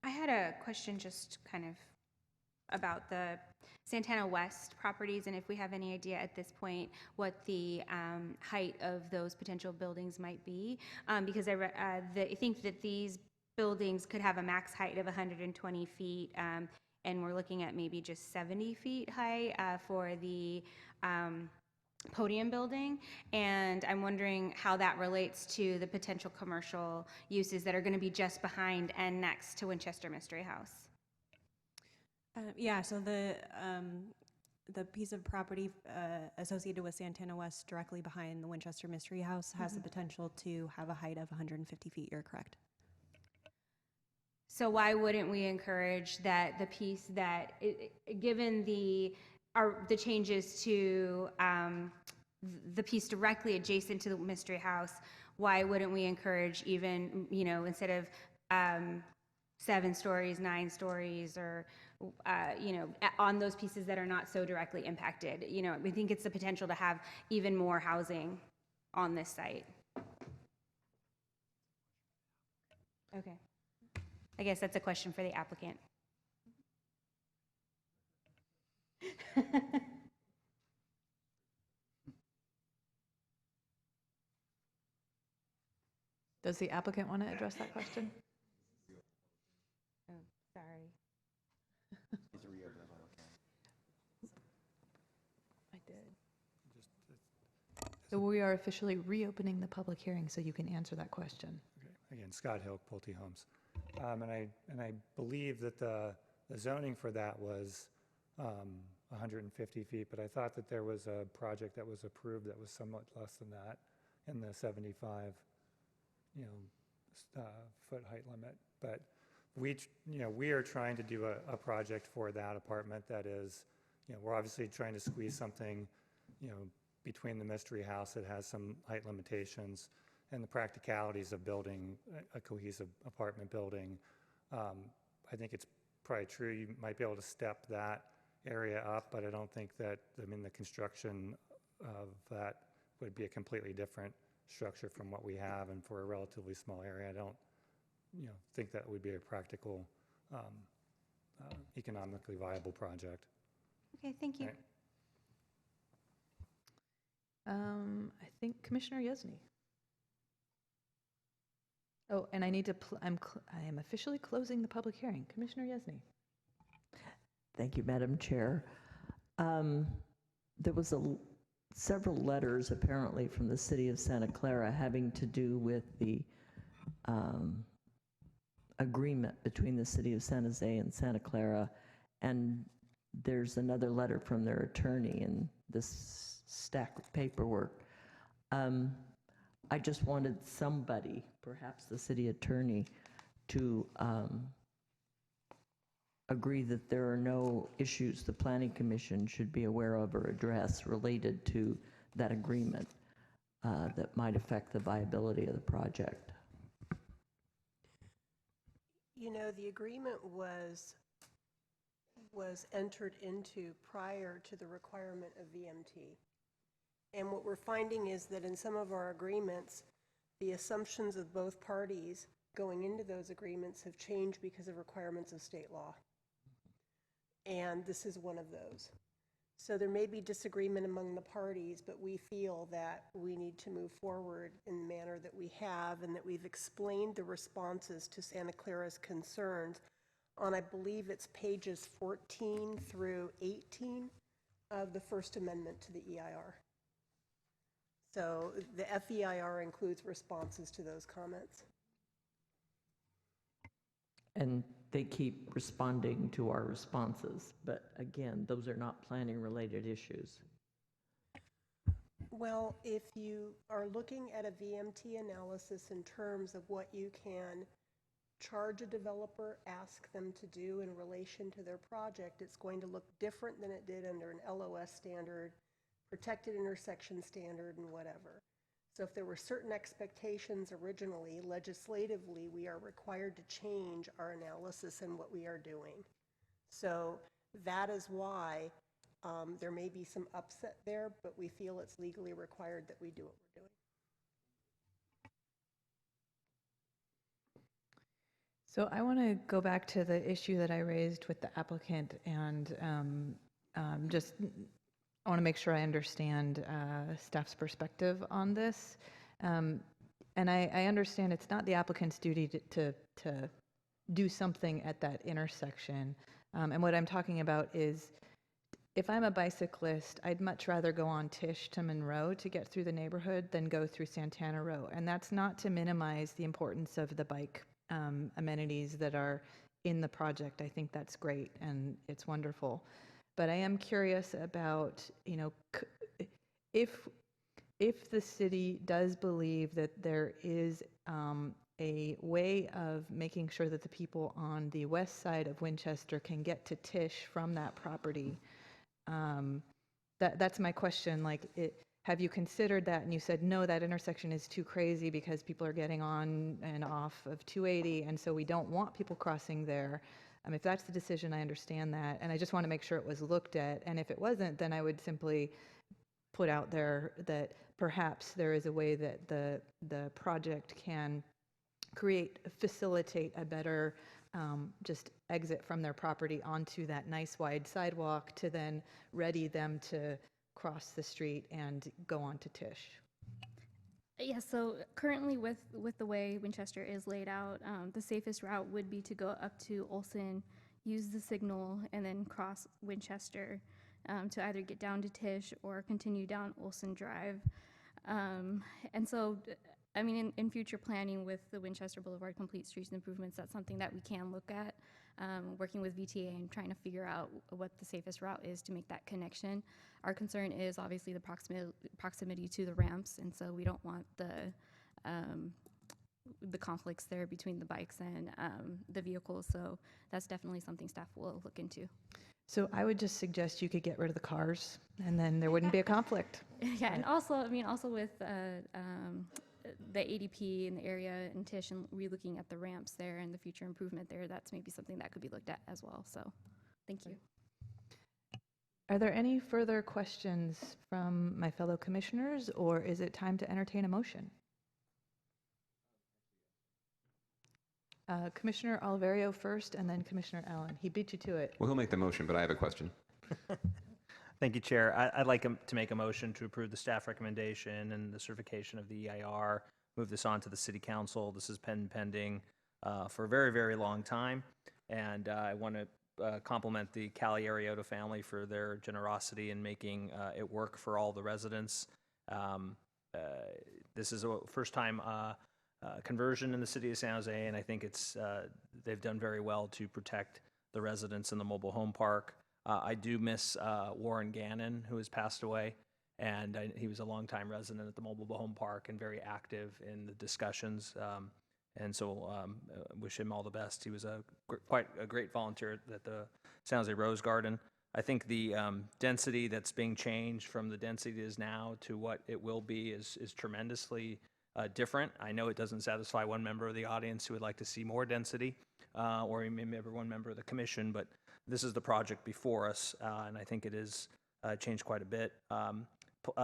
I had a question just kind of about the Santana West properties, and if we have any idea at this point what the height of those potential buildings might be, because I think that these buildings could have a max height of 120 feet, and we're looking at maybe just 70 feet high for the podium building, and I'm wondering how that relates to the potential commercial uses that are going to be just behind and next to Winchester Mystery House. Yeah, so the piece of property associated with Santana West directly behind the Winchester Mystery House has the potential to have a height of 150 feet, you're correct. So why wouldn't we encourage that the piece that, given the changes to the piece directly adjacent to the Mystery House, why wouldn't we encourage even, instead of 7 stories, 9 stories, or, on those pieces that are not so directly impacted? We think it's the potential to have even more housing on this site. Okay. I guess that's a question for the applicant. Does the applicant want to address that question? Oh, sorry. I did. So we are officially reopening the public hearing so you can answer that question. Okay. Again, Scott Hill, Pulte Homes. And I believe that the zoning for that was 150 feet, but I thought that there was a project that was approved that was somewhat less than that in the 75, foot height limit. But we are trying to do a project for that apartment that is, we're obviously trying to squeeze something, between the mystery house that has some height limitations and the practicalities of building a cohesive apartment building. I think it's probably true you might be able to step that area up, but I don't think that, the construction of that would be a completely different structure from what we have, and for a relatively small area, I don't, think that would be a practical, economically viable project. Okay, thank you. Right. I think Commissioner Yesney. Oh, and I need to, I am officially closing the public hearing. Commissioner Yesney. Thank you, Madam Chair. There was several letters apparently from the city of Santa Clara having to do with the agreement between the city of San Jose and Santa Clara, and there's another letter from their attorney in this stack of paperwork. I just wanted somebody, perhaps the city attorney, to agree that there are no issues the Planning Commission should be aware of or address related to that agreement that might affect the viability of the project. The agreement was entered into prior to the requirement of VMT. And what we're finding is that in some of our agreements, the assumptions of both parties going into those agreements have changed because of requirements of state law. And this is one of those. So there may be disagreement among the parties, but we feel that we need to move forward in the manner that we have, and that we've explained the responses to Santa Clara's concerns on, I believe it's pages 14 through 18 of the First Amendment to the EIR. So the FEIR includes responses to those comments. And they keep responding to our responses, but again, those are not planning-related issues. Well, if you are looking at a VMT analysis in terms of what you can charge a developer, ask them to do in relation to their project, it's going to look different than it did under an LOS standard, protected intersection standard, and whatever. So if there were certain expectations originally, legislatively, we are required to change our analysis and what we are doing. So that is why there may be some upset there, but we feel it's legally required that we do what we're doing. So I want to go back to the issue that I raised with the applicant, and just I want to make sure I understand staff's perspective on this. And I understand it's not the applicant's duty to do something at that intersection. And what I'm talking about is, if I'm a bicyclist, I'd much rather go on Tisch to Monroe to get through the neighborhood than go through Santana Row. And that's not to minimize the importance of the bike amenities that are in the project. I think that's great and it's wonderful. But I am curious about, if the city does believe that there is a way of making sure that the people on the west side of Winchester can get to Tisch from that property, that's my question. Have you considered that? And you said, no, that intersection is too crazy because people are getting on and off of 280, and so we don't want people crossing there. If that's the decision, I understand that, and I just want to make sure it was looked at, and if it wasn't, then I would simply put out there that perhaps there is a way that the project can facilitate a better just exit from their property onto that nice wide sidewalk to then ready them to cross the street and go on to Tisch. Yeah, so currently with the way Winchester is laid out, the safest route would be to go up to Olson, use the signal, and then cross Winchester to either get down to Tisch or continue down Olson Drive. And so I mean, in future planning with the Winchester Boulevard Complete Streets Improvements, that's something that we can look at, working with VTA and trying to figure out what the safest route is to make that connection. Our concern is obviously the proximity to the ramps, and so we don't want the conflicts there between the bikes and the vehicles. So that's definitely something staff will look into. So I would just suggest you could get rid of the cars, and then there wouldn't be a conflict. Yeah, and also, I mean, also with the ADP in the area and Tish and relooking at the ramps there and the future improvement there, that's maybe something that could be looked at as well. So thank you. Are there any further questions from my fellow commissioners, or is it time to entertain a motion? Commissioner Oliverio first, and then Commissioner Allen. He beat you to it. Well, he'll make the motion, but I have a question. Thank you, Chair. I'd like to make a motion to approve the staff recommendation and the certification of the EIR, move this on to the City Council. This has been pending for a very, very long time, and I want to compliment the Cali Arioto family for their generosity in making it work for all the residents. This is a first-time conversion in the City of San Jose, and I think they've done very well to protect the residents in the mobile home park. I do miss Warren Gannon, who has passed away, and he was a longtime resident at the mobile home park and very active in the discussions. And so wish him all the best. He was quite a great volunteer at the San Jose Rose Garden. I think the density that's being changed from the density it is now to what it will be is tremendously different. I know it doesn't satisfy one member of the audience who would like to see more density, or maybe one member of the commission, but this is the project before us, and I think it is changed quite a bit.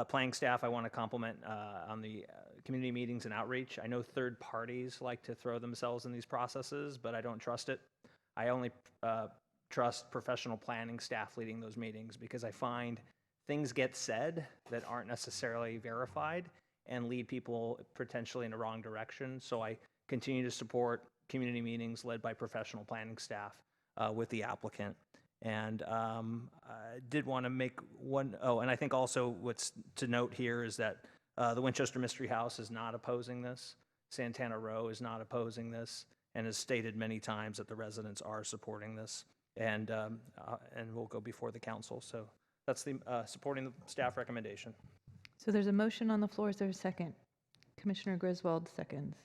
Planning staff, I want to compliment on the community meetings and outreach. I know third parties like to throw themselves in these processes, but I don't trust it. I only trust professional planning staff leading those meetings, because I find things get said that aren't necessarily verified and lead people potentially in the wrong direction. So I continue to support community meetings led by professional planning staff with the applicant. And I did want to make and I think also what's to note here is that the Winchester Mystery House is not opposing this. Santana Row is not opposing this, and has stated many times that the residents are supporting this, and will go before the council. So that's the supporting the staff recommendation. So there's a motion on the floor. Is there a second? Commissioner Griswold seconds.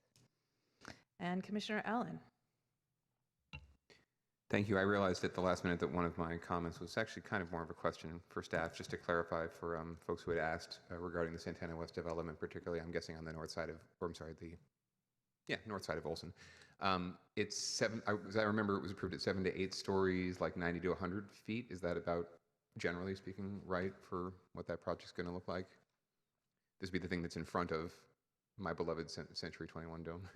And Commissioner Allen. Thank you. I realized at the last minute that one of my comments was actually kind of more of a question for staff, just to clarify for folks who had asked regarding the Santana West development, particularly, I'm guessing on the north side of, north side of Olson. It's as I remember, it was approved at 7 to 8 stories, like 90 to 100 feet. Is that about, generally speaking, right for what that project's going to look like? This would be the thing that's in front of my beloved Century 21 Dome.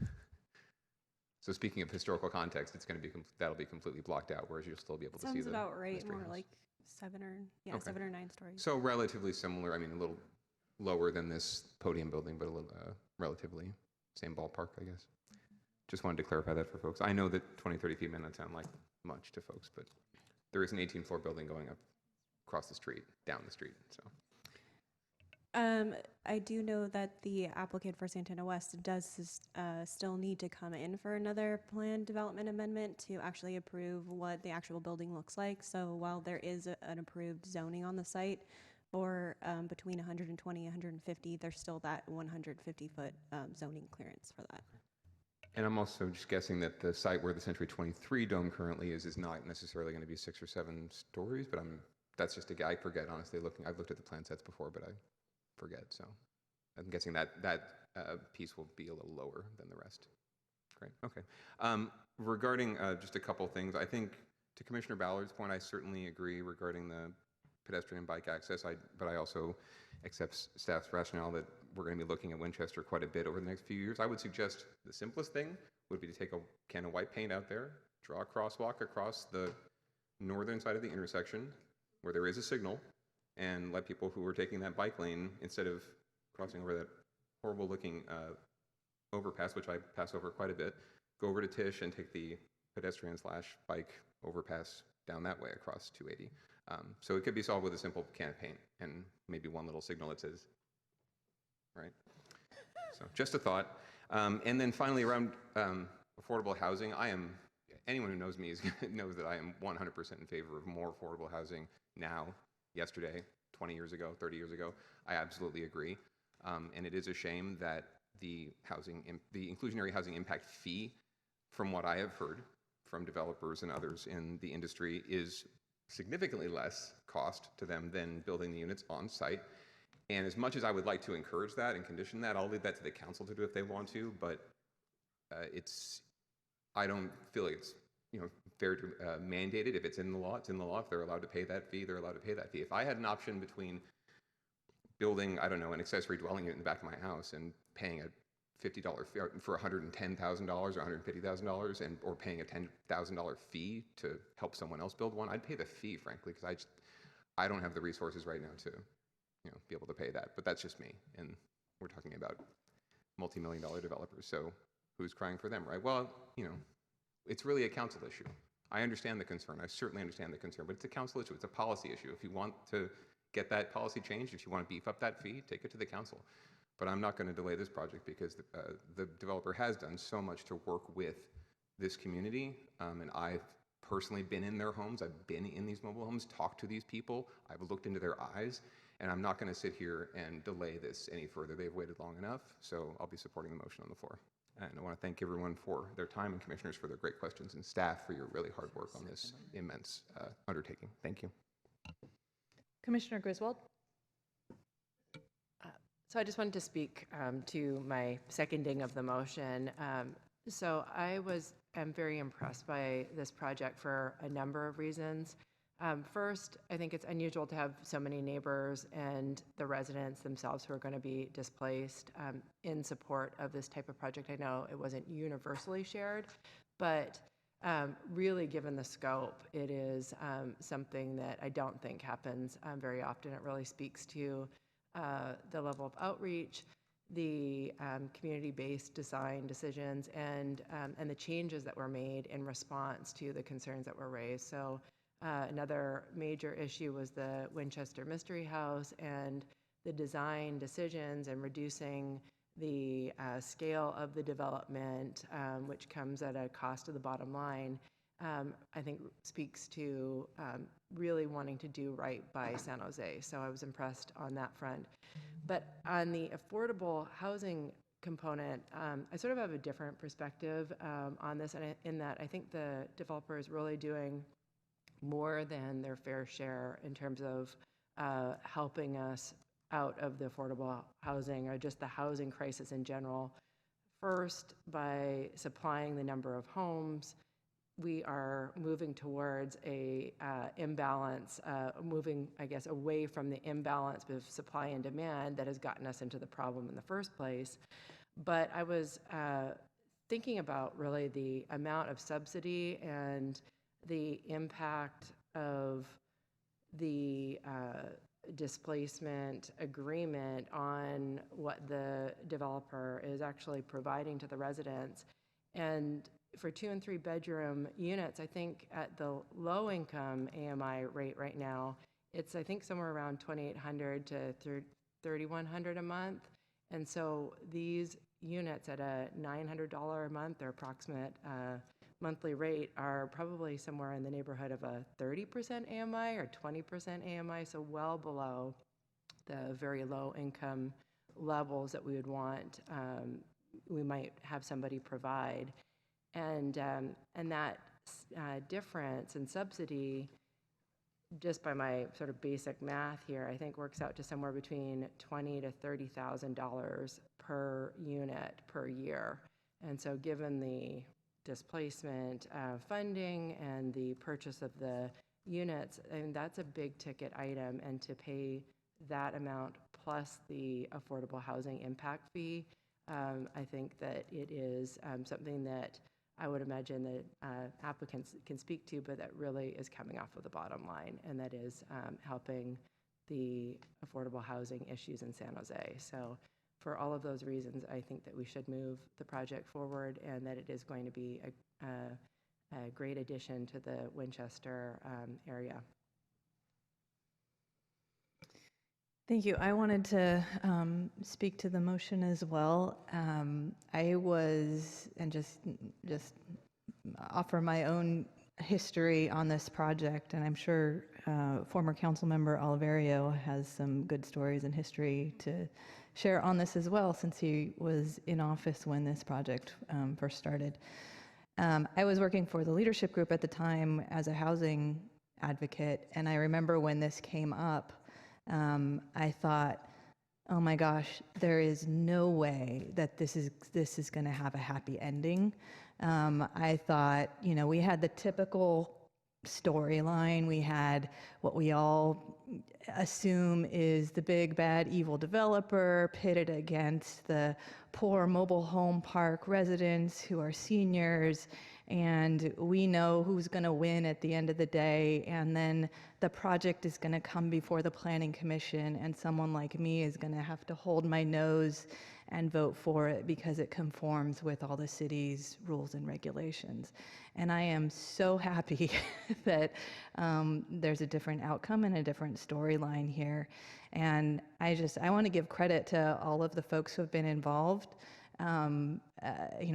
So speaking of historical context, it's going to be that'll be completely blocked out, whereas you'll still be able to see the. Sounds about right. mystery More house. like 7 or 9 stories. So relatively similar. I mean, a little lower than this podium building, but a little relatively same ballpark, I guess. Just wanted to clarify that for folks. I know that 20, 30 feet may not sound like much to folks, but there is an 18-floor building going up across the street, down the street. So. I do know that the applicant for Santana West does still need to come in for another plan development amendment to actually approve what the actual building looks like. So while there is an approved zoning on the site for between 120 and 150, there's still that 150-foot zoning clearance for that. And I'm also just guessing that the site where the Century 23 Dome currently is not necessarily going to be 6 or 7 stories, but that's just I forget, honestly, I've looked at the plan sets before, but I forget. So I'm guessing that piece will be a little lower than the rest. Great. Okay. Regarding just a couple things, I think to Commissioner Ballard's point, I certainly agree regarding the pedestrian and bike access. But I also accept staff's rationale that we're going to be looking at Winchester quite a bit over the next few years. I would suggest the simplest thing would be to take a can of white paint out there, draw a crosswalk across the northern side of the intersection where there is a signal, and let people who are taking that bike lane, instead of crossing over that horrible looking overpass, which I pass over quite a bit, go over to Tish and take the pedestrian/bike overpass down that way across 280. So it could be solved with a simple can of paint and maybe one little signal that says, right? So just a thought. And then finally, around affordable housing, anyone who knows me knows that I am 100% in favor of more affordable housing now, yesterday, 20 years ago, 30 years ago. I absolutely agree. And it is a shame that the inclusionary housing impact fee, from what I have heard from developers and others in the industry, is significantly less cost to them than building the units on site. And as much as I would like to encourage that and condition that, I'll leave that to the council to do if they want to, but I don't feel like it's fair to mandate it. If it's in the law, it's in the law. If they're allowed to pay that fee, they're allowed to pay that fee. If I had an option between building, I don't know, an accessory dwelling unit in the back of my house and paying a $50 fee for $110,000 or $150,000 or paying a $10,000 fee to help someone else build one, I'd pay the fee, frankly, because I don't have the resources right now to be able to pay that. But that's just me, and we're talking about multi-million-dollar developers, so who's crying for them, right? Well, it's really a council issue. I understand the concern. I certainly understand the concern, but it's a council issue. It's a policy issue. If you want to get that policy changed, if you want to beef up that fee, take it to the council. But I'm not going to delay this project because the developer has done so much to work with this community, and I've personally been in their homes. I've been in these mobile homes, talked to these people. I've looked into their eyes, and I'm not going to sit here and delay this any further. They've waited long enough, so I'll be supporting the motion on the floor. And I want to thank everyone for their time and commissioners for their great questions and staff for your really hard work on this immense undertaking. Thank you. Commissioner Griswold? So I just wanted to speak to my seconding of the motion. So I am very impressed by this project for a number of reasons. First, I think it's unusual to have so many neighbors and the residents themselves who are going to be displaced in support of this type of project. I know it wasn't universally shared, but really given the scope, it is something that I don't think happens very often. It really speaks to the level of outreach, the community-based design decisions, and the changes that were made in response to the concerns that were raised. So another major issue was the Winchester Mystery House and the design decisions and reducing the scale of the development, which comes at a cost to the bottom line, I think speaks to really wanting to do right by San Jose. So I was impressed on that front. But on the affordable housing component, I sort of have a different perspective on this, and in that I think the developer is really doing more than their fair share in terms of helping us out of the affordable housing or just the housing crisis in general. First, by supplying the number of homes, we are moving towards a imbalance, moving, I guess, away from the imbalance of supply and demand that has gotten us into the problem in the first place. But I was thinking about really the amount of subsidy and the impact of the displacement agreement on what the developer is actually providing to the residents. And for 2 and 3 bedroom units, I think at the low income AMI rate right now, it's I think somewhere around $2,800 to $3,100 a month. And so these units at a $900 a month or approximate monthly rate are probably somewhere in the neighborhood of a 30% AMI or 20% AMI, so well below the very low income levels that we would want, we might have somebody provide. And that difference in subsidy, just by my sort of basic math here, I think works out to somewhere between $20,000 to $30,000 per unit per year. And so given the displacement funding and the purchase of the units, and that's a big ticket item, and to pay that amount plus the affordable housing impact fee, I think that it is something that I would imagine that applicants can speak to, but that really is coming off of the bottom line, and that is helping the affordable housing issues in San Jose. So for all of those reasons, I think that we should move the project forward, and that it is going to be a great addition to the Winchester area. Thank you. I wanted to speak to the motion as well. And just offer my own history on this project, and I'm sure former council member Oliverio has some good stories and history to share on this as well, since he was in office when this project first started. I was working for the leadership group at the time as a housing advocate, and I remember when this came up, I thought, oh my gosh, there is no way that this is going to have a happy ending. I thought, we had the typical storyline. We had what we all assume is the big, bad, evil developer pitted against the poor mobile home park residents who are seniors, and we know who's going to win at the end of the day, and then the project is going to come before the Planning Commission, and someone like me is going to have to hold my nose and vote for it because it conforms with all the city's rules and regulations. And I am so happy that there's a different outcome and a different storyline here. And I want to give credit to all of the folks who have been involved. The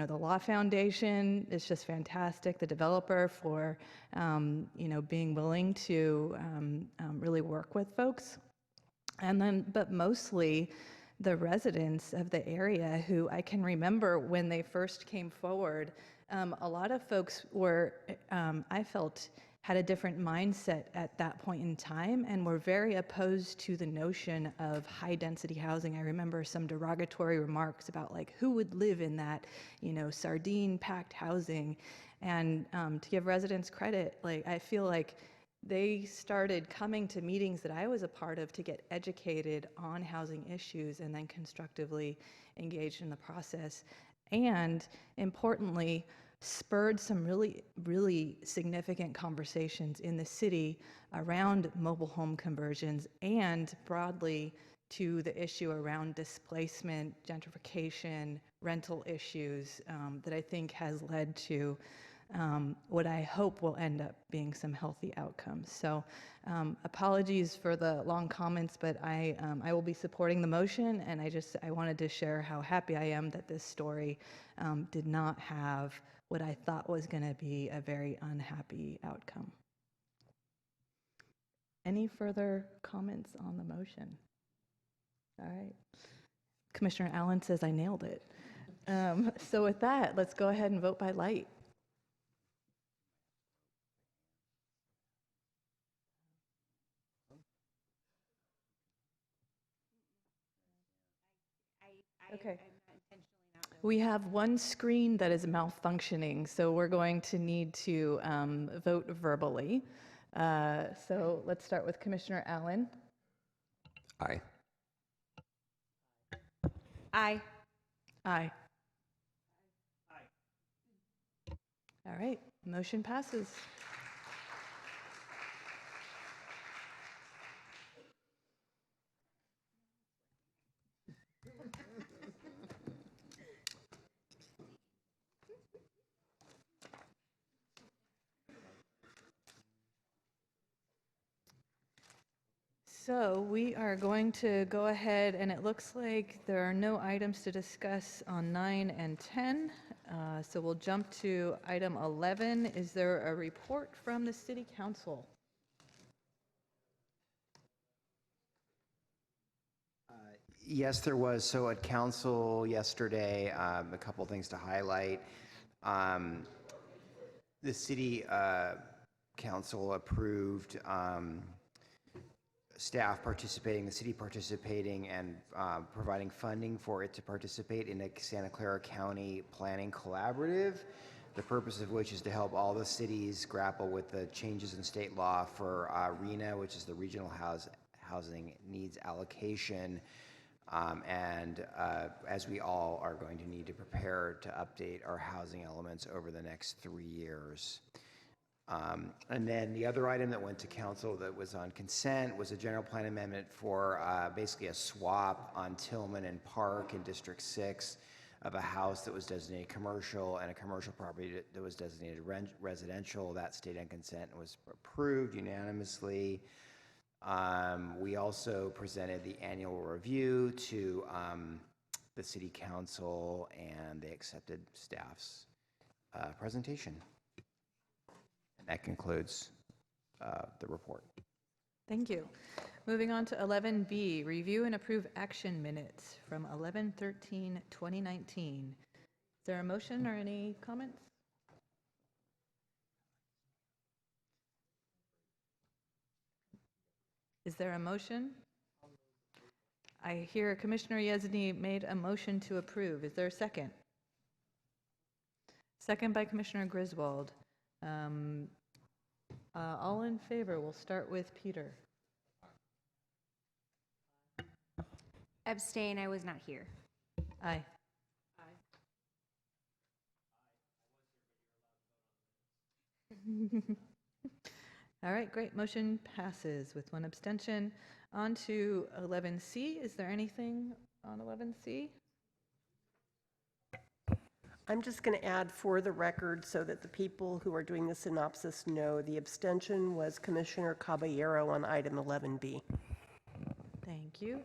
Law Foundation is just fantastic. The developer for, being willing to really work with folks. But mostly the residents of the area who I can remember when they first came forward. A lot of folks were, I felt, had a different mindset at that point in time and were very opposed to the notion of high density housing. I remember some derogatory remarks about who would live in that, sardine packed housing. And to give residents credit, I feel like they started coming to meetings that I was a part of to get educated on housing issues and then constructively engaged in the process. And importantly, spurred some really, really significant conversations in the city around mobile home conversions and broadly to the issue around displacement, gentrification, rental issues that I think has led to what I hope will end up being some healthy outcomes. So apologies for the long comments, but I will be supporting the motion, and I wanted to share how happy I am that this story did not have what I thought was going to be a very unhappy outcome. Any further comments on the motion? All right. Commissioner Allen says I nailed it. So with that, let's go ahead and vote by light. Okay. We have one screen that is malfunctioning, so we're going to need to vote verbally. So let's start with Commissioner Allen. Aye. Aye. Aye. All right, motion passes. So we are going to go ahead, and it looks like there are no items to discuss on 9 and 10. So we'll jump to item 11. Is there a report from the City Council? Yes, there was. So at council yesterday, a couple things to highlight. The city council approved staff participating, the city participating, and providing funding for it to participate in a Santa Clara County Planning Collaborative, the purpose of which is to help all the cities grapple with the changes in state law for RHNA, which is the Regional Housing Needs Allocation. As we all are going to need to prepare to update our housing elements over the next 3 years. And then the other item that went to council that was on consent was a general plan amendment for basically a swap on Tillman and Park in District 6 of a house that was designated commercial and a commercial property that was designated residential. That stayed on consent and was approved unanimously. We also presented the annual review to the city council, and they accepted staff's presentation. And that concludes the report. Thank you. Moving on to 11B, review and approve action minutes from 11/13/2019. Is there a motion or any comments? Is there a motion? I hear Commissioner Yezny made a motion to approve. Is there a second? Second by Commissioner Griswold. All in favor, we'll start with Peter. Abstain, I was not here. Aye. All right, great. Motion passes with one abstention. On to 11C. Is there anything on 11C? I'm just going to add for the record so that the people who are doing the synopsis know the abstention was Commissioner Caballero on item 11B. Thank you.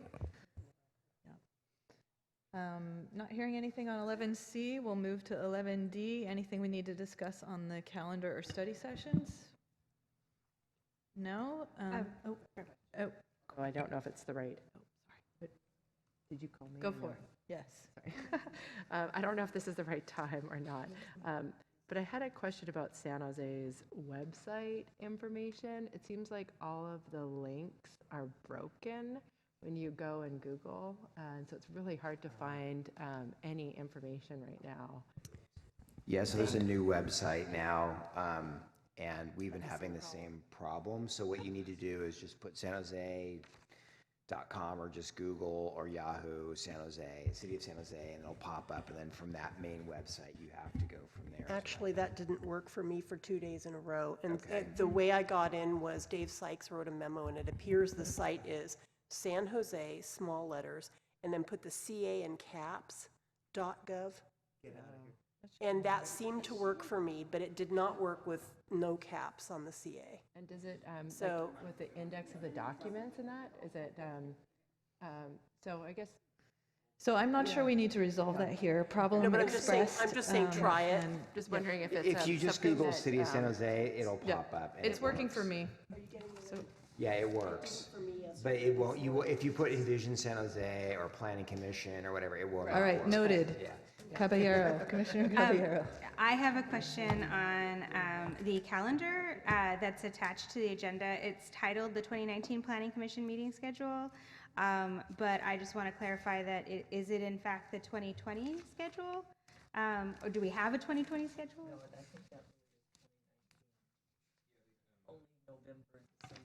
Not hearing anything on 11C, we'll move to 11D. Anything we need to discuss on the calendar or study sessions? No? Oh, I don't know if it's the right. Oh, sorry. Did you call me? Go or for no? it. Yes. Sorry. I don't know if this is the right time or not. But I had a question about San Jose's website information. It seems like all of the links are broken when you go and Google, and so it's really hard to find any information right now. Yeah, so there's a new website now, and we've been having the same problem. So what you need to do is just put sanjose.com or just Google or Yahoo San Jose, City of San Jose, and it'll pop up. And then from that main website, you have to go from there. Actually, that didn't work for me for 2 days in a row. And Okay. the way I got in was Dave Sykes wrote a memo, and it appears the site is San Jose, small letters, and then put the CA in caps, .gov. And that seemed to work for me, but it did not work with no caps on the CA. And does it, So- like with the index of the documents and that, is it, so I guess. So I'm not sure we need to resolve that here. Problem No, but I'm just saying- expressed. I'm just saying try it. and- Just wondering if it's. If you just something Google that, City of San Jose, it'll Yeah. pop up. And It's it working works. for me. So Yeah, it works. But it won't, if you put Envision San Jose or Planning Commission or whatever, it will not all right, work. noted. Yeah. Caballero, Commissioner Caballero. I have a question on the calendar that's attached to the agenda. It's titled the 2019 Planning Commission meeting schedule, but I just want to clarify that is it in fact the 2020 schedule? Or do we have a 2020 schedule? No, I think that only November and December.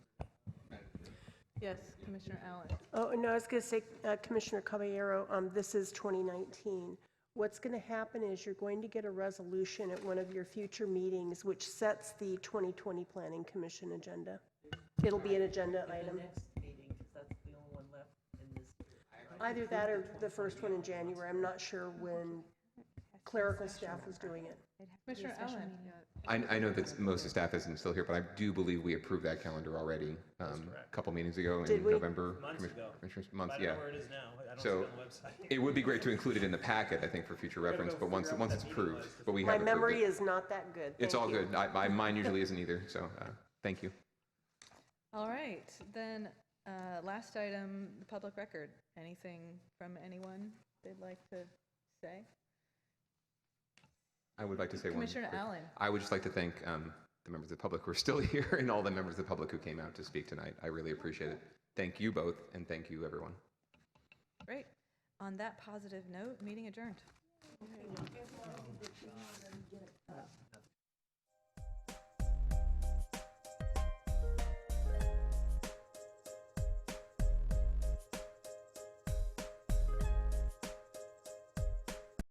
Yes, Commissioner Allen. Oh, no, I was going to say, Commissioner Caballero, this is 2019. What's going to happen is you're going to get a resolution at one of your future meetings which sets the 2020 Planning Commission agenda. It'll be an agenda item. Next meeting, because that's the only one left in this. Either that or the first one in January. I'm not sure when clerical staff was doing it. Commissioner Allen. I know that most of the staff isn't still here, but I do believe we approved that calendar already a couple meetings ago Did in we? November. Months ago. Commissioners, months, I don't yeah. know where it is now. I don't see So it on the website. it would be great to include it in the packet, I think, for future reference, but once it's approved, but we have My approved memory it. is not that good. It's Thank all you. good. Mine usually isn't either, so thank you. All right, then, last item, the public record. Anything from anyone they'd like to say? I would like to say one. Commissioner quick- Allen. I would just like to thank the members of the public who are still here and all the members of the public who came out to speak tonight. I really appreciate it. Thank you both, and thank you, everyone. Great. On that positive note, meeting adjourned.